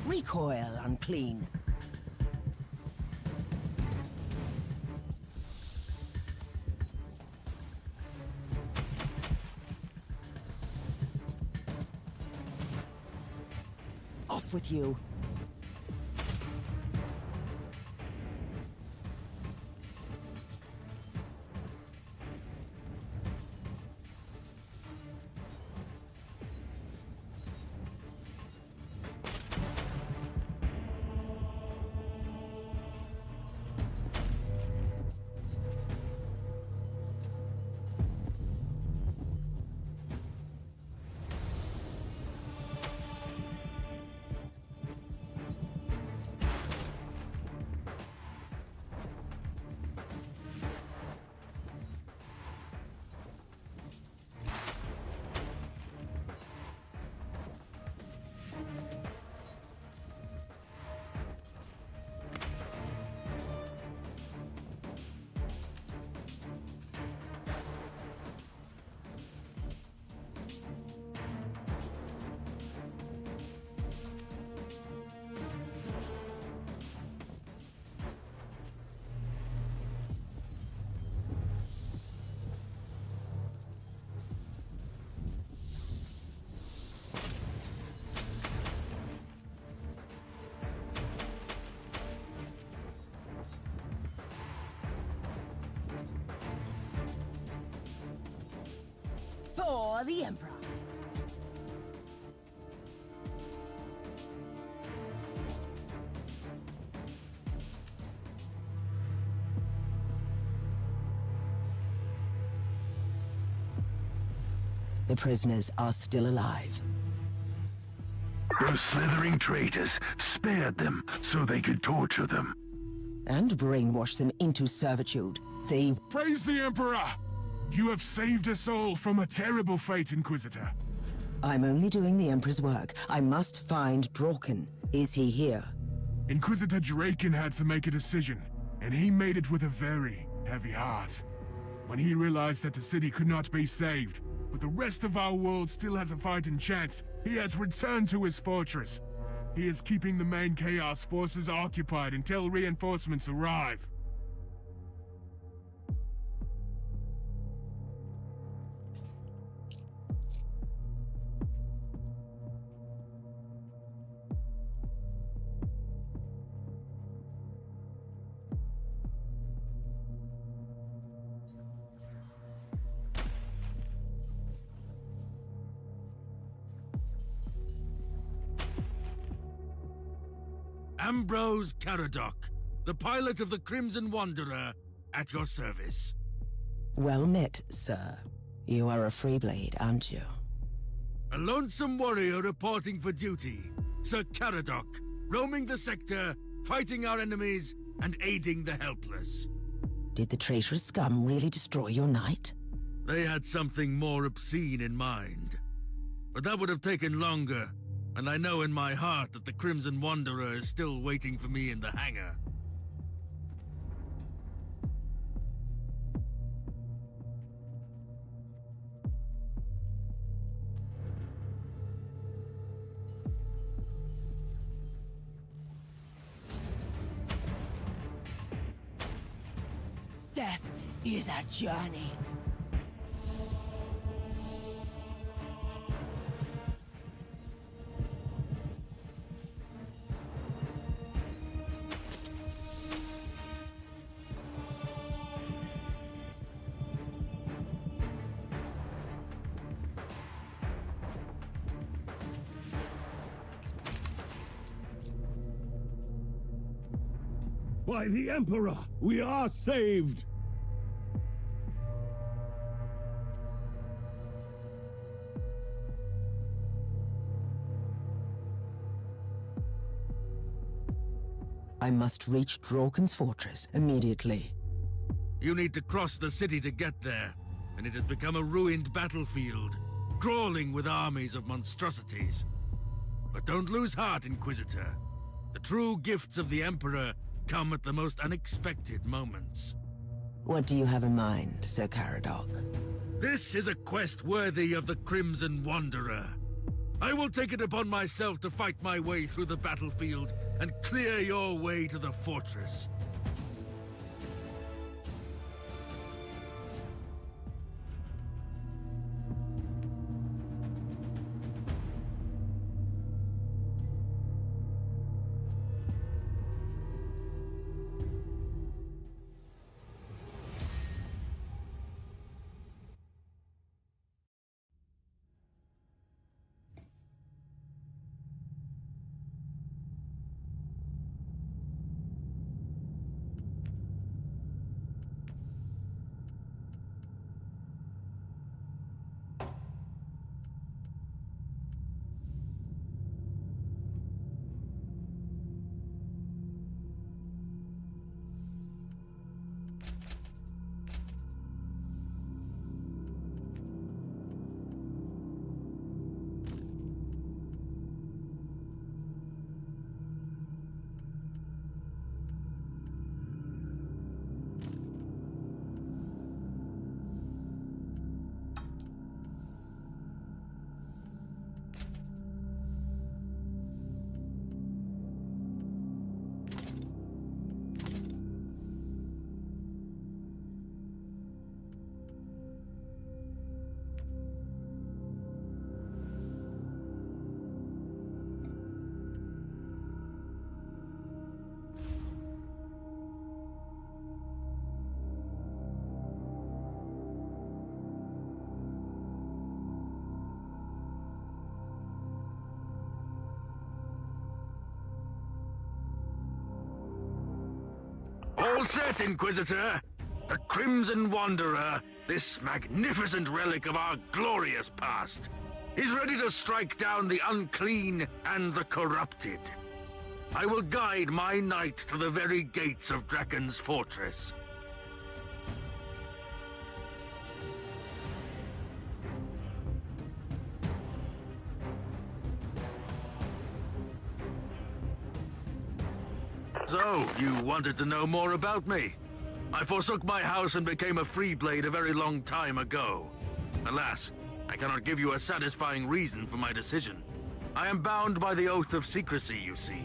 Recoil unclean. Off with you. for the Emperor. The prisoners are still alive. Those slithering traitors spared them so they could torture them. And brainwash them into servitude. They... Praise the Emperor! You have saved us all from a terrible fate, Inquisitor. I'm only doing the Emperor's work. I must find Draken. Is he here? Inquisitor Draken had to make a decision, and he made it with a very heavy heart. When he realized that the city could not be saved, but the rest of our world still has a fighting chance, he has returned to his fortress. He is keeping the main Chaos forces occupied until reinforcements arrive. Ambrose Caradoc, the pilot of the Crimson Wanderer, at your service. Well met, sir. You are a free blade, aren't you? A lonesome warrior reporting for duty, Sir Caradoc, roaming the sector, fighting our enemies, and aiding the helpless. Did the traitorous scum really destroy your knight? They had something more obscene in mind. But that would have taken longer, and I know in my heart that the Crimson Wanderer is still waiting for me in the hangar. Death is a journey. By the Emperor, we are saved! I must reach Draken's fortress immediately. You need to cross the city to get there, and it has become a ruined battlefield, crawling with armies of monstrosities. But don't lose heart, Inquisitor. The true gifts of the Emperor come at the most unexpected moments. What do you have in mind, Sir Caradoc? This is a quest worthy of the Crimson Wanderer. I will take it upon myself to fight my way through the battlefield and clear your way to the fortress. All set, Inquisitor! The Crimson Wanderer, this magnificent relic of our glorious past, is ready to strike down the unclean and the corrupted. I will guide my knight to the very gates of Draken's fortress. So, you wanted to know more about me? I forsook my house and became a Freeblade a very long time ago. Alas, I cannot give you a satisfying reason for my decision. I am bound by the Oath of Secrecy, you see,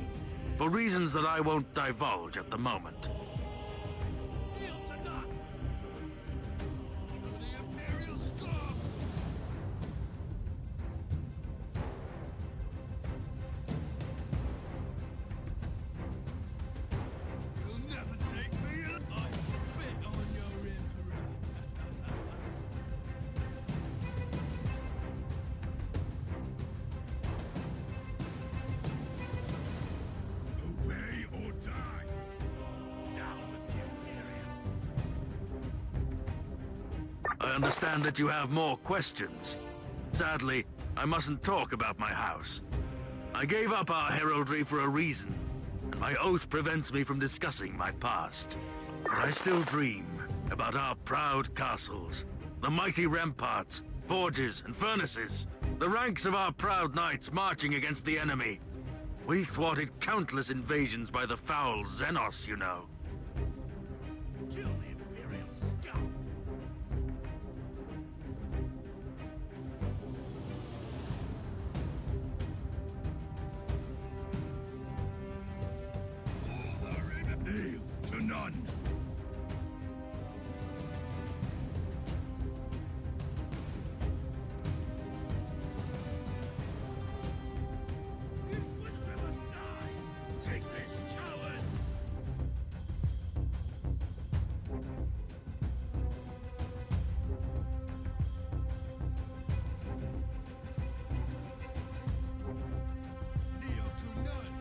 for reasons that I won't divulge at the moment. I understand that you have more questions. Sadly, I mustn't talk about my house. I gave up our heraldry for a reason, and my oath prevents me from discussing my past. But I still dream about our proud castles, the mighty ramparts, forges, and furnaces, the ranks of our proud knights marching against the enemy. We thwarted countless invasions by the foul Xenos, you know. Kill the Imperial scum! Kneel to none. The Inquisitor must die! Take this, cowards! Kneel to none!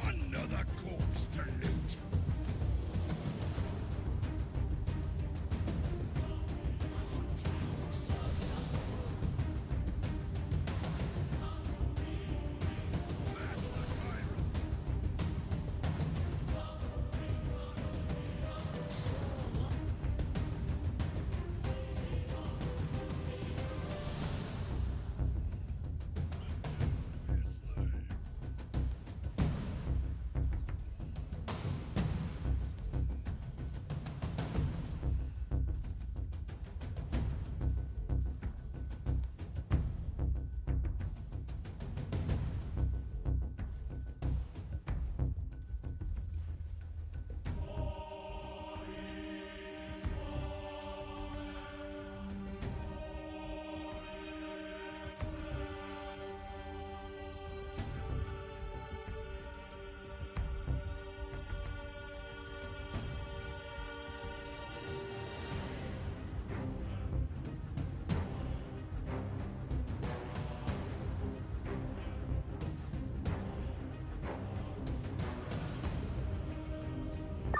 Another corpse to loot.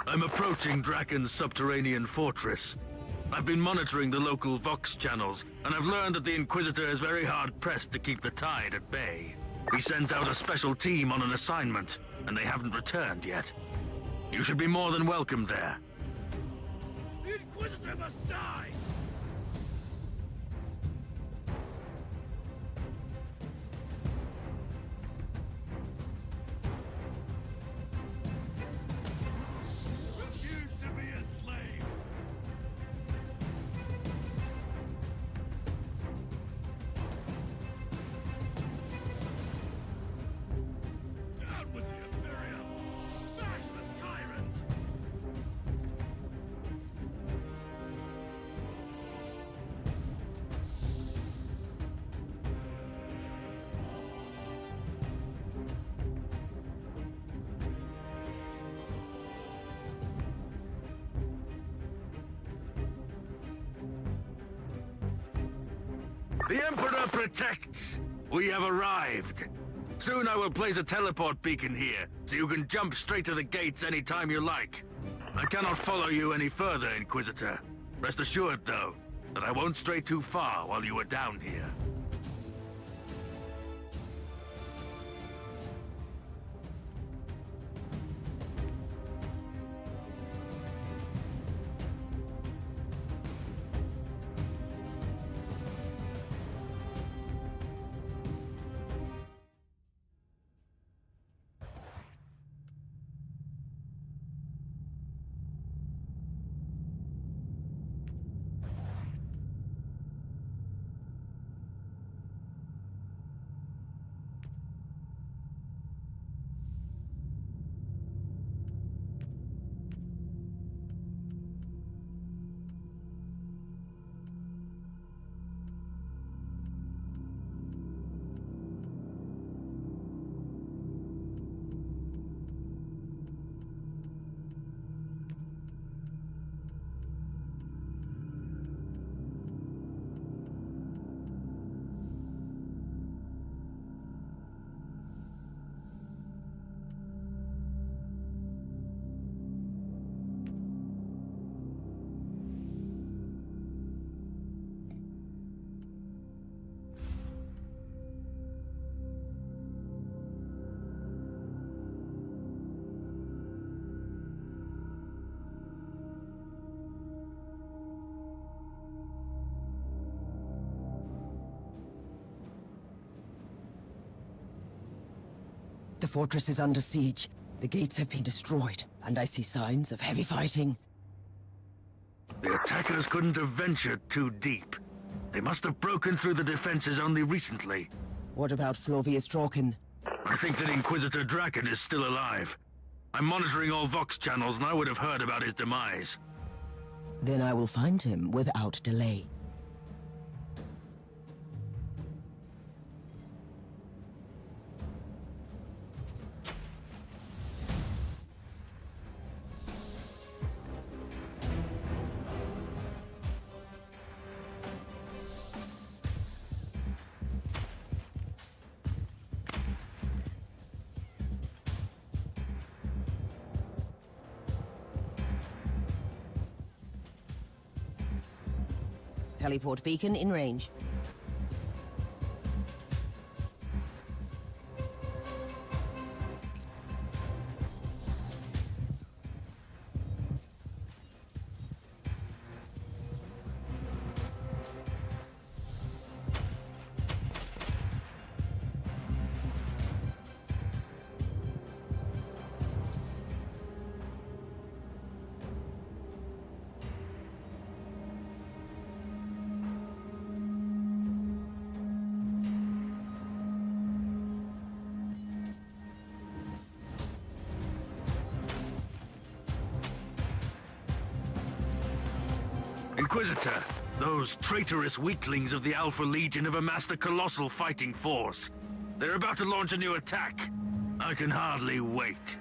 I'm approaching Draken's subterranean fortress. I've been monitoring the local Vox channels, and I've learned that the Inquisitor is very hard-pressed to keep the tide at bay. He sent out a special team on an assignment, and they haven't returned yet. You should be more than welcome there. The Inquisitor must die! Refuse to be a slave! Down with the Imperium! Smash the tyrant! The Emperor protects! We have arrived! Soon I will place a teleport beacon here, so you can jump straight to the gates anytime you like. I cannot follow you any further, Inquisitor. Rest assured, though, that I won't stray too far while you are down here. The fortress is under siege. The gates have been destroyed, and I see signs of heavy fighting. The attackers couldn't have ventured too deep. They must have broken through the defenses only recently. What about Flavius Draken? I think that Inquisitor Draken is still alive. I'm monitoring all Vox channels, and I would have heard about his demise. Then I will find him without delay. Teleport beacon in range. Inquisitor, those traitorous weaklings of the Alpha Legion have amassed a colossal fighting force. They're about to launch a new attack. I can hardly wait.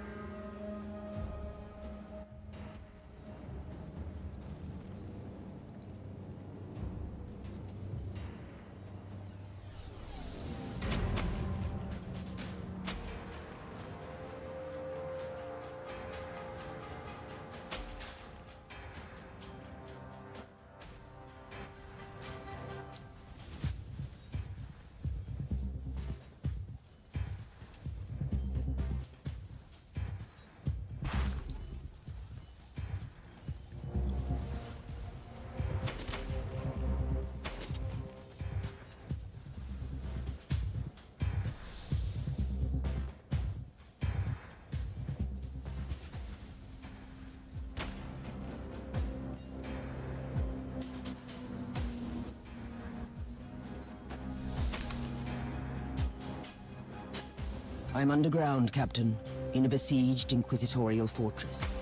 I'm underground, Captain, in a besieged Inquisitorial fortress.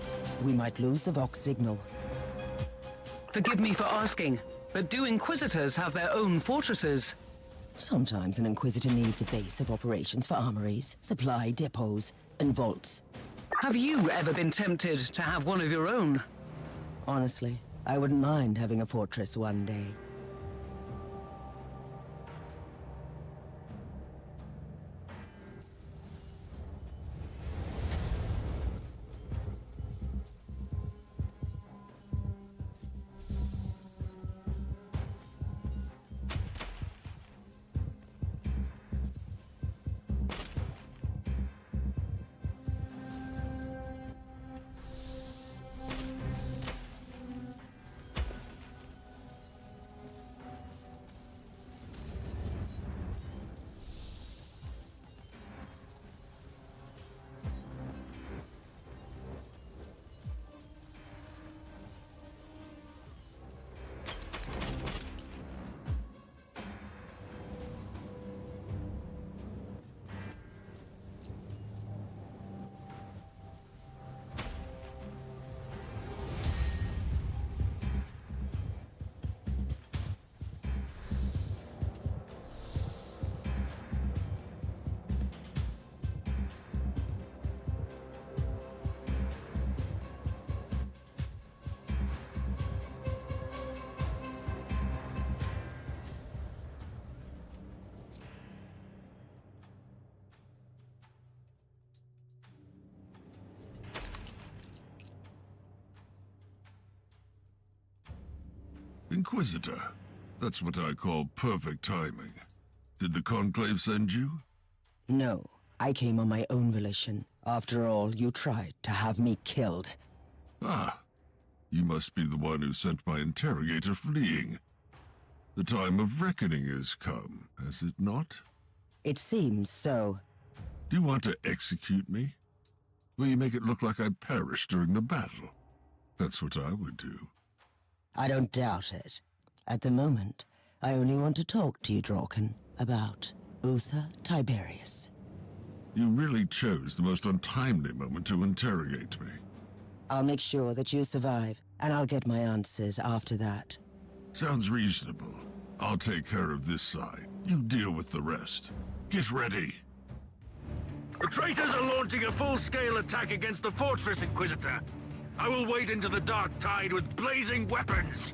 We might lose the Vox signal. Forgive me for asking, but do Inquisitors have their own fortresses? Sometimes an Inquisitor needs a base of operations for armories, supply depots, and vaults. Have you ever been tempted to have one of your own? Honestly, I wouldn't mind having a fortress one day. Inquisitor. That's what I call perfect timing. Did the Conclave send you? No, I came on my own volition. After all, you tried to have me killed. Ah, you must be the one who sent my interrogator fleeing. The time of reckoning has come, has it not? It seems so. Do you want to execute me? Will you make it look like I perished during the battle? That's what I would do. I don't doubt it. At the moment, I only want to talk to you, Draken, about Uther Tiberius. You really chose the most untimely moment to interrogate me. I'll make sure that you survive, and I'll get my answers after that. Sounds reasonable. I'll take care of this side. You deal with the rest. Get ready. The traitors are launching a full-scale attack against the fortress, Inquisitor. I will wade into the dark tide with blazing weapons.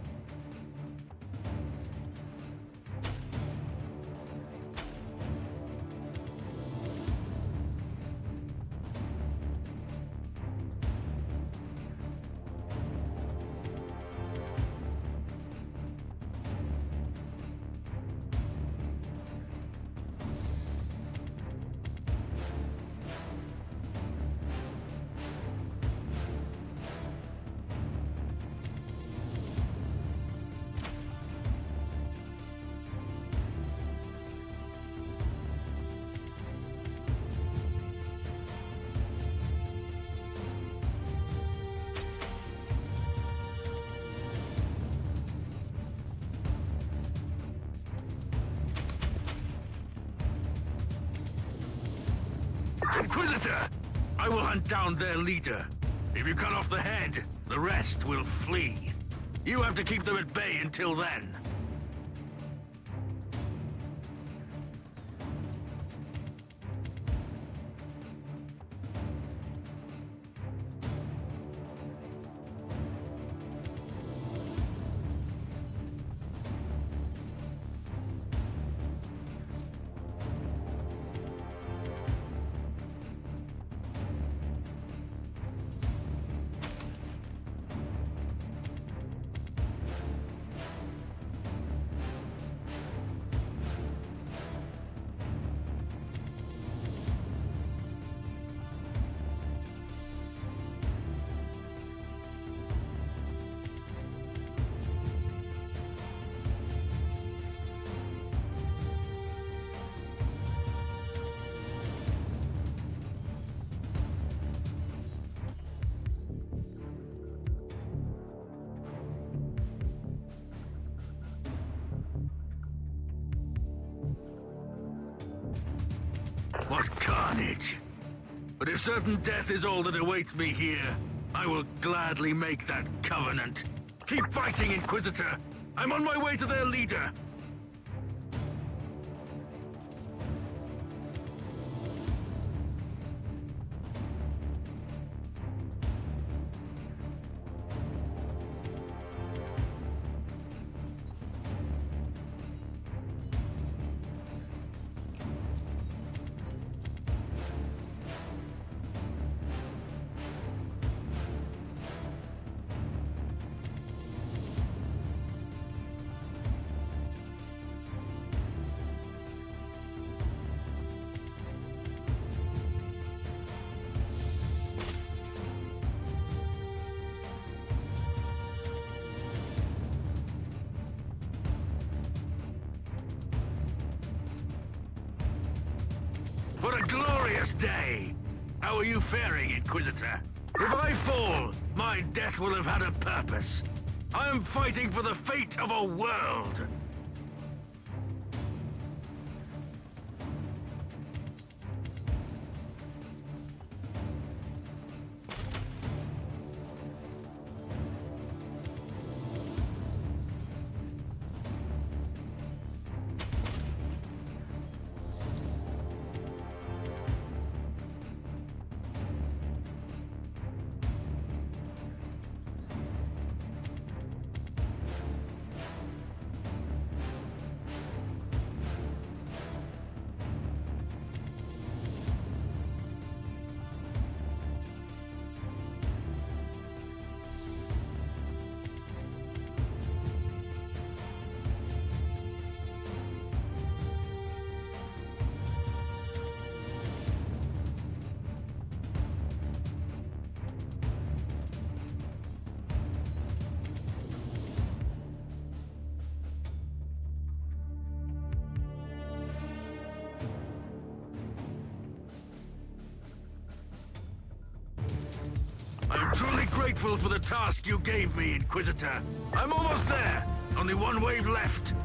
Inquisitor! I will hunt down their leader. If you cut off the head, the rest will flee. You have to keep them at bay until then. What carnage! But if certain death is all that awaits me here, I will gladly make that covenant. Keep fighting, Inquisitor! I'm on my way to their leader! What a glorious day! How are you faring, Inquisitor? If I fall, my death will have had a purpose. I am fighting for the fate of a world! grateful for the task you gave me, Inquisitor. I'm almost there. Only one wave left.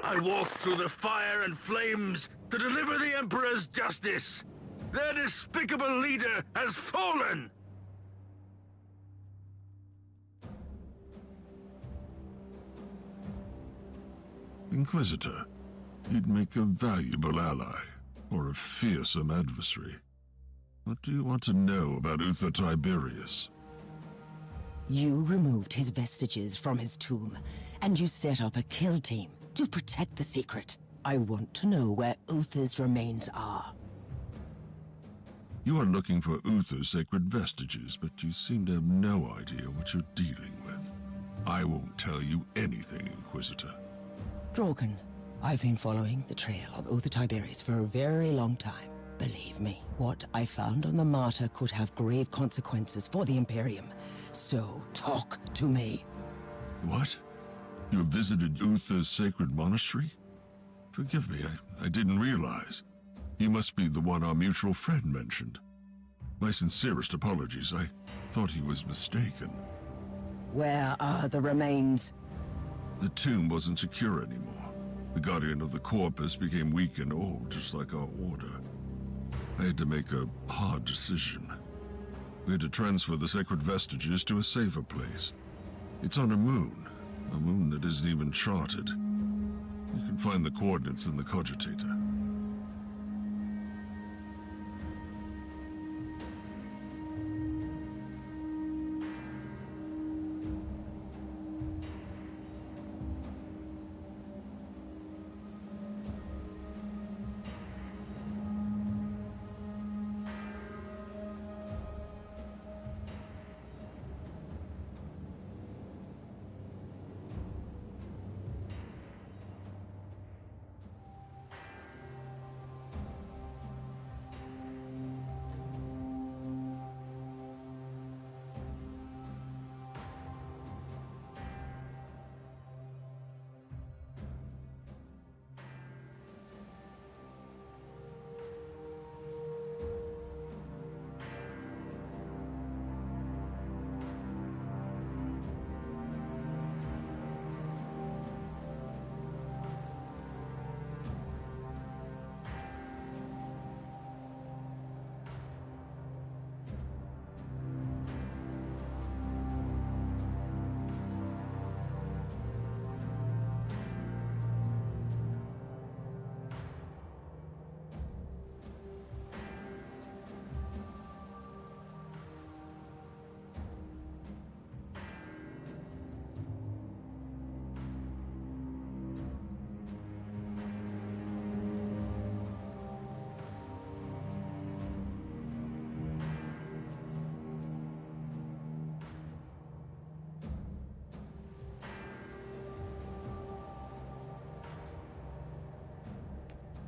I walked through the fire and flames to deliver the Emperor's justice. Their despicable leader has fallen! Inquisitor, you'd make a valuable ally, or a fearsome adversary. What do you want to know about Uther Tiberius? You removed his vestiges from his tomb, and you set up a kill team to protect the secret. I want to know where Uther's remains are. You are looking for Uther's sacred vestiges, but you seem to have no idea what you're dealing with. I won't tell you anything, Inquisitor. Drogon, I've been following the trail of Uther Tiberius for a very long time. Believe me, what I found on the Martyr could have grave consequences for the Imperium. So, talk to me. What? You visited Uther's sacred monastery? Forgive me, I didn't realize. You must be the one our mutual friend mentioned. My sincerest apologies. I thought he was mistaken. Where are the remains? The tomb wasn't secure anymore. The Guardian of the Corpus became weak and old, just like our order. I had to make a hard decision. We had to transfer the sacred vestiges to a safer place. It's on a moon that isn't even charted. You can find the coordinates in the cogitator.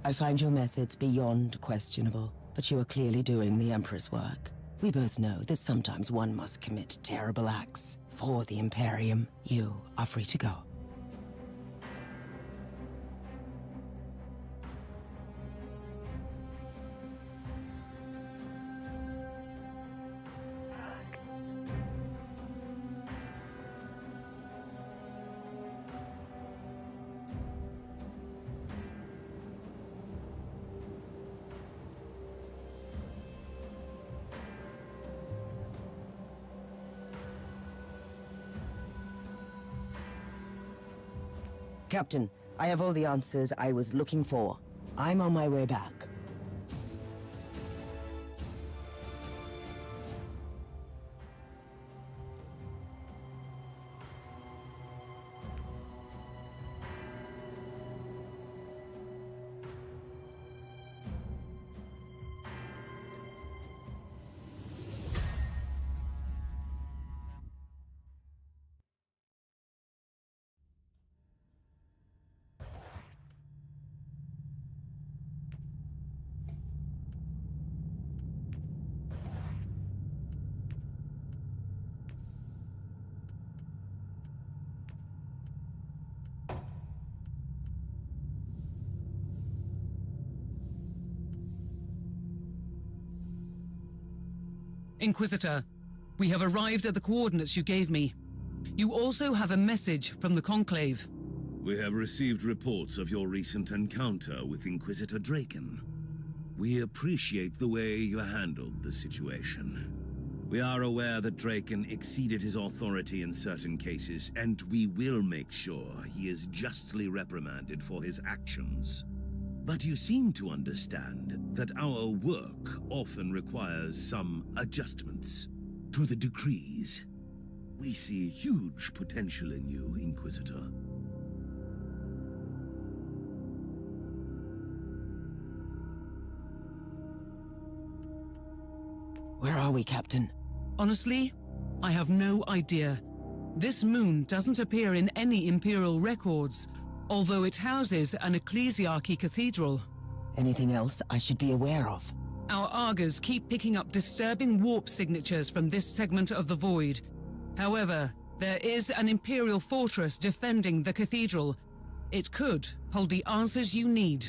I find your methods beyond questionable, but you are clearly doing the Emperor's work. We both know that sometimes one must commit terrible acts for the Imperium. You are free to go. Captain, I have all the answers I was looking for. I'm on my way back. Inquisitor, we have arrived at the coordinates you gave me. You also have a message from the Conclave. We have received reports of your recent encounter with Inquisitor Draken. We appreciate the way you handled the situation. We are aware that Draken exceeded his authority in certain cases, and we will make sure he is justly reprimanded for his actions. But you seem to understand that our work often requires some adjustments to the decrees. We see huge potential in you, Inquisitor. Where are we, Captain? Honestly, I have no idea. This moon doesn't appear in any Imperial records, although it houses an ecclesiarchy cathedral. Anything else I should be aware of? Our Argers keep picking up disturbing warp signatures from this segment of the void. However, there is an Imperial fortress defending the cathedral. It could hold the answers you need.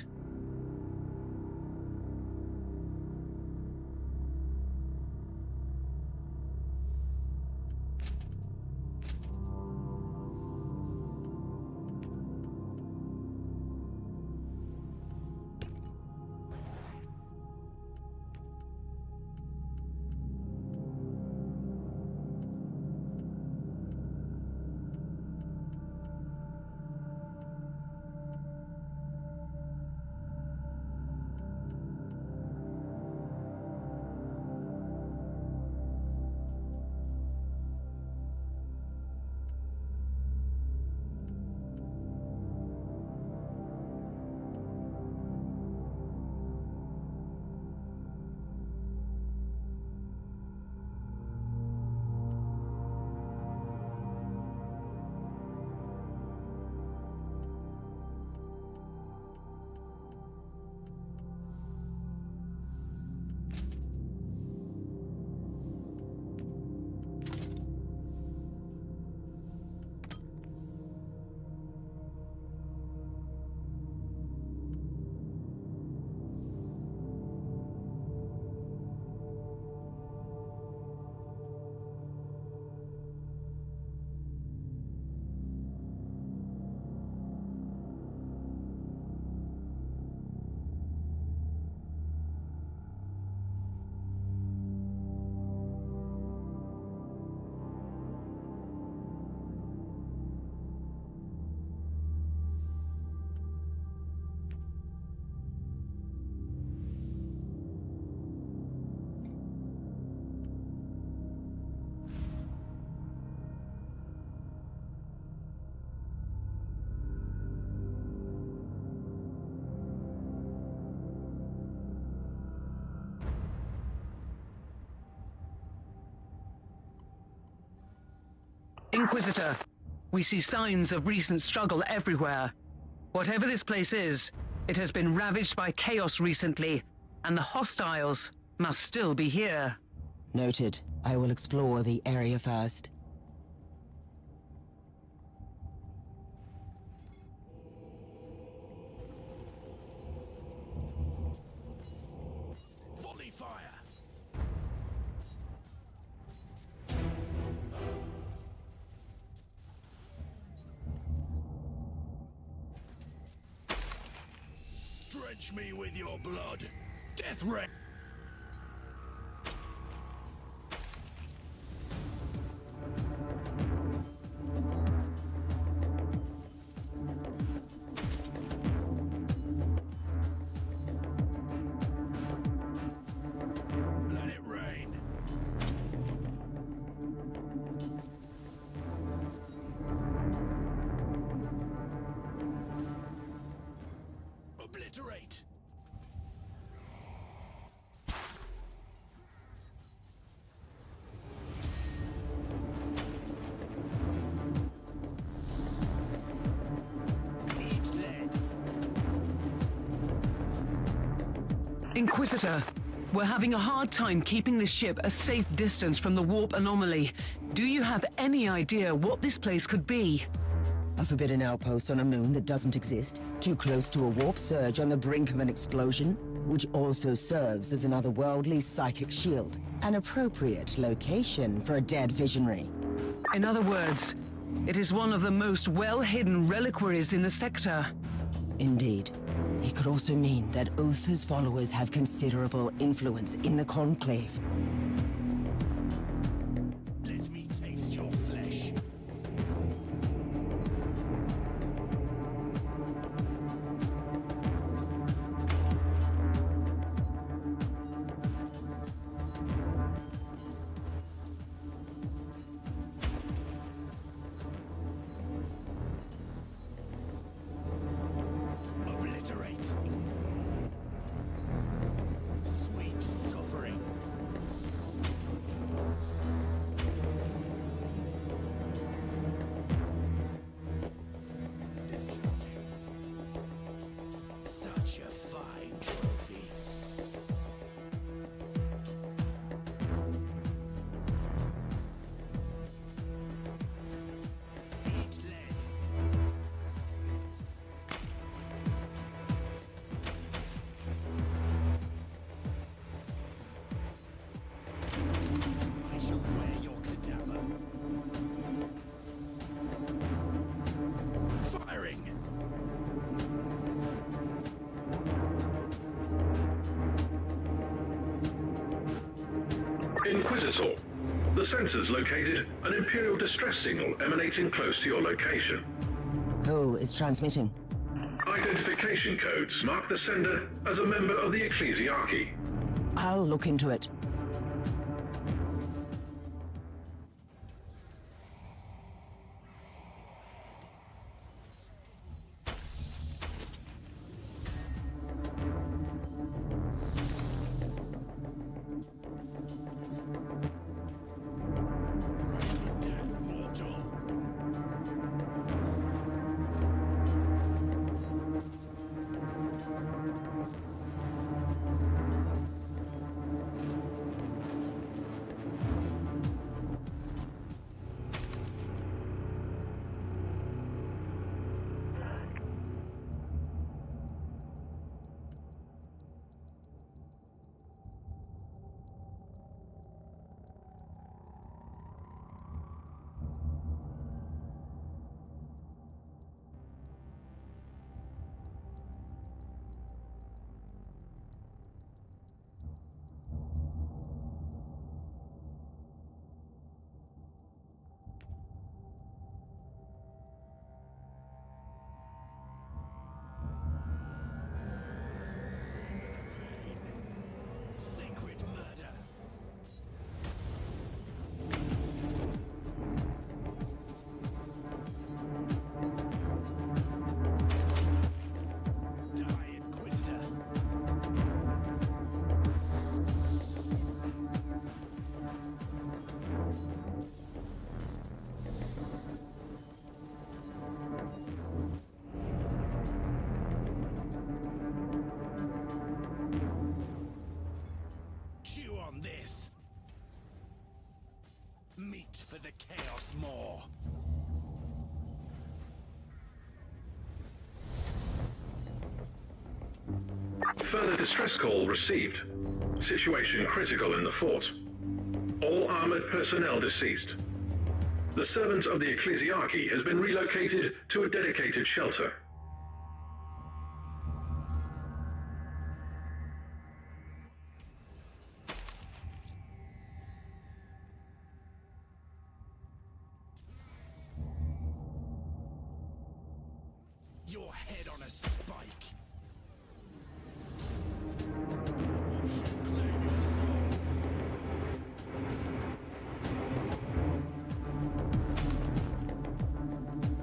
Inquisitor, we see signs of recent struggle everywhere. Whatever this place is, It has been ravaged by chaos recently, and the hostiles must still be here. Noted. I will explore the area first. Volley fire! Drench me with your blood. Death ray! Let it rain. Obliterate. Eat lead. Inquisitor, we're having a hard time keeping this ship a safe distance from the warp anomaly. Do you have any idea what this place could be? A forbidden outpost on a moon that doesn't exist, too close to a warp surge on the brink of an explosion, which also serves as an otherworldly psychic shield. An appropriate location for a dead visionary. In other words, it is one of the most well-hidden reliquaries in the sector. Indeed. It could also mean that Uther's followers have considerable influence in the Conclave. Let me taste your flesh. Obliterate. Sweet suffering. Such a fine trophy. Eat lead. I shall wear your cadaver. Firing! Inquisitor, the sensors located an Imperial distress signal emanating close to your location. Who is transmitting? Identification codes mark the sender as a member of the Ecclesiarchy. I'll look into it. Death mortal. this. Meat for the Chaos Maw. Further distress call received. Situation critical in the fort. All armored personnel deceased. The servant of the Ecclesiarchy has been relocated to a dedicated shelter. Your head on a spike.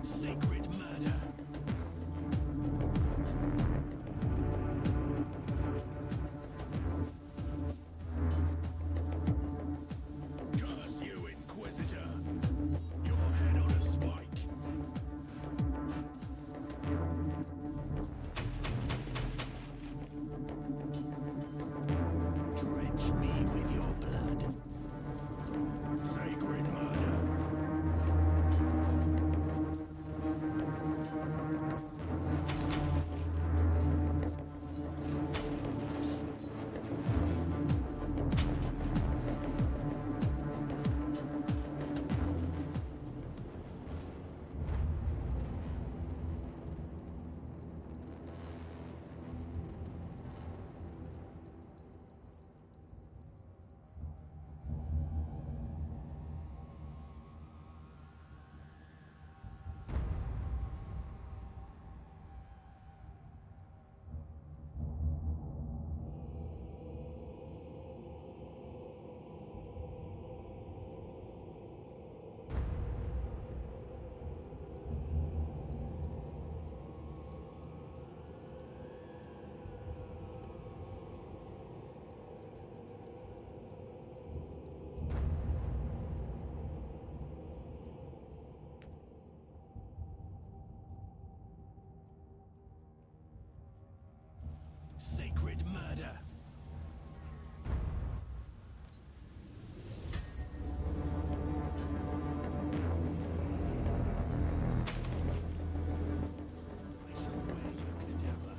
Sacred murder. Curse you, Inquisitor. Your head on a spike. Drench me with your blood. Sacred murder. Sacred murder. I shall wear your cadaver.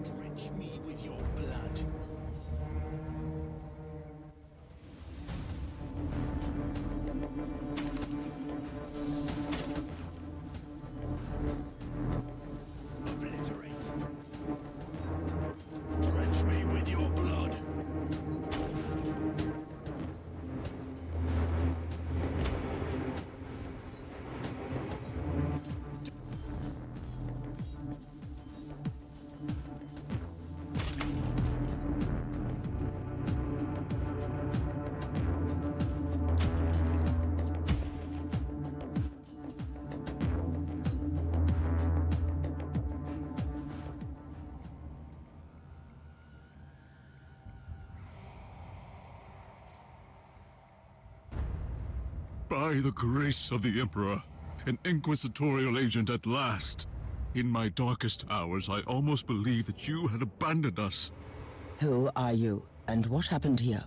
Drench me with your blood. Obliterate. Drench me with your blood. By the grace of the Emperor, an inquisitorial agent at last. In my darkest hours, I almost believed that you had abandoned us. Who are you, and what happened here?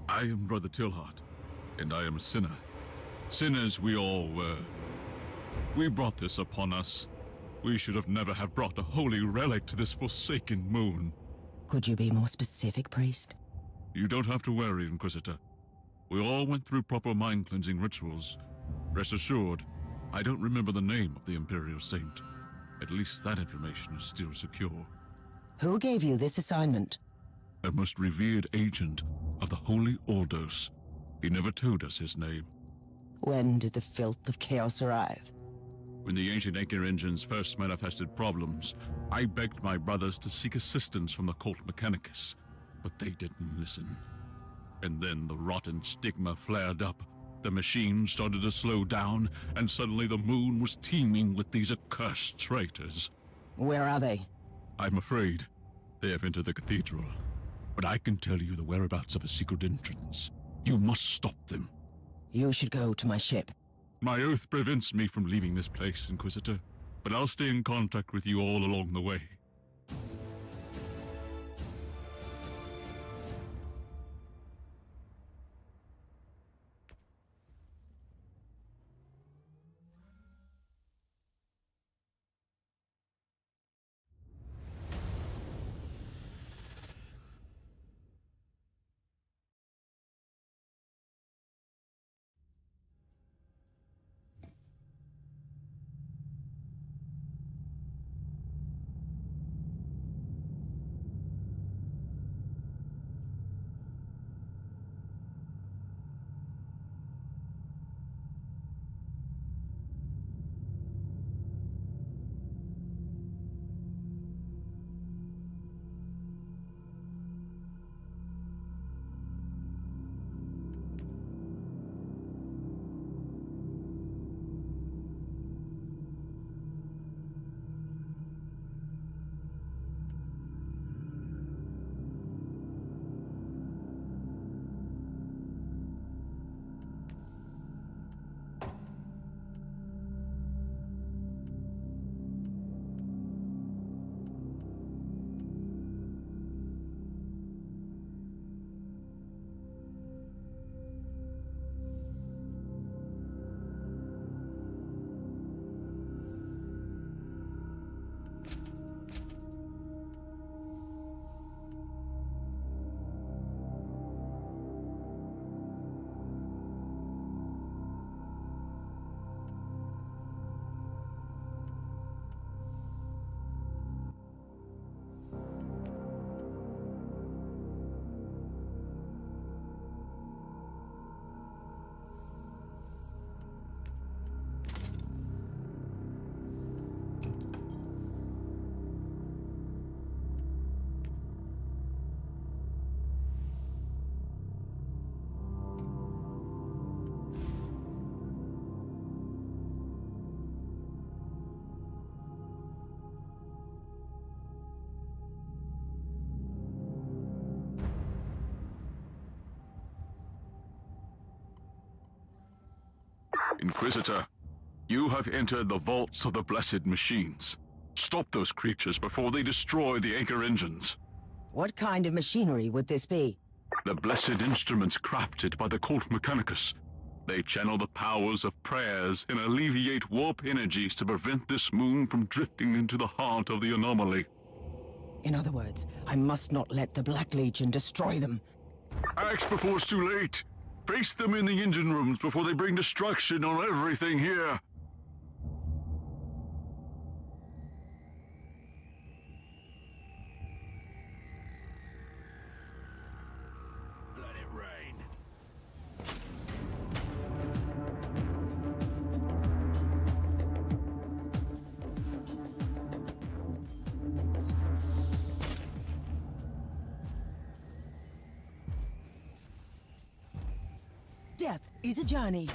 I am Brother Tilhart, and I am a sinner. Sinners we all were. We brought this upon us. We should have never have brought a holy relic to this forsaken moon. Could you be more specific, priest? You don't have to worry, Inquisitor. We all went through proper mind-cleansing rituals. Rest assured, I don't remember the name of the Imperial Saint. At least that information is still secure. Who gave you this assignment? A most revered agent of the Holy Ordos. He never told us his name. When did the filth of chaos arrive? When the ancient anchor engines first manifested problems, I begged my brothers to seek assistance from the Cult Mechanicus, but they didn't listen. And then the rotten stigma flared up. The machine started to slow down, and suddenly the moon was teeming with these accursed traitors. Where are they? I'm afraid they have entered the cathedral, but I can tell you the whereabouts of a secret entrance. You must stop them. You should go to my ship. My oath prevents me from leaving this place, Inquisitor, but I'll stay in contact with you all along the way. Inquisitor, you have entered the vaults of the Blessed Machines. Stop those creatures before they destroy the anchor engines. What kind of machinery would this be? The blessed instruments crafted by the Cult Mechanicus. They channel the powers of prayers and alleviate warp energies to prevent this moon from drifting into the heart of the anomaly. In other words, I must not let the Black Legion destroy them. Act before it's too late. Face them in the engine rooms before they bring destruction on everything here. Let it rain. Death is a journey.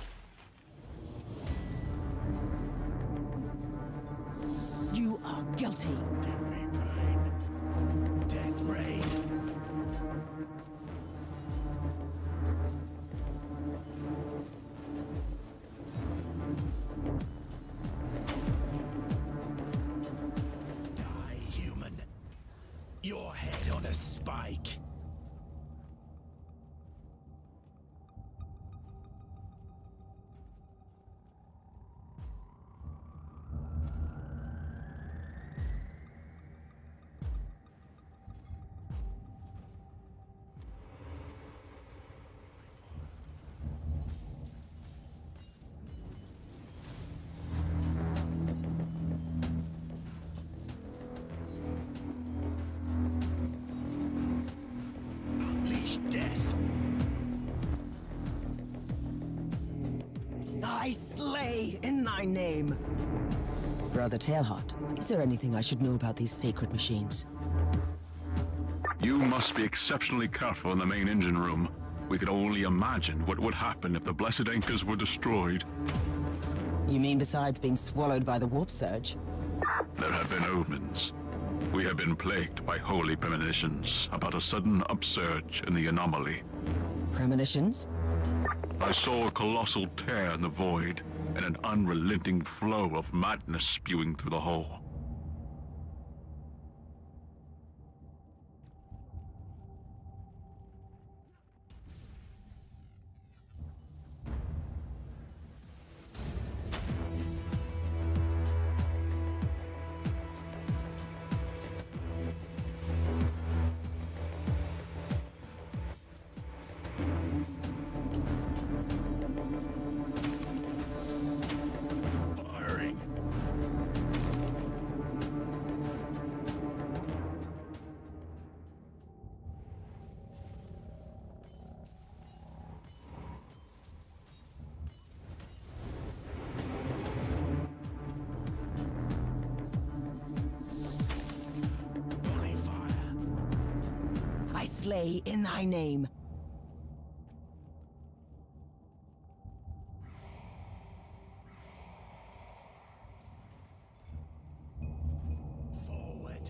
You are guilty. Give me pain. Death rain. Die, human. Your head on a spike. Death. I slay in thy name. Brother Tailheart, is there anything I should know about these sacred machines? You must be exceptionally careful in the main engine room. We could only imagine what would happen if the Blessed Anchors were destroyed. You mean besides being swallowed by the warp surge? There have been omens. We have been plagued by holy premonitions about a sudden upsurge in the anomaly. Premonitions? I saw a colossal tear in the void, and an unrelenting flow of madness spewing through the hole. Firing. Volley fire. I slay in thy name. Forward.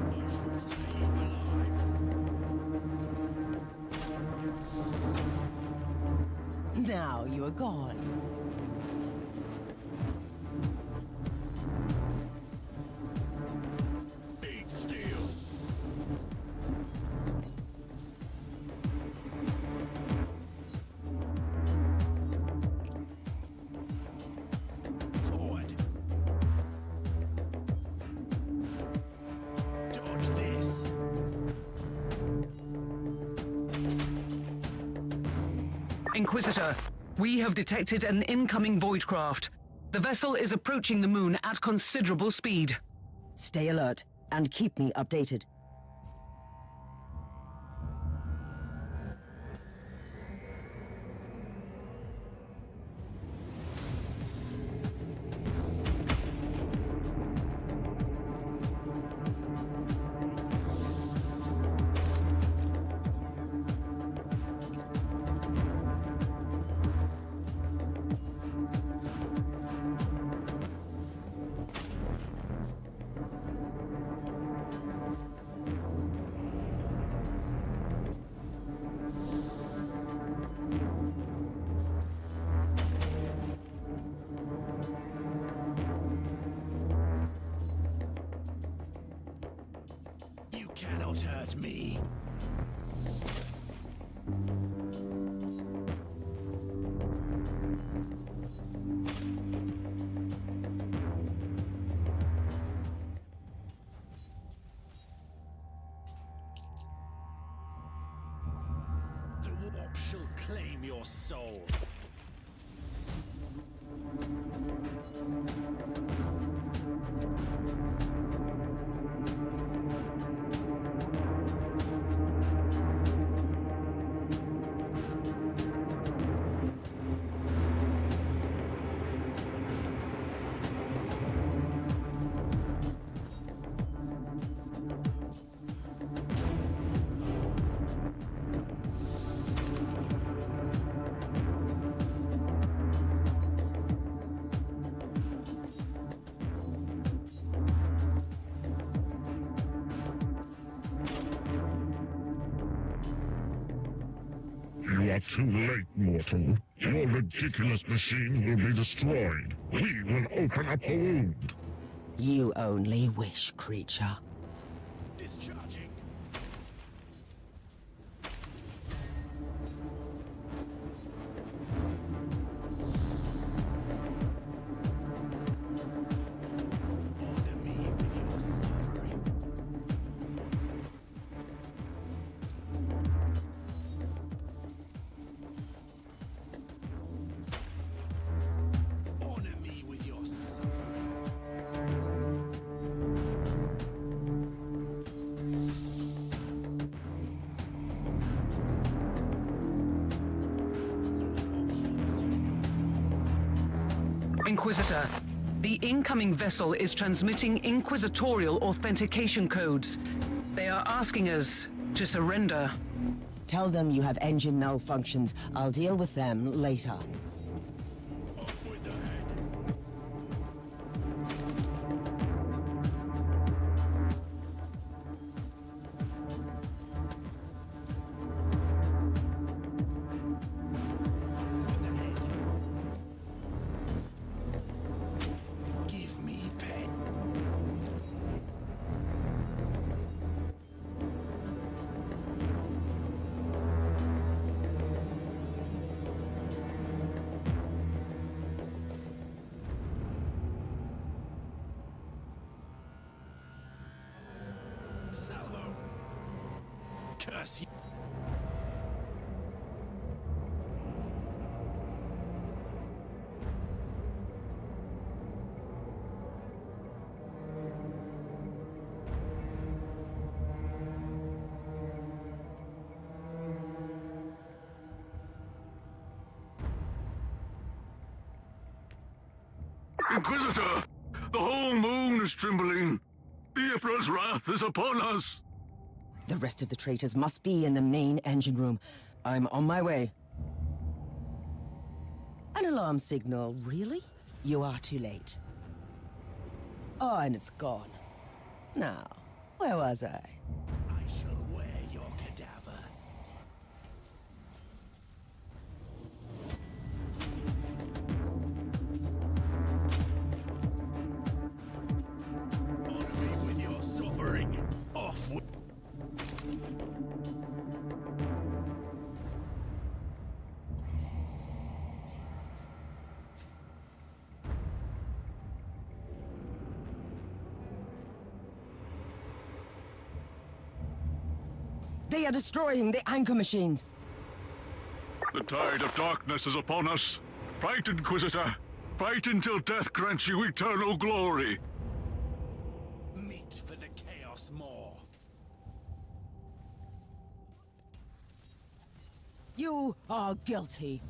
I shall flay you alive. Now you are gone. Beat steel. Forward. Dodge this. Inquisitor, we have detected an incoming voidcraft. The vessel is approaching the moon at considerable speed. Stay alert and keep me updated. You cannot hurt me. The warp shall claim your soul. You are too late, mortal. Your ridiculous machines will be destroyed. We will open up the wound. You only wish, creature. Discharging. Order me with your suffering. Honor me with your suffering. Inquisitor. The incoming vessel is transmitting inquisitorial authentication codes. They are asking us to surrender. Tell them you have engine malfunctions. I'll deal with them later. Off with the head. Give me pen. Salvo. Curse you. Inquisitor! The whole moon is trembling. The Emperor's wrath is upon us. The rest of the traitors must be in the main engine room. I'm on my way. An alarm signal, really? You are too late. Oh, and it's gone. Now, where was I? I shall wear your cadaver. Honor me with your suffering. Off with... They are destroying the anchor machines. The tide of darkness is upon us. Fight, Inquisitor. Fight until death grants you eternal glory. Meet for the Chaos Maw. You are guilty.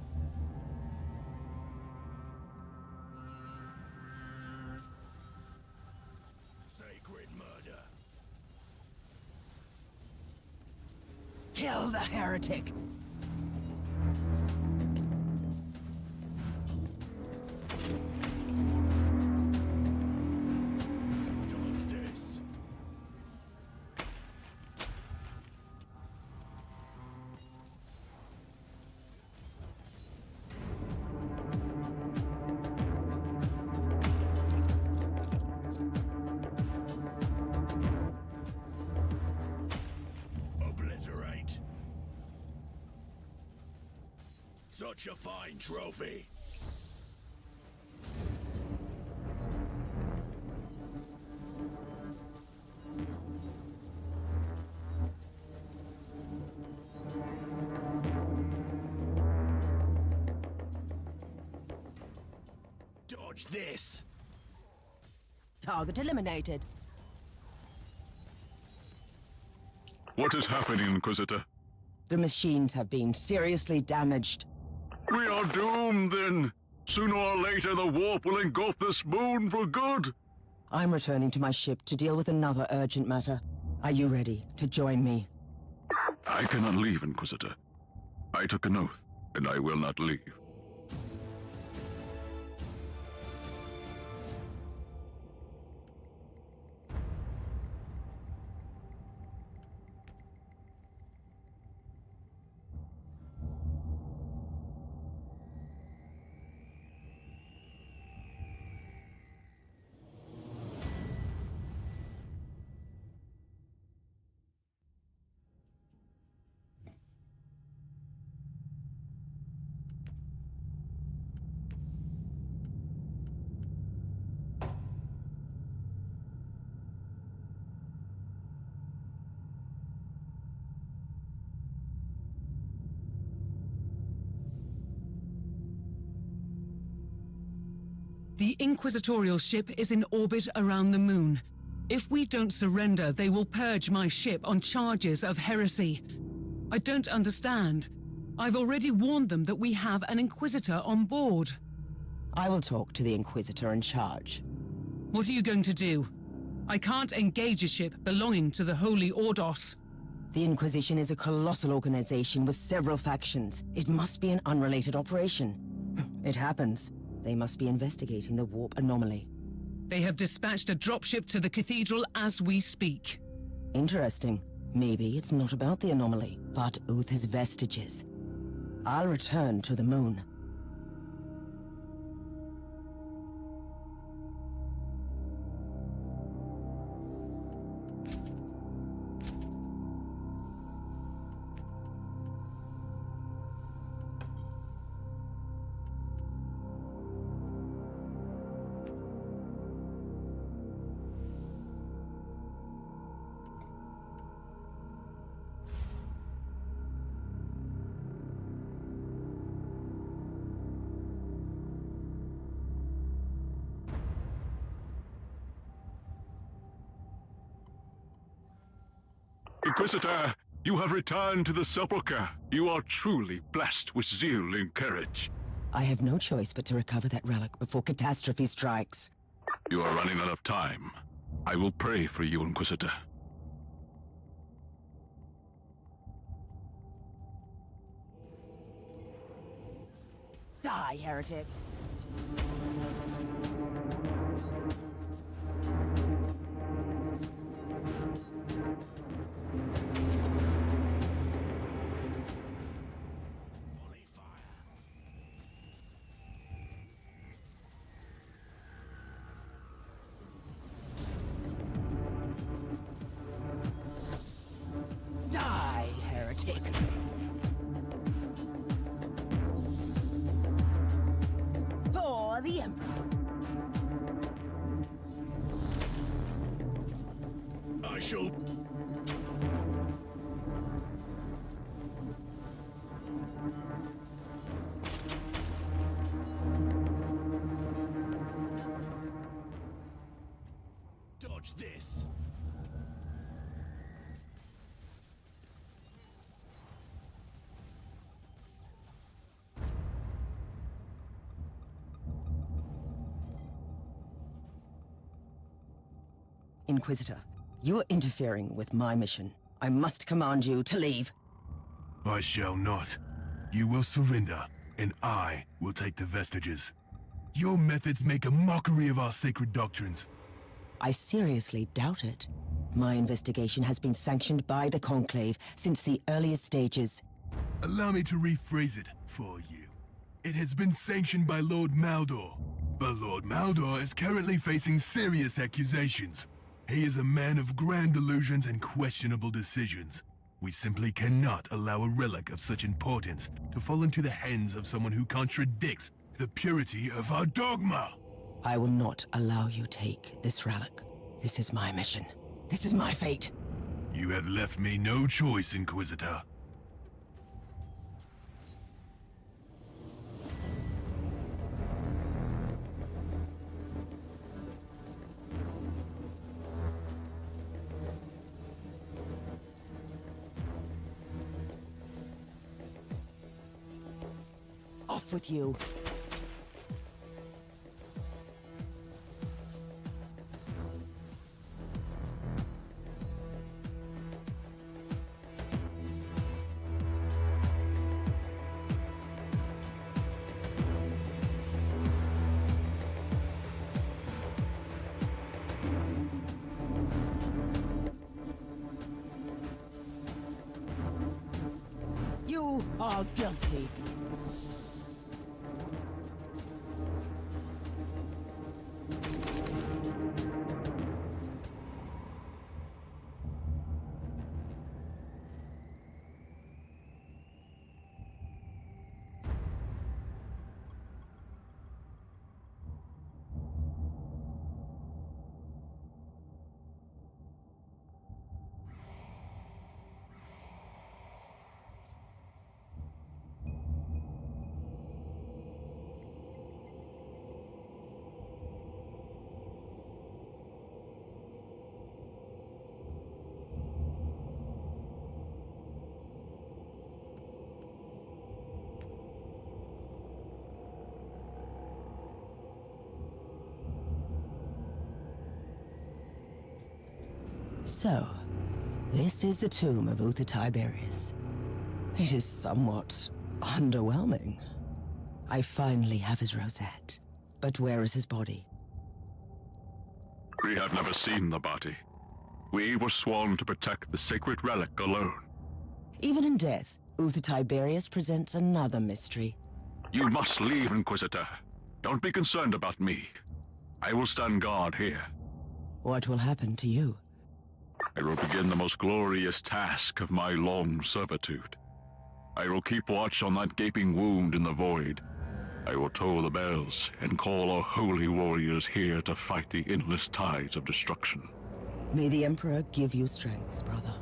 Sacred murder. Kill the heretic. Dodge this. Obliterate. Such a fine trophy. Dodge this. Target eliminated. What is happening, Inquisitor? The machines have been seriously damaged. We are doomed, then. Sooner or later, the warp will engulf this moon for good. I'm returning to my ship to deal with another urgent matter. Are you ready to join me? I cannot leave, Inquisitor. I took an oath, and I will not leave. The Inquisitorial ship is in orbit around the moon. If we don't surrender, they will purge my ship on charges of heresy. I don't understand. I've already warned them that we have an Inquisitor on board. I will talk to the Inquisitor in charge. What are you going to do? I can't engage a ship belonging to the Holy Ordos. The Inquisition is a colossal organization with several factions. It must be an unrelated operation. It happens. They must be investigating the warp anomaly. They have dispatched a dropship to the cathedral as we speak. Interesting. Maybe it's not about the anomaly, but Uth's vestiges. I'll return to the moon. Inquisitor, you have returned to the Sepulchre. You are truly blessed with zeal and courage. I have no choice but to recover that relic before catastrophe strikes. You are running out of time. I will pray for you, Inquisitor. Die, heretic! Die, heretic! For the Emperor! I shall... Dodge this. Inquisitor, you're interfering with my mission. I must command you to leave. I shall not. You will surrender, and I will take the vestiges. Your methods make a mockery of our sacred doctrines. I seriously doubt it. My investigation has been sanctioned by the Conclave since the earliest stages. Allow me to rephrase it for you. It has been sanctioned by Lord Maldor, but Lord Maldor is currently facing serious accusations. He is a man of grand delusions and questionable decisions. We simply cannot allow a relic of such importance to fall into the hands of someone who contradicts the purity of our dogma. I will not allow you take this relic. This is my mission. This is my fate. You have left me no choice, Inquisitor. Off with you. You are guilty. So, this is the tomb of Uther Tiberius. It is somewhat underwhelming. I finally have his rosette. But where is his body? We have never seen the body. We were sworn to protect the sacred relic alone. Even in death, Uther Tiberius presents another mystery. You must leave, Inquisitor. Don't be concerned about me. I will stand guard here. What will happen to you? I will begin the most glorious task of my long servitude. I will keep watch on that gaping wound in the void. I will toll the bells and call our holy warriors here to fight the endless tides of destruction. May the Emperor give you strength, brother.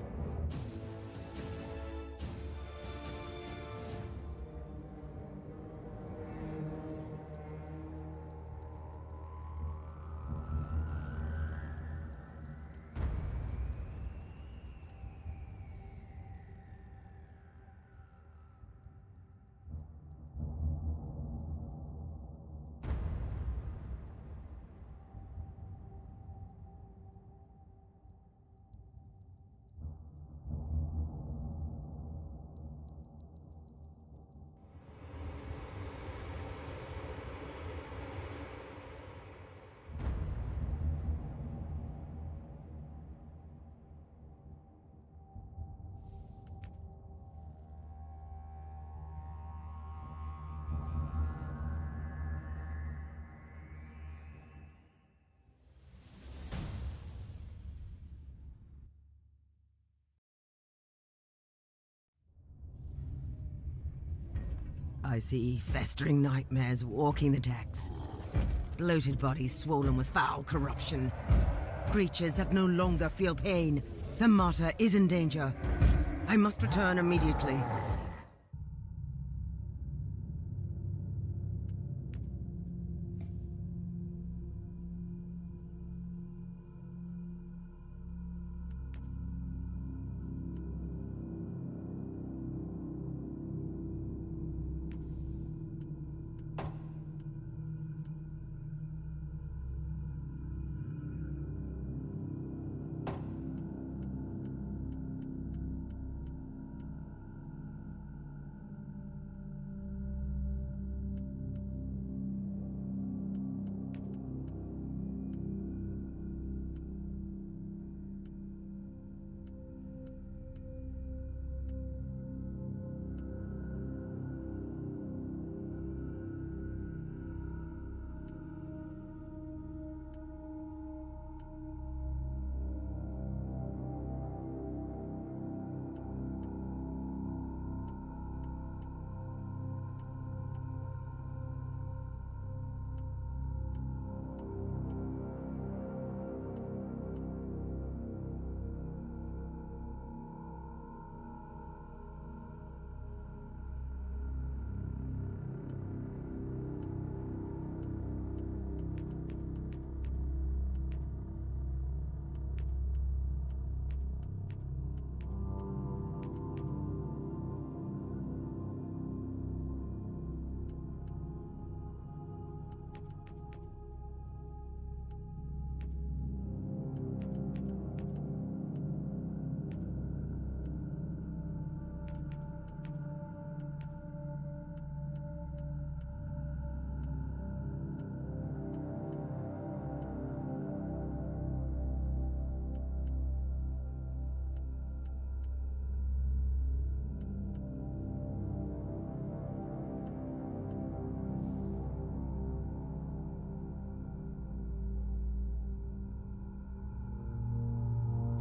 I see festering nightmares walking the decks. Bloated bodies swollen with foul corruption. Creatures that no longer feel pain. The Martyr is in danger. I must return immediately.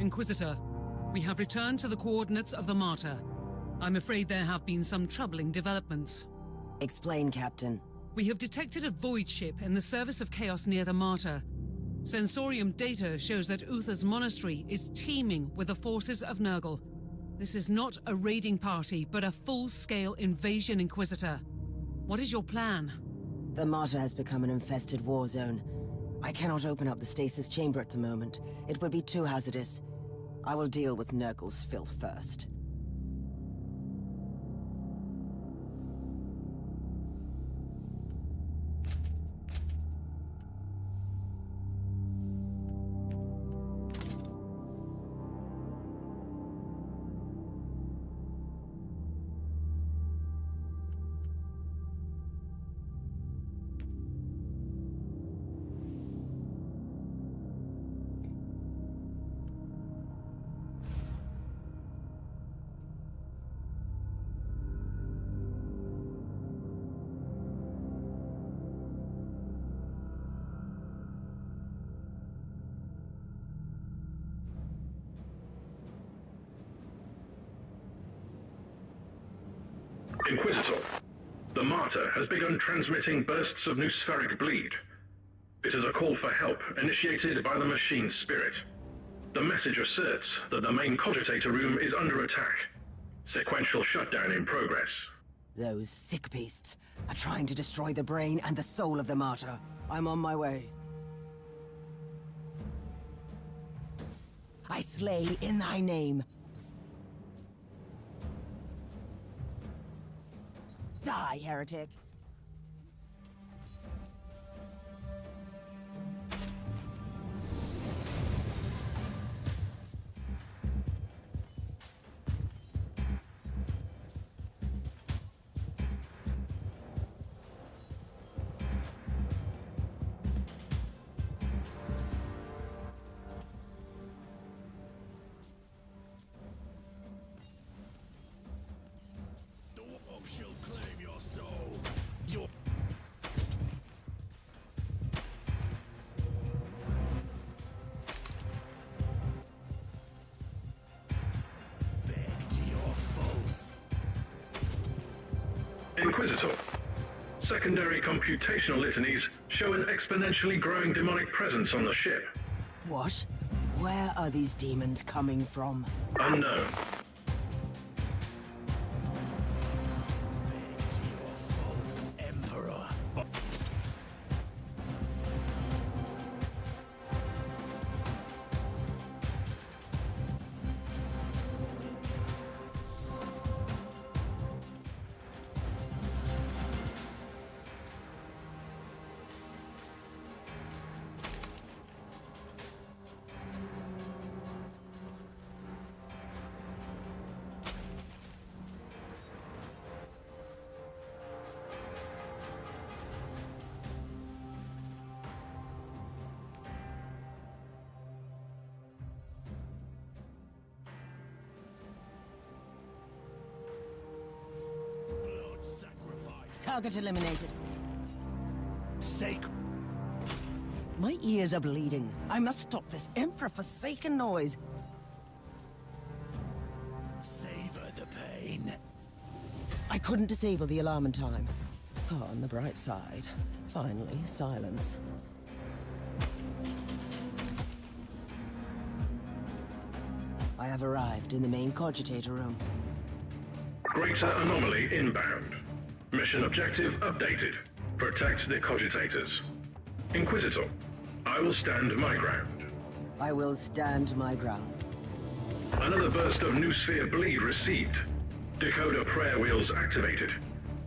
Inquisitor, we have returned to the coordinates of the Martyr. I'm afraid there have been some troubling developments. Explain, Captain. We have detected a void ship in the service of chaos near the Martyr. Sensorium data shows that Uther's monastery is teeming with the forces of Nurgle. This is not a raiding party, but a full-scale invasion, Inquisitor. What is your plan? The Martyr has become an infested war zone. I cannot open up the stasis chamber at the moment. It would be too hazardous. I will deal with Nurgle's filth first. Inquisitor, the Martyr has begun transmitting bursts of noospheric bleed. It is a call for help initiated by the machine spirit. The message asserts that the main cogitator room is under attack. Sequential shutdown in progress. Those sick beasts are trying to destroy the brain and the soul of the Martyr. I'm on my way. I slay in thy name. Die, heretic. The warp shall claim your soul. Your beg to your false. Inquisitor, secondary computational litanies show an exponentially growing demonic presence on the ship. What? Where are these demons coming from? Unknown. Beg to your false emperor. Blood sacrifice. Target eliminated. Sacred. My ears are bleeding. I must stop this Emperor-forsaken noise. Savor the pain. I couldn't disable the alarm in time. Oh, on the bright side, finally, silence. I have arrived in the main cogitator room. Greater anomaly inbound. Mission objective updated. Protect the cogitators. Inquisitor, I will stand my ground. I will stand my ground. Another burst of noosphere bleed received. Decoder prayer wheels activated.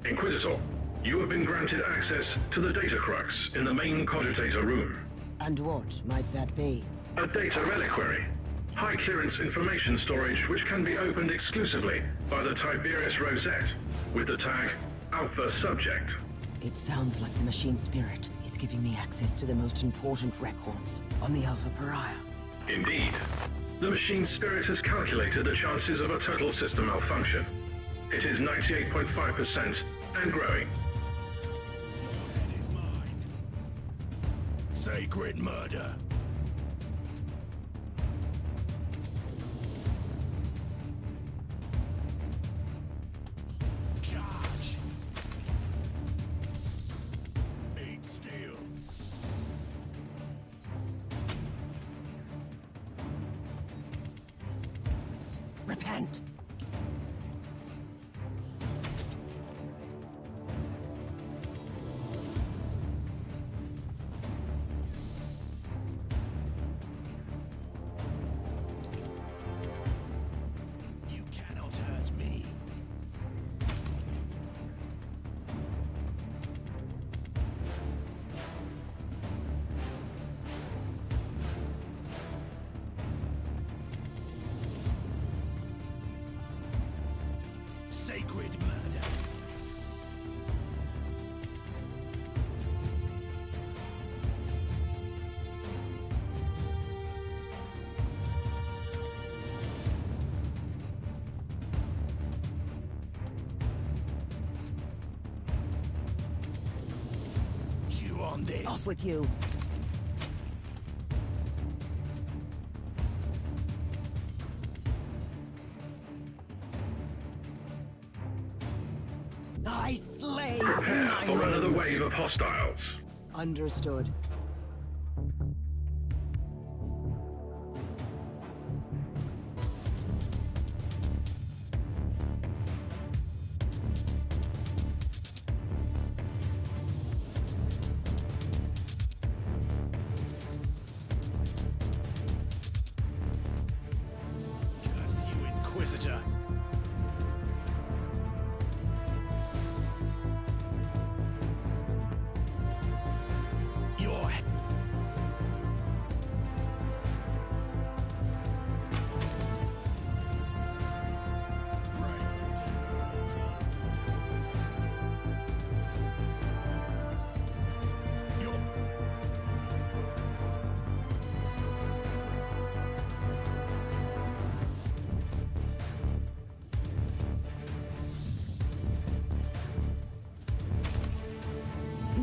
Inquisitor, you have been granted access to the data crux in the main cogitator room. And what might that be? A data reliquary. High clearance information storage which can be opened exclusively by the Tiberius Rosette with the tag Alpha Subject. It sounds like the machine spirit is giving me access to the most important records on the Alpha Pariah. Indeed. The machine spirit has calculated the chances of a total system malfunction. It is 98.5% and growing. Sacred murder. Charge. Eat steel. Repent! You cannot hurt me. Sacred murder. Chew on this. Off with you! my slave. Prepare for another wave of hostiles. Understood. Curse you, Inquisitor. Your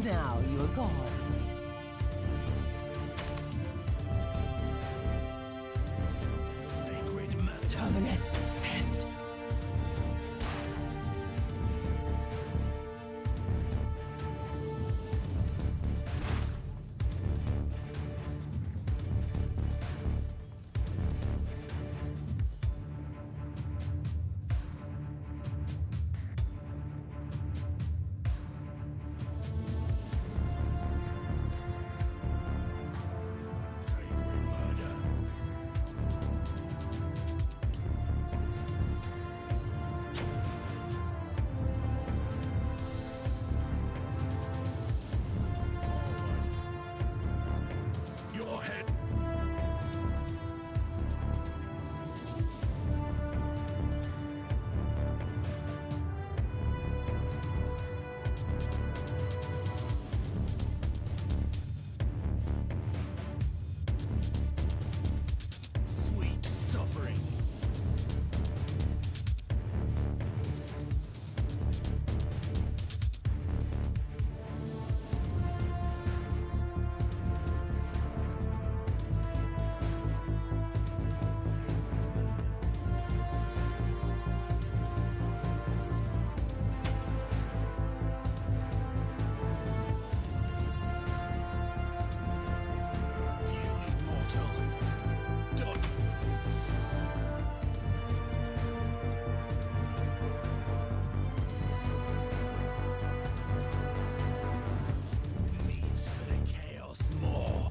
Now you're gone. sacred murder. Terminus Pest. Sacred murder. Your head. Sweet suffering. Puny mortal. Don't means for the chaos more.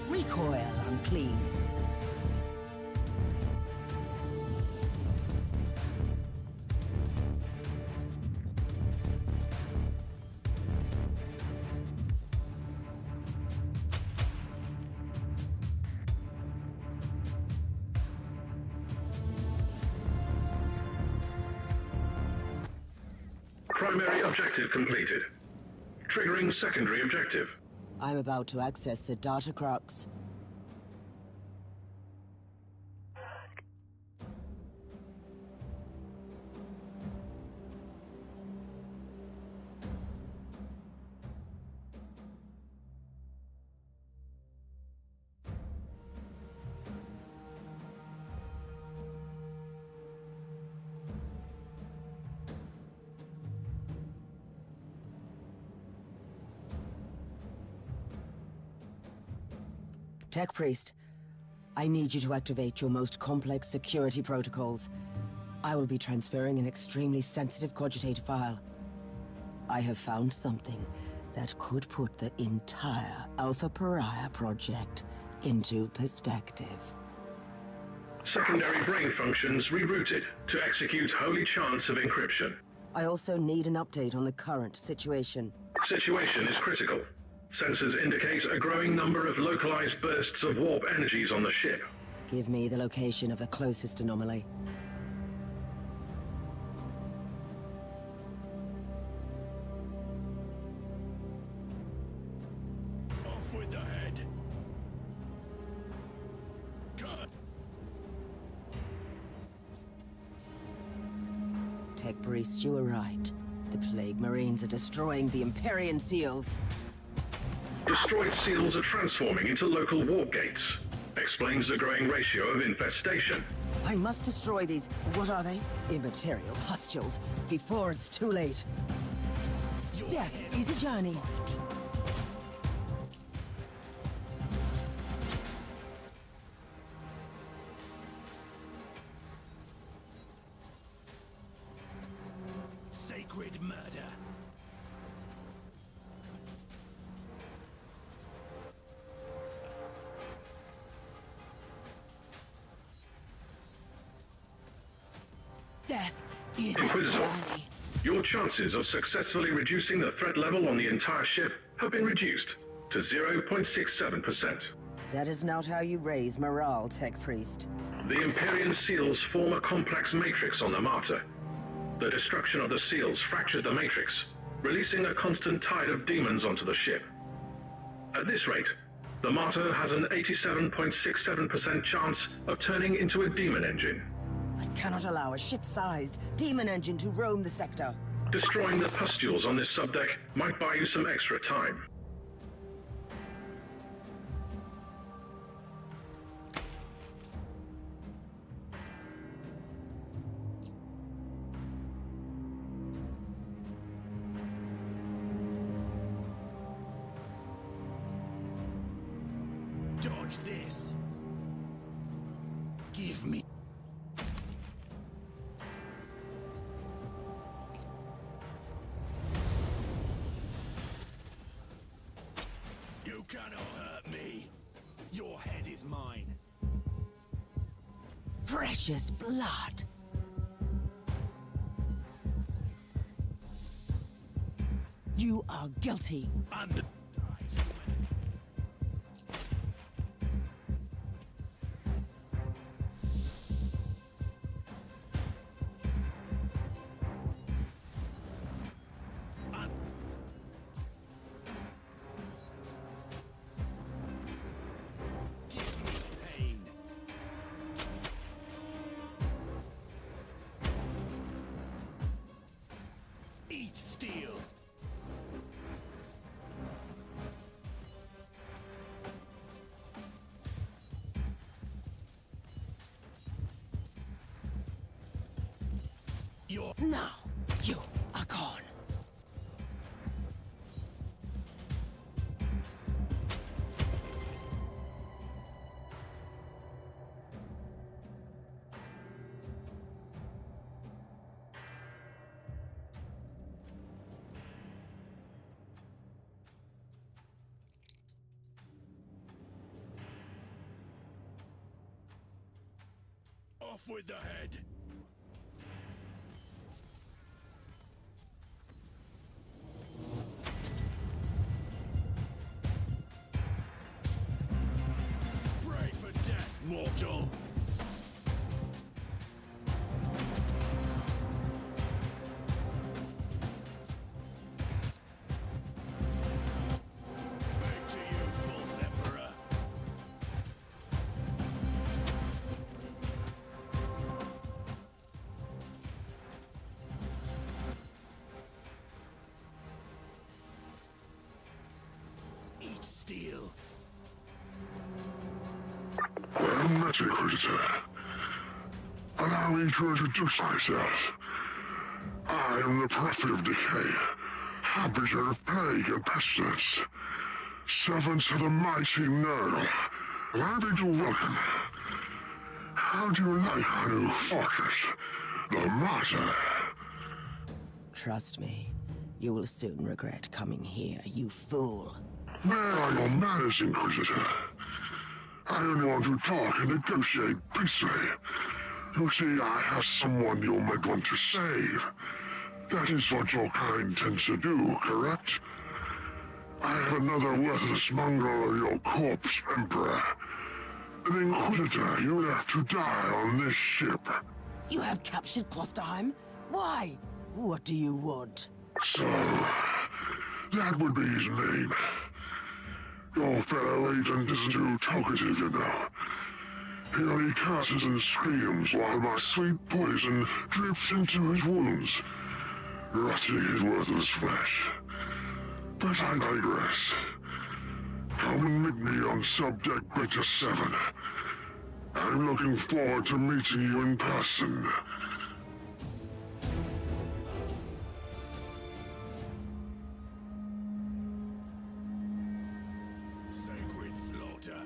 Recoil unclean. Primary objective completed. Triggering secondary objective. I'm about to access the data crux. Tech Priest, I need you to activate your most complex security protocols. I will be transferring an extremely sensitive cogitator file. I have found something that could put the entire Alpha Pariah project into perspective. Secondary brain functions rerouted to execute holy chants of encryption. I also need an update on the current situation. Situation is critical. Sensors indicate a growing number of localized bursts of warp energies on the ship. Give me the location of the closest anomaly. Off with the head. Cut. Tech Priest, you were right. The Plague Marines are destroying the Empyrean seals. Destroyed seals are transforming into local warp gates. Explains the growing ratio of infestation. I must destroy these, what are they? Immaterial pustules, before it's too late. Death is a journey. Sacred murder. Death is Inquisitor, a journey. your chances of successfully reducing the threat level on the entire ship have been reduced to 0.67%. That is not how you raise morale, Tech Priest. The Empyrean seals form a complex matrix on the Martyr. The destruction of the seals fractured the matrix, releasing a constant tide of demons onto the ship. At this rate, the Martyr has an 87.67% chance of turning into a demon engine. I cannot allow a ship-sized demon engine to roam the sector. Destroying the pustules on this subdeck might buy you some extra time. Dodge this. Give me. You cannot hurt me. Your head is mine. Precious blood. You are guilty. And eat steel. Now, you are gone. Off with the head. Pray for death, mortal. Back to you, false emperor. Eat steel. Well met, Inquisitor. Allow me to introduce myself. I am the Prophet of Decay, Harbinger of Plague and Pestilence, servants of the mighty Nurgle. Allow me to welcome. How do you like our new fortress, the Martyr? Trust me, you will soon regret coming here, you fool. Where are your manners, Inquisitor? I only want to talk and negotiate peacefully. You see, I have someone you might want to save. That is what your kind tends to do, correct? I have another worthless mongrel of your corpse, Emperor. An Inquisitor, you would have to die on this ship. You have captured Klosterheim? Why? What do you want? So, that would be his name. Your fellow agent isn't too talkative, you know. He only curses and screams while my sweet poison drips into his wounds. rotting his worthless flesh. But I digress. Come and meet me on Subdeck Beta 7. I'm looking forward to meeting you in person. Sacred slaughter.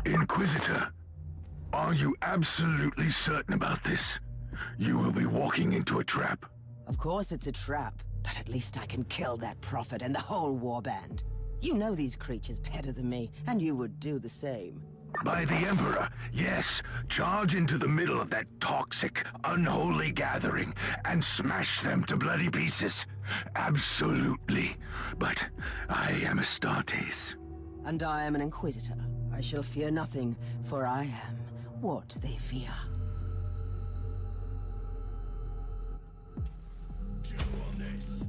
Inquisitor, are you absolutely certain about this? You will be walking into a trap. Of course it's a trap, but at least I can kill that prophet and the whole warband. You know these creatures better than me, and you would do the same. By the Emperor, yes. Charge into the middle of that toxic, unholy gathering and smash them to bloody pieces. Absolutely. But I am Astartes. And I am an Inquisitor. I shall fear nothing, for I am what they fear. Chew on this.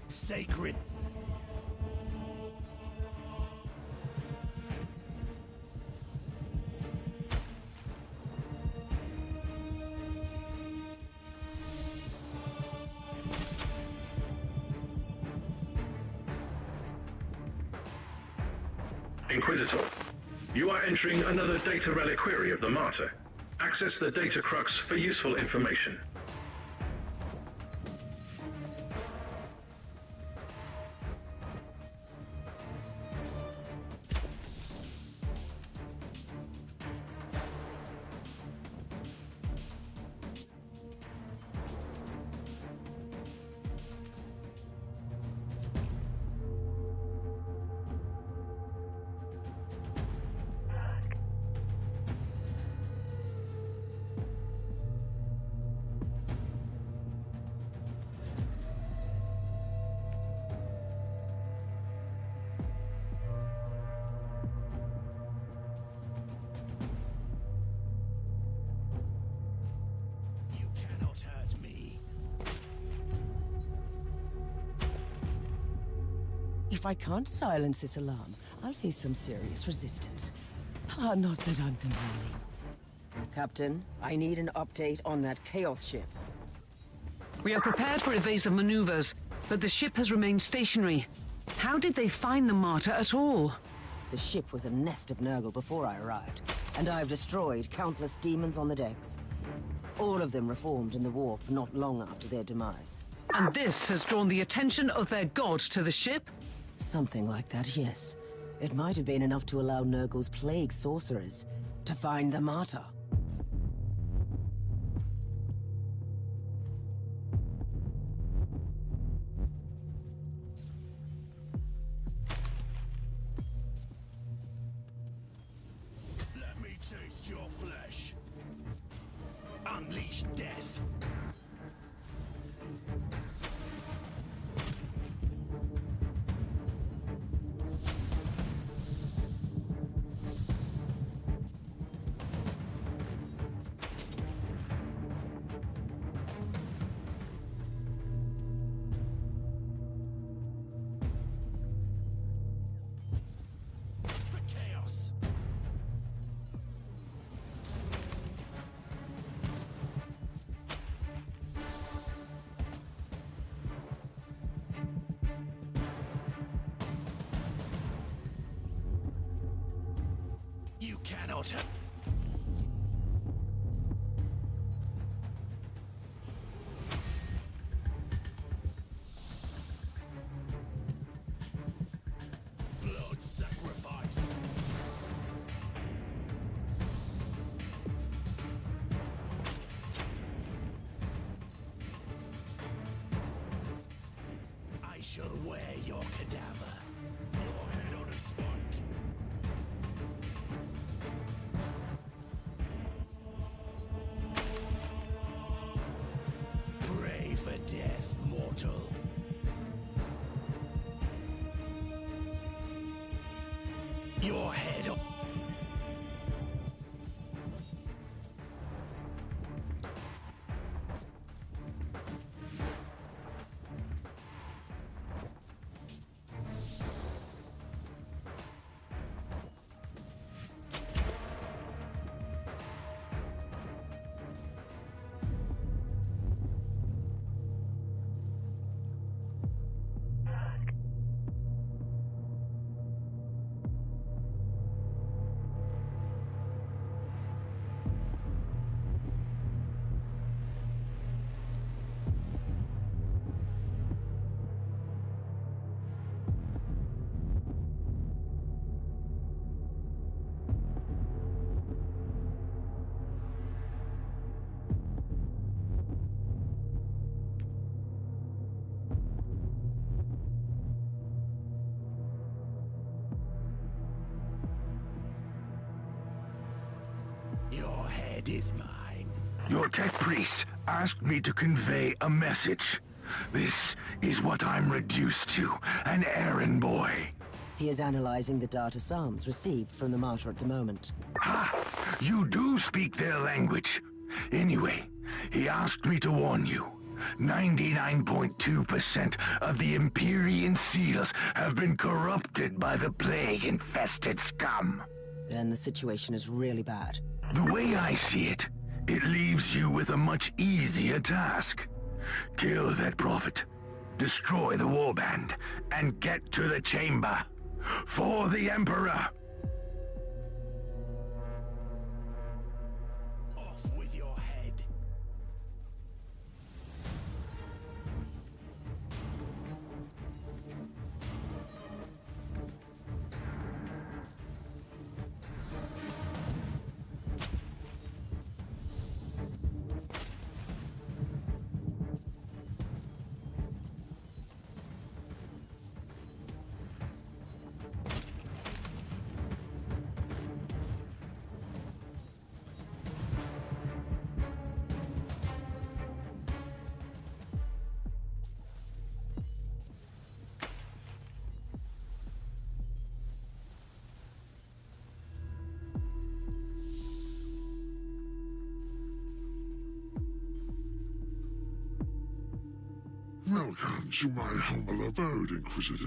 Sacred. Inquisitor, you are entering another data reliquary of the Martyr. Access the data crux for useful information. If I can't silence this alarm, I'll face some serious resistance. Not that I'm complaining. Captain, I need an update on that Chaos ship. We are prepared for evasive maneuvers, but the ship has remained stationary. How did they find the Martyr at all? The ship was a nest of Nurgle before I arrived, and I've destroyed countless demons on the decks. All of them reformed in the warp not long after their demise. And this has drawn the attention of their god to the ship? Something like that, yes. It might have been enough to allow Nurgle's plague sorcerers to find the Martyr. Let me taste your flesh. Unleash death. For chaos. You cannot have. Blood sacrifice. I shall wear your cadaver. Your head on a spike. Pray for death, mortal. Your head on... Your head is mine. Your tech priest asked me to convey a message. This is what I'm reduced to, an errand boy. He is analyzing the data psalms received from the Martyr at the moment. Ha! You do speak their language. Anyway, he asked me to warn you. 99.2% of the Empyrean seals have been corrupted by the plague-infested scum. Then the situation is really bad. The way I see it, it leaves you with a much easier task. Kill that prophet, destroy the warband, and get to the chamber. For the Emperor! Off with your head. Welcome to my humble abode, Inquisitor.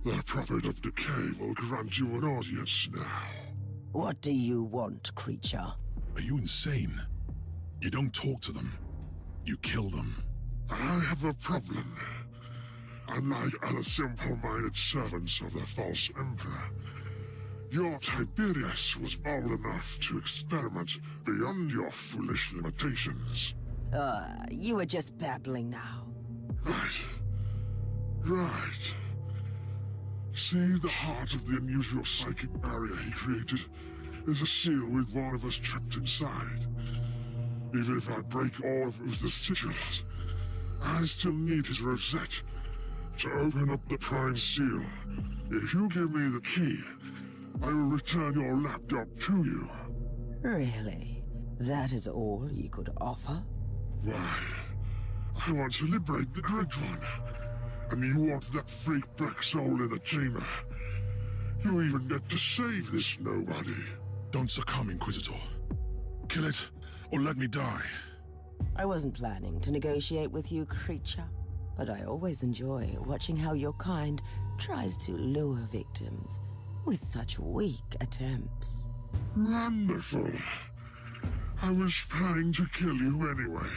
The Prophet of Decay will grant you an audience now. What do you want, creature? Are you insane? You don't talk to them. You kill them. I have a problem. Unlike other simple-minded servants of the false emperor, your Tiberius was bold enough to experiment beyond your foolish limitations. You were just babbling now. Right. Right. See, the heart of the unusual psychic barrier he created is a seal with one of us trapped inside. Even if I break all of the sigils, I still need his rosette to open up the prime seal. If you give me the key, I will return your laptop to you. Really? That is all you could offer? Why? I want to liberate the Great One. And you want that freak black soul in the chamber. You even get to save this nobody. Don't succumb, Inquisitor. Kill it, or let me die. I wasn't planning to negotiate with you, creature. But I always enjoy watching how your kind tries to lure victims with such weak attempts. Wonderful. I was planning to kill you anyway.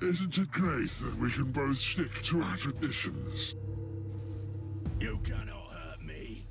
Isn't it great that we can both stick to our traditions? You cannot hurt me.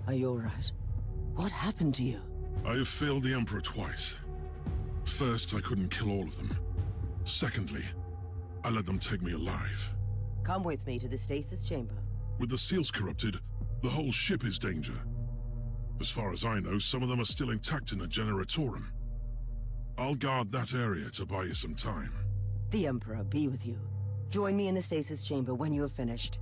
Are you alright? What happened to you? I have failed the Emperor twice. First, I couldn't kill all of them. Secondly, I let them take me alive. Come with me to the stasis chamber. With the seals corrupted, the whole ship is danger. As far as I know, some of them are still intact in the Generatorum. I'll guard that area to buy you some time. The Emperor be with you. Join me in the stasis chamber when you have finished.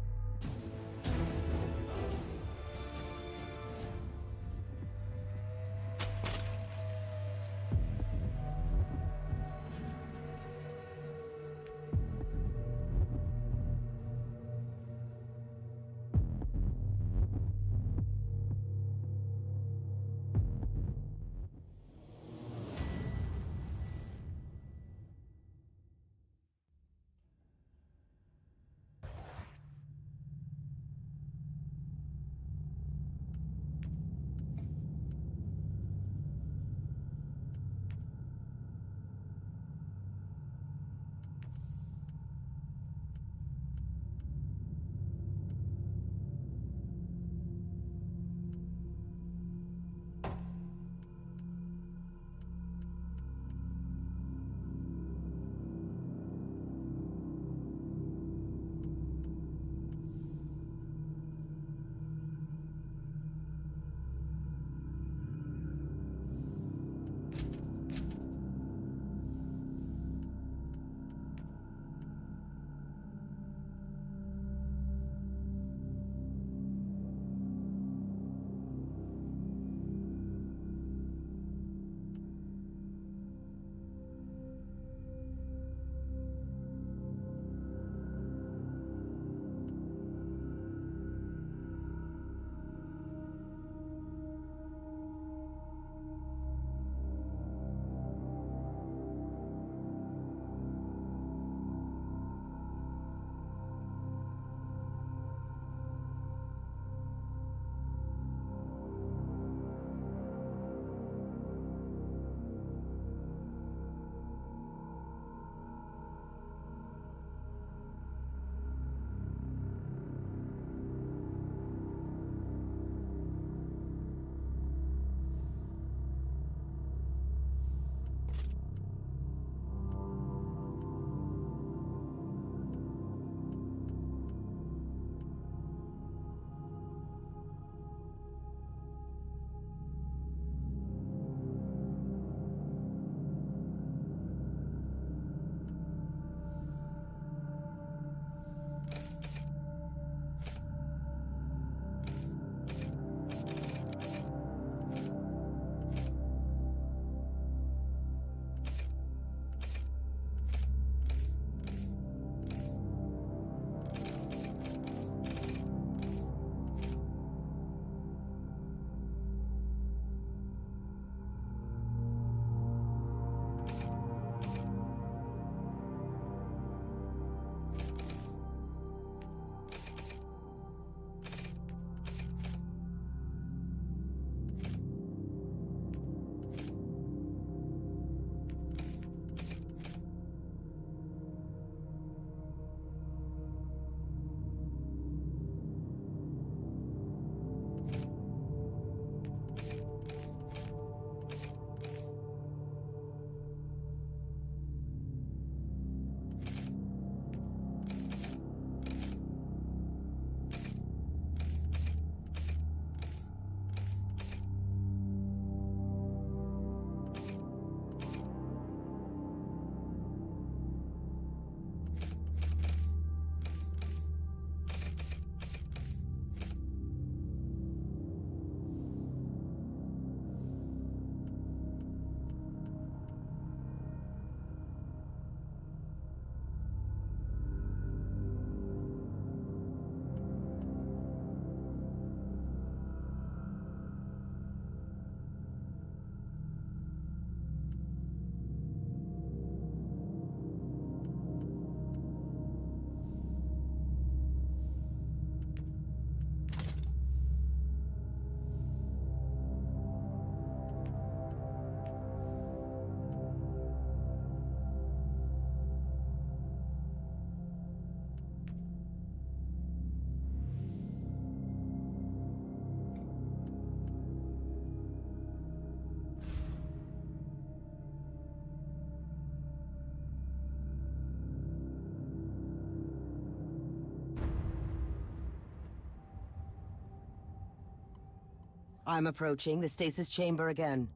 I'm approaching the stasis chamber again.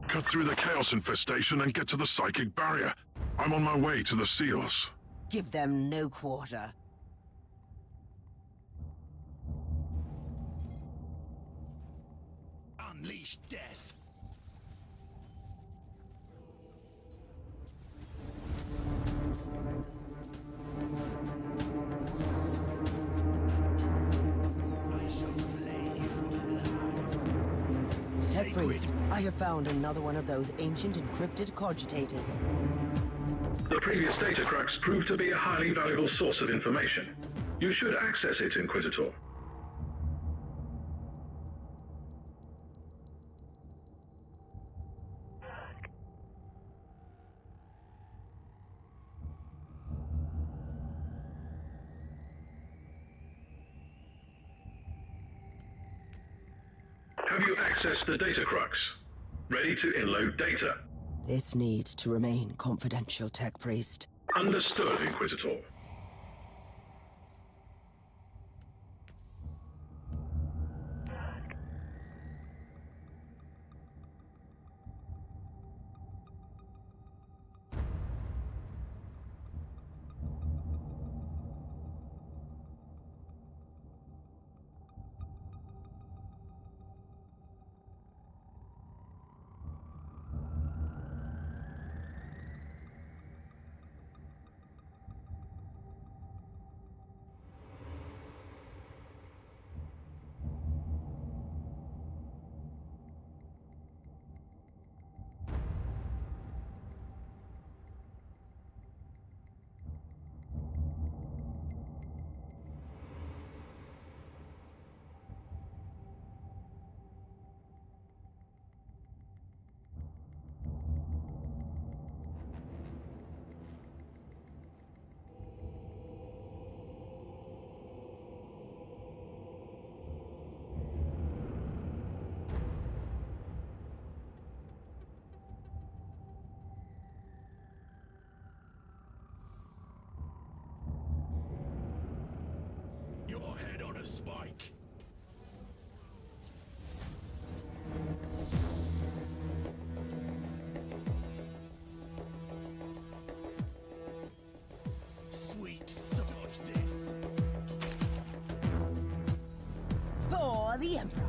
Cut through the chaos infestation and get to the psychic barrier. I'm on my way to the seals. Give them no quarter. Unleash death. Tech Priest, I have found another one of those ancient encrypted cogitators. The previous data crux proved to be a highly valuable source of information. You should access it, Inquisitor. Have you accessed the data crux? Ready to inload data? This needs to remain confidential, Tech Priest. Understood, Inquisitor. Your head on a spike. Sweet, dodge this. For the Emperor.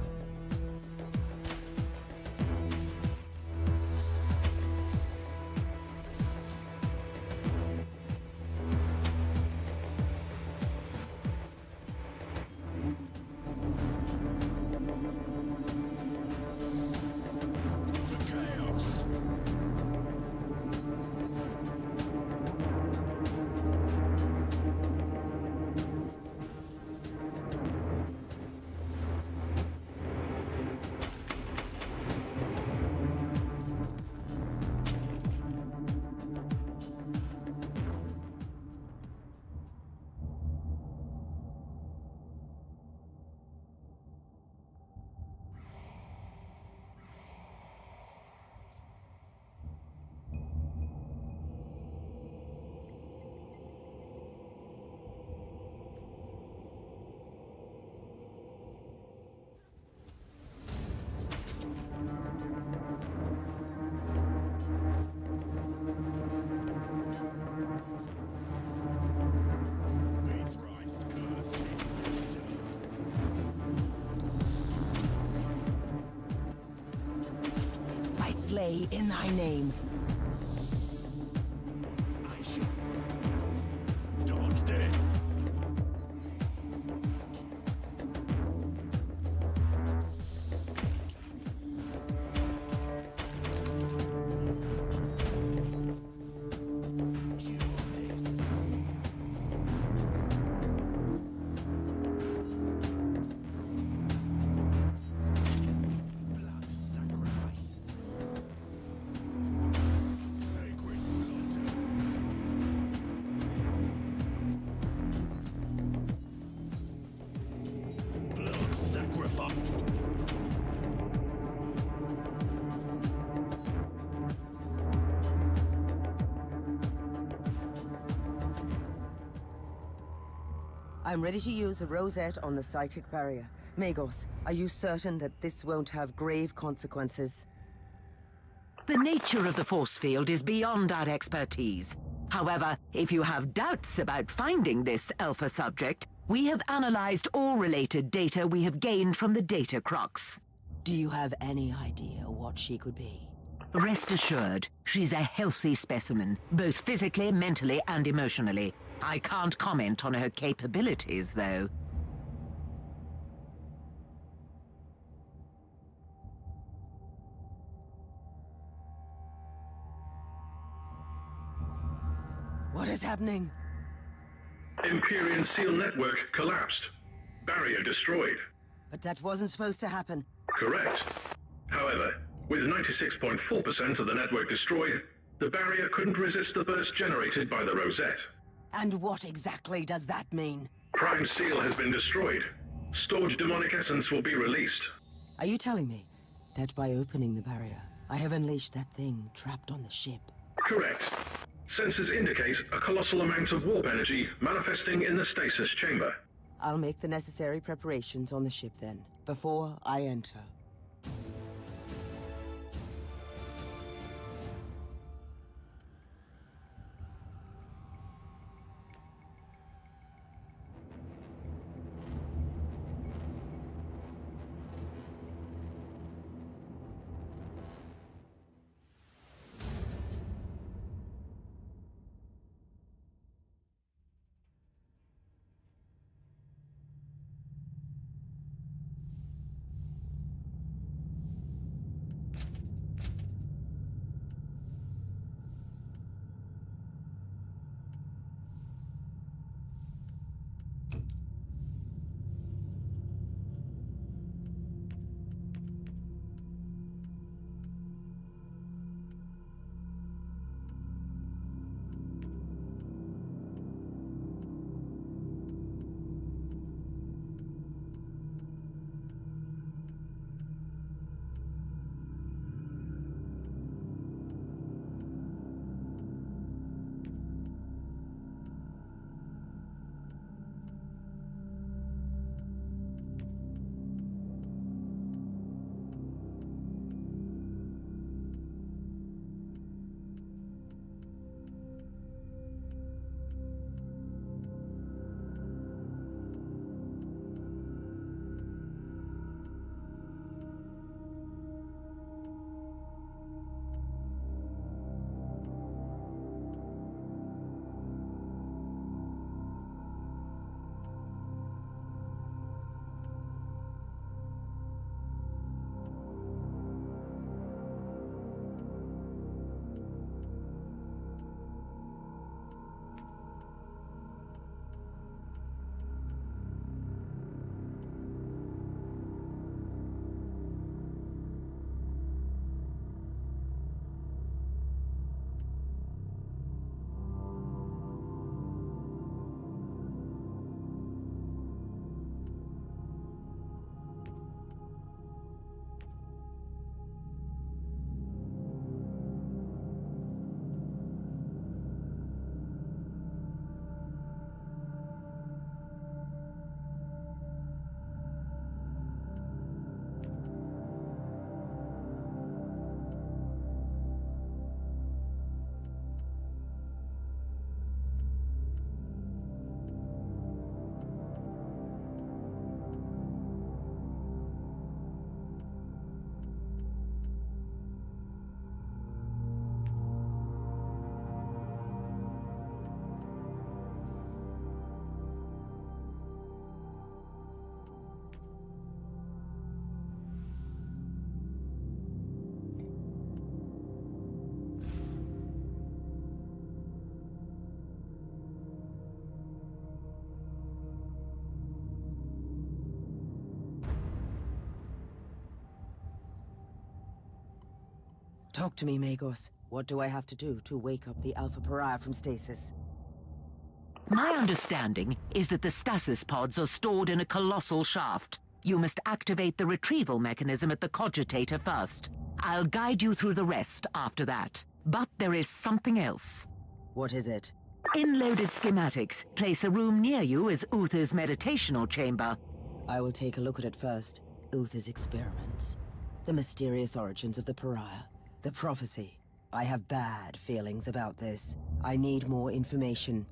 I slay in thy name. I shall dodge this. I'm ready to use the rosette on the psychic barrier. Magos, are you certain that this won't have grave consequences? The nature of the force field is beyond our expertise. However, if you have doubts about finding this Alpha subject, we have analyzed all related data we have gained from the data crocs. Do you have any idea what she could be? Rest assured, she's a healthy specimen, both physically, mentally, and emotionally. I can't comment on her capabilities, though. What is happening? Empyrean seal network collapsed. Barrier destroyed. But that wasn't supposed to happen. Correct. However, with 96.4% of the network destroyed, the barrier couldn't resist the burst generated by the rosette. And what exactly does that mean? Prime seal has been destroyed. Stored demonic essence will be released. Are you telling me that by opening the barrier, I have unleashed that thing trapped on the ship? Correct. Sensors indicate a colossal amount of warp energy manifesting in the stasis chamber. I'll make the necessary preparations on the ship then, before I enter. Talk to me, Magos. What do I have to do to wake up the Alpha Pariah from stasis? My understanding is that the stasis pods are stored in a colossal shaft. You must activate the retrieval mechanism at the cogitator first. I'll guide you through the rest after that. But there is something else. What is it? In loaded schematics, place a room near you as Uther's meditational chamber. I will take a look at it first. Uth's experiments. The mysterious origins of the pariah. The prophecy. I have bad feelings about this. I need more information.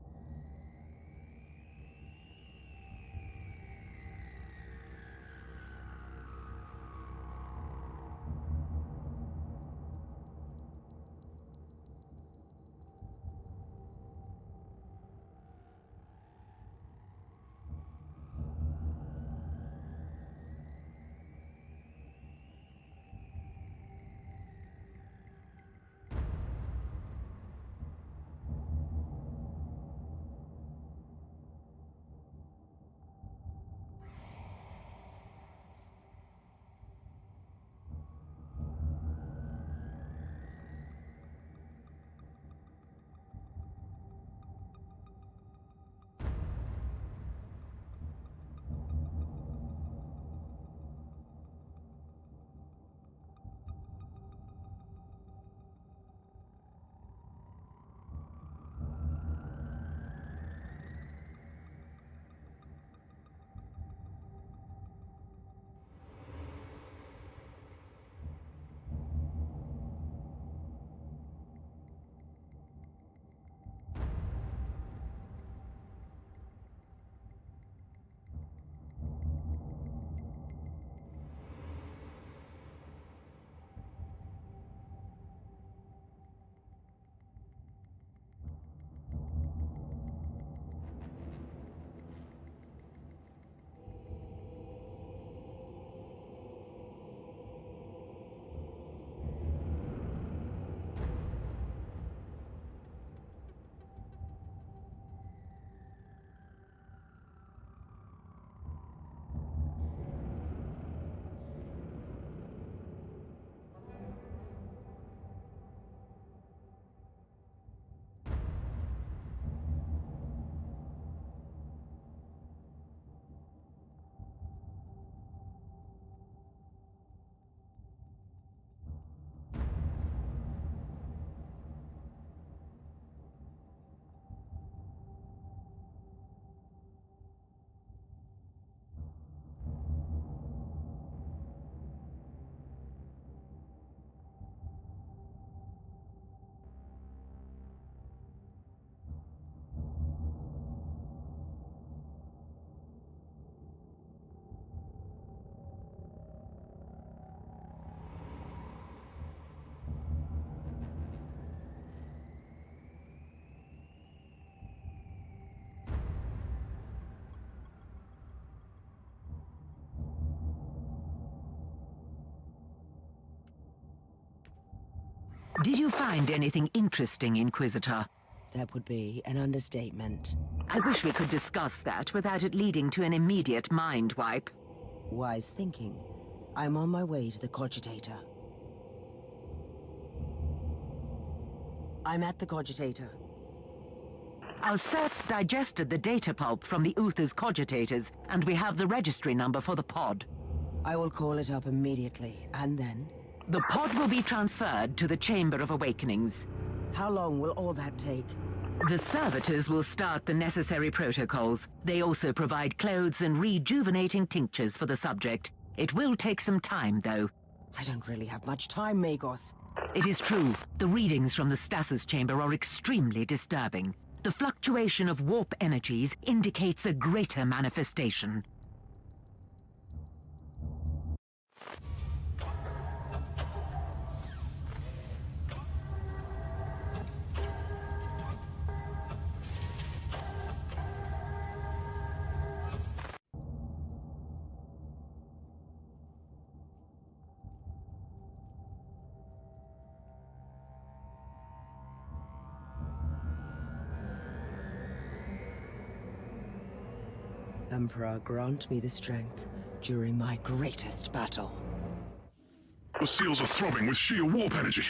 Did you find anything interesting, Inquisitor? That would be an understatement. I wish we could discuss that without it leading to an immediate mind wipe. Wise thinking. I'm on my way to the Cogitator. I'm at the Cogitator. Our serfs digested the data pulp from the Uther's Cogitators, and we have the registry number for the pod. I will call it up immediately, and then? The pod will be transferred to the Chamber of Awakenings. How long will all that take? The servitors will start the necessary protocols. They also provide clothes and rejuvenating tinctures for the subject. It will take some time, though. I don't really have much time, Magos. It is true. The readings from the stasis chamber are extremely disturbing. The fluctuation of warp energies indicates a greater manifestation. Emperor, grant me the strength during my greatest battle. The seals are throbbing with sheer warp energy.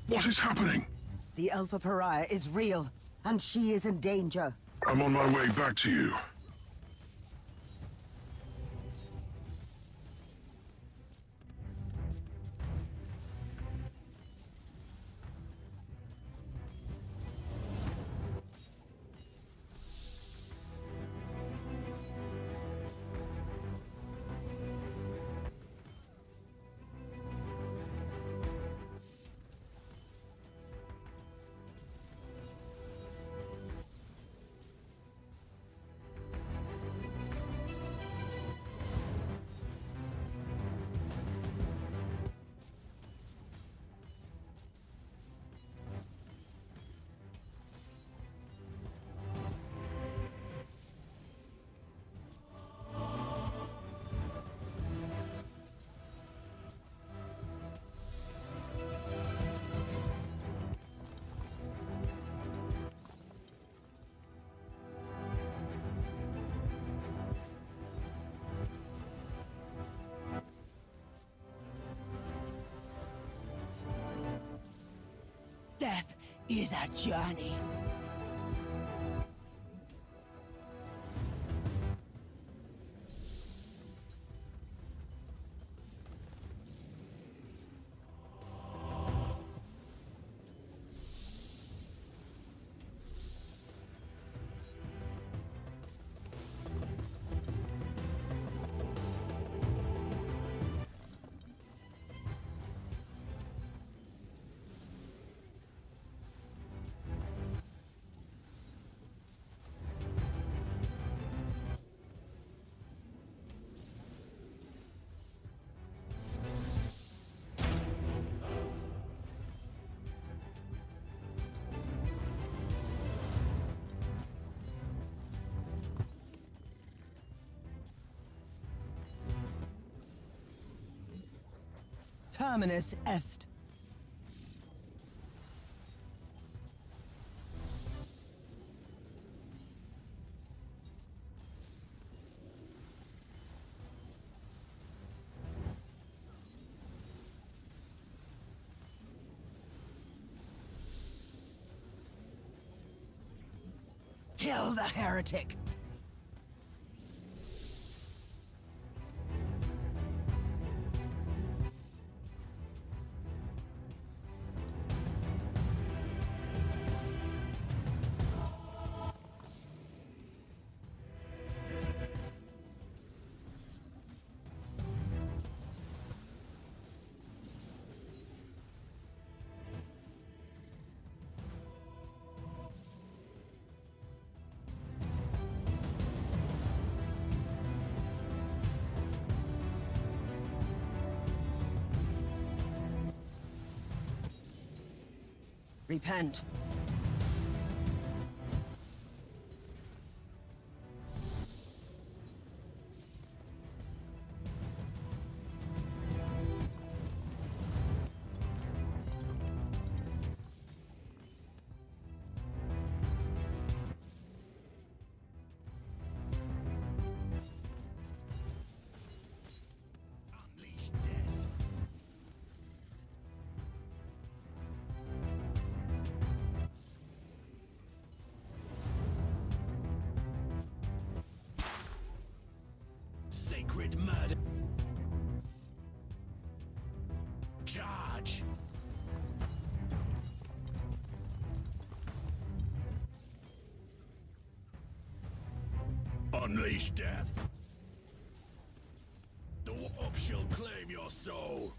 What is happening? The Alpha Pariah is real, and she is in danger. I'm on my way back to you. death is a journey. Terminus est. Kill the heretic! Repent. Sacred murder. Charge. Unleash death. The warp shall claim your soul.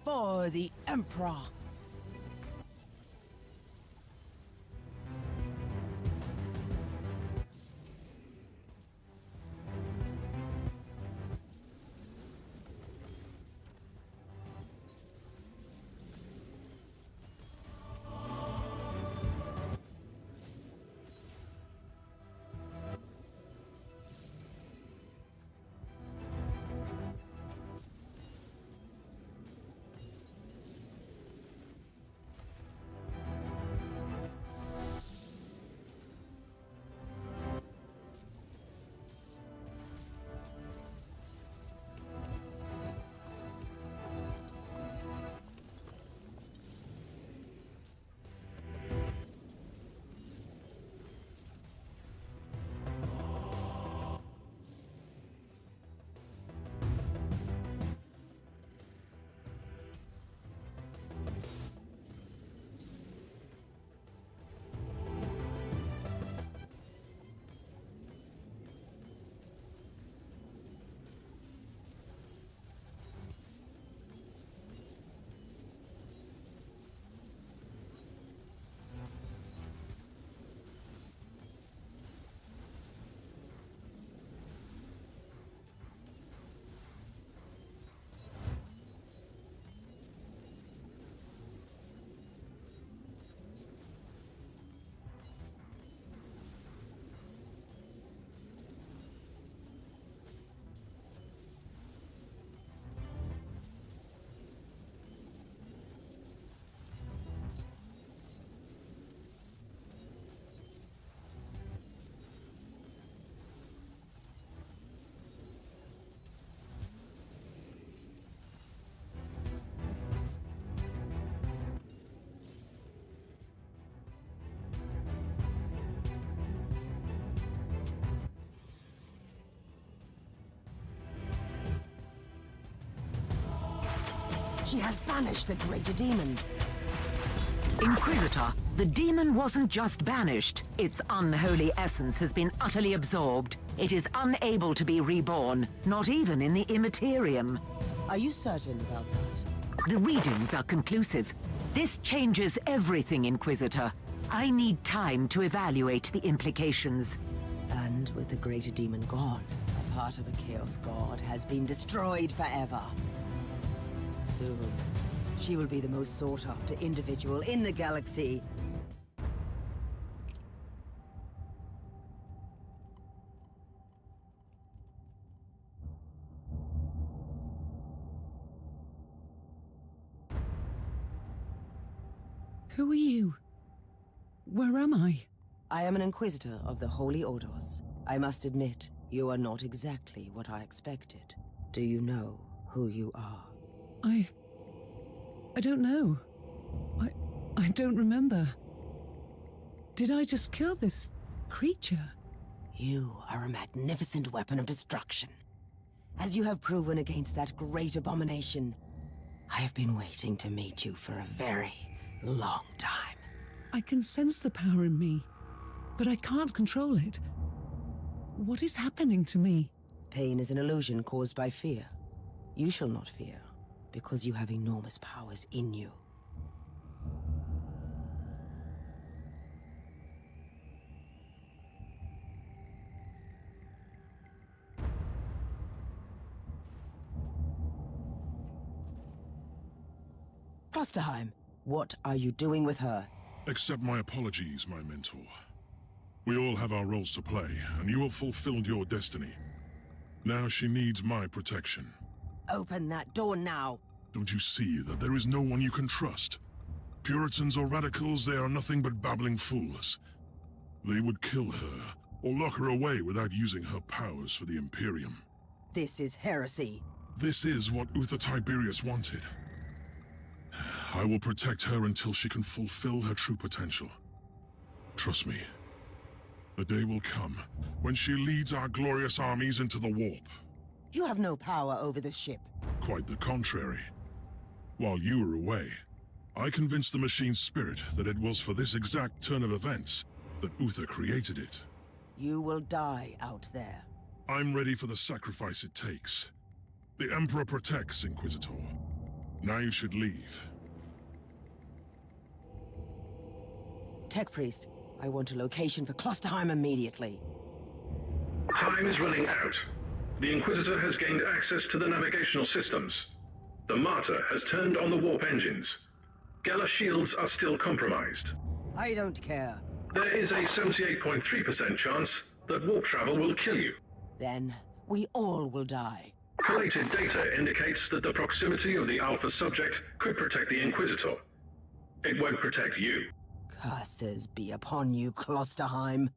For the Emperor. She has banished the greater demon. Inquisitor, the demon wasn't just banished. Its unholy essence has been utterly absorbed. It is unable to be reborn, not even in the Immaterium. Are you certain about that? The readings are conclusive. This changes everything, Inquisitor. I need time to evaluate the implications. And with the greater demon gone, a part of a Chaos God has been destroyed forever. Soon, she will be the most sought-after individual in the galaxy. Who are you? Where am I? I am an Inquisitor of the Holy Orders. I must admit, you are not exactly what I expected. Do you know who you are? I don't know. I don't remember. Did I just kill this creature? You are a magnificent weapon of destruction. As you have proven against that great abomination, I have been waiting to meet you for a very long time. I can sense the power in me, but I can't control it. What is happening to me? Pain is an illusion caused by fear. You shall not fear, because you have enormous powers in you. Klosterheim, what are you doing with her? Accept my apologies, my mentor. We all have our roles to play, and you have fulfilled your destiny. Now she needs my protection. Open that door now! Don't you see that there is no one you can trust? Puritans or radicals, they are nothing but babbling fools. They would kill her, or lock her away without using her powers for the Imperium. This is heresy. This is what Uther Tiberius wanted. I will protect her until she can fulfill her true potential. Trust me, the day will come when she leads our glorious armies into the warp. You have no power over this ship. Quite the contrary. While you were away, I convinced the machine's spirit that it was for this exact turn of events that Uther created it. You will die out there. I'm ready for the sacrifice it takes. The Emperor protects, Inquisitor. Now you should leave. Tech Priest, I want a location for Klosterheim immediately. Time is running out. The Inquisitor has gained access to the navigational systems. The Martyr has turned on the warp engines. Gala shields are still compromised. I don't care. There is a 78.3% chance that warp travel will kill you. Then we all will die. Collated data indicates that the proximity of the Alpha subject could protect the Inquisitor. It won't protect you. Curses be upon you, Klosterheim.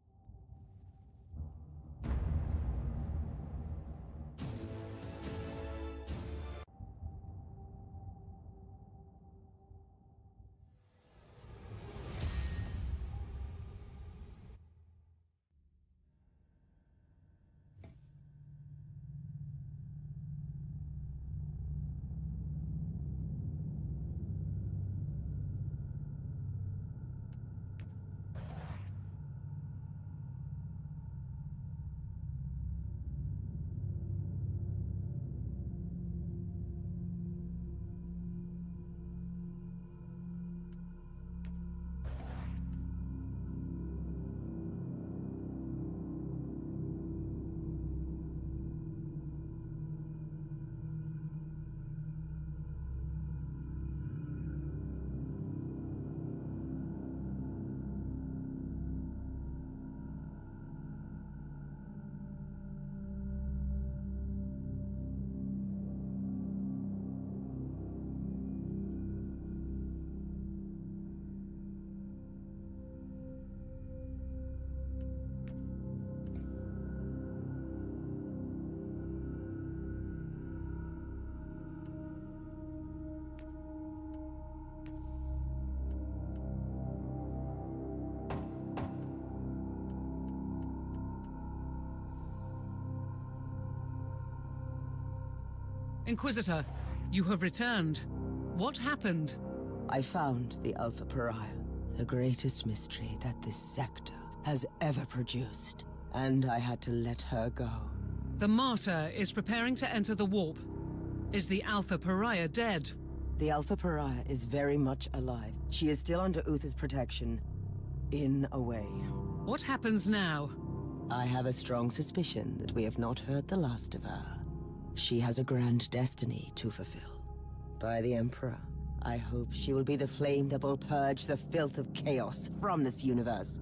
Inquisitor, you have returned. What happened? I found the Alpha Pariah, the greatest mystery that this sector has ever produced. And I had to let her go. The Martyr is preparing to enter the warp. Is the Alpha Pariah dead? The Alpha Pariah is very much alive. She is still under Uther's protection. In a way. What happens now? I have a strong suspicion that we have not heard the last of her. She has a grand destiny to fulfill. By the Emperor, I hope she will be the flame that will purge the filth of chaos from this universe.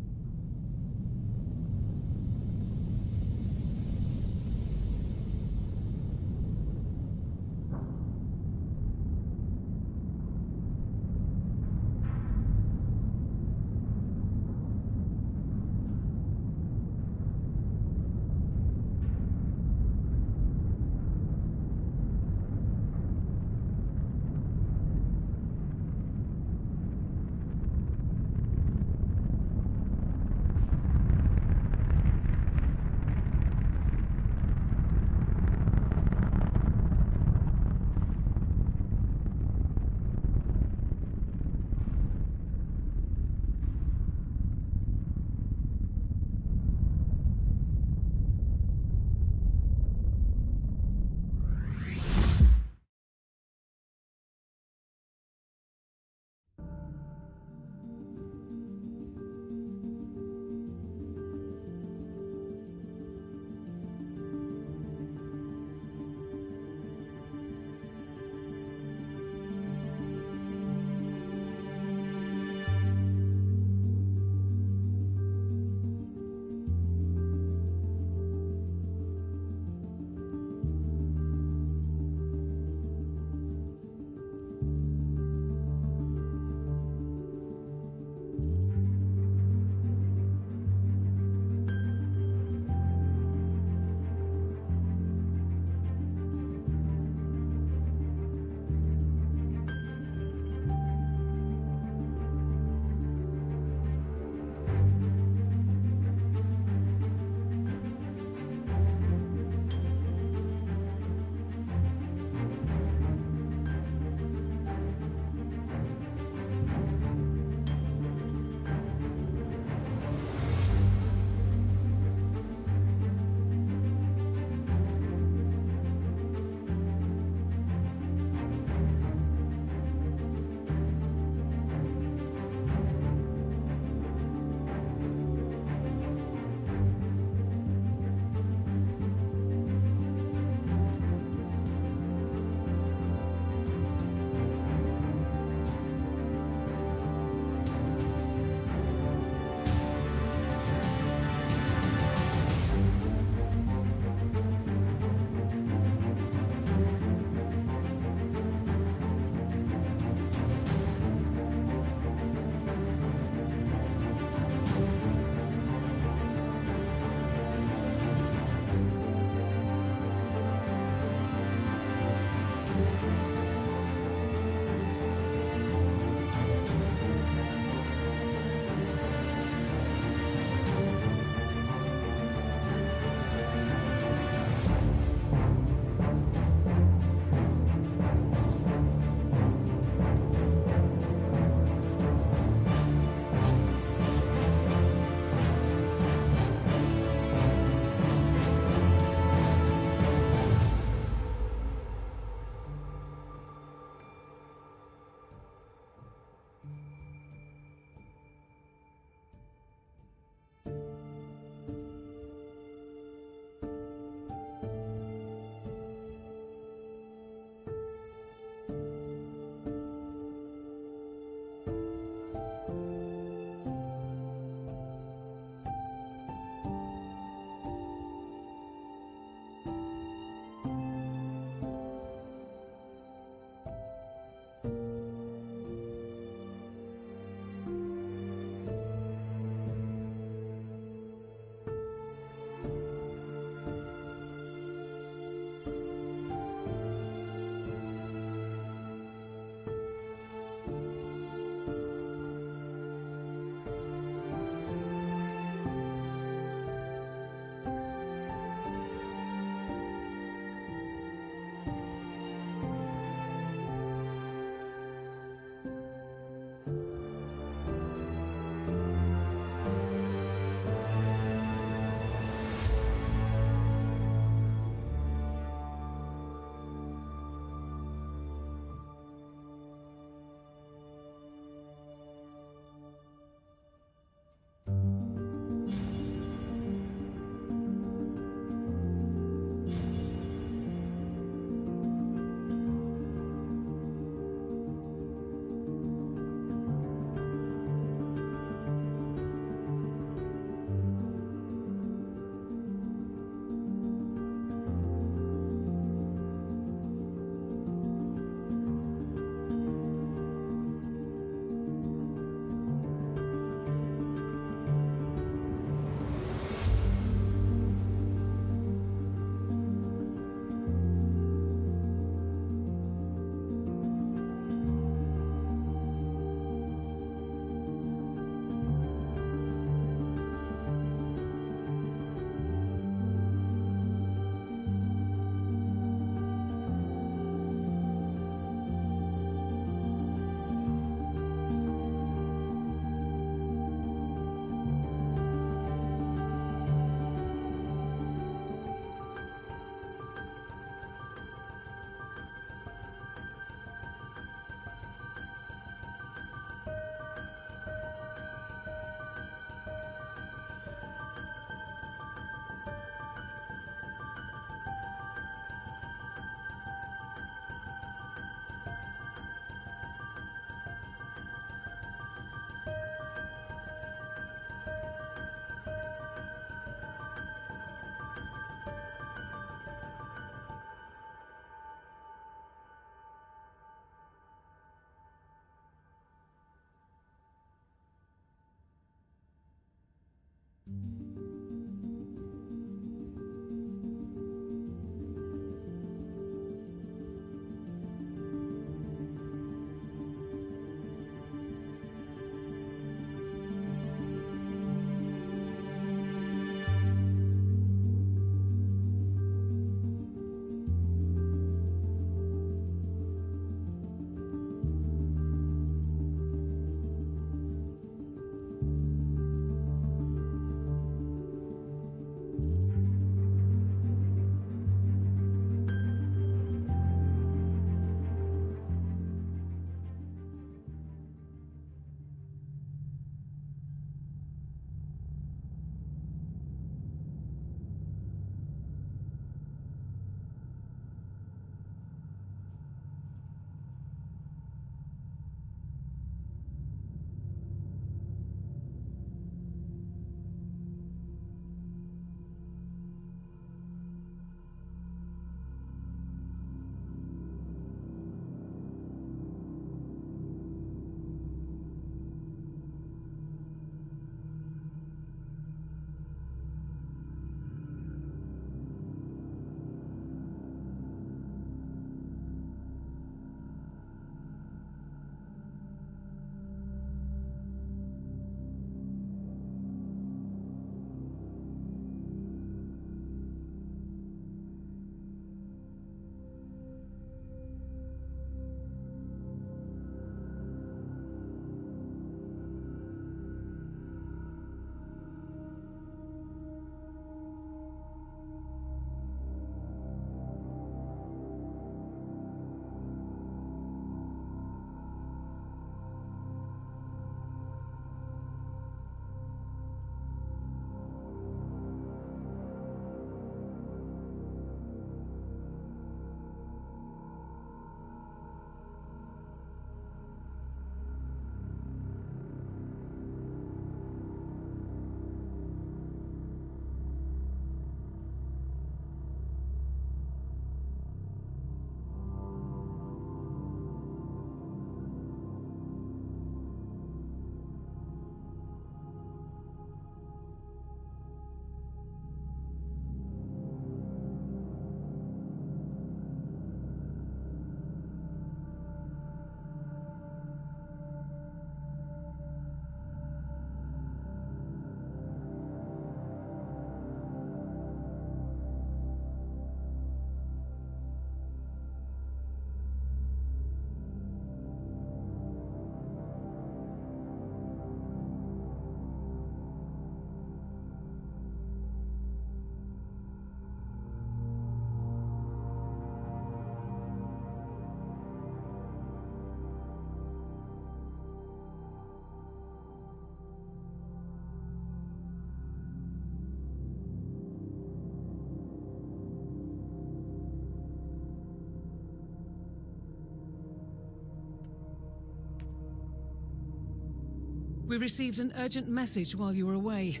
We received an urgent message while you were away.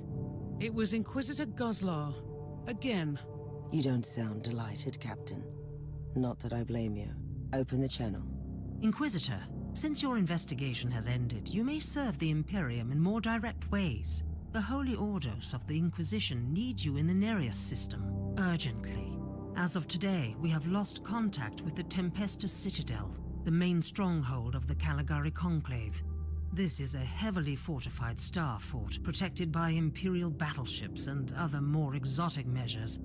It was Inquisitor Goslar. Again. You don't sound delighted, Captain. Not that I blame you. Open the channel. Inquisitor, since your investigation has ended, you may serve the Imperium in more direct ways. The Holy Orders of the Inquisition need you in the Nereus system, urgently. As of today, we have lost contact with the Tempestus Citadel, the main stronghold of the Caligari Conclave. This is a heavily fortified star fort, protected by Imperial battleships and other more exotic measures.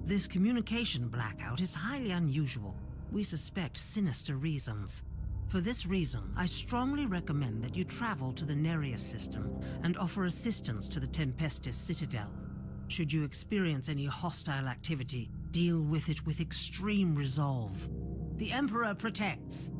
This communication blackout is highly unusual. We suspect sinister reasons. For this reason, I strongly recommend that you travel to the Nereus system and offer assistance to the Tempestus Citadel. Should you experience any hostile activity, deal with it with extreme resolve. The Emperor protects.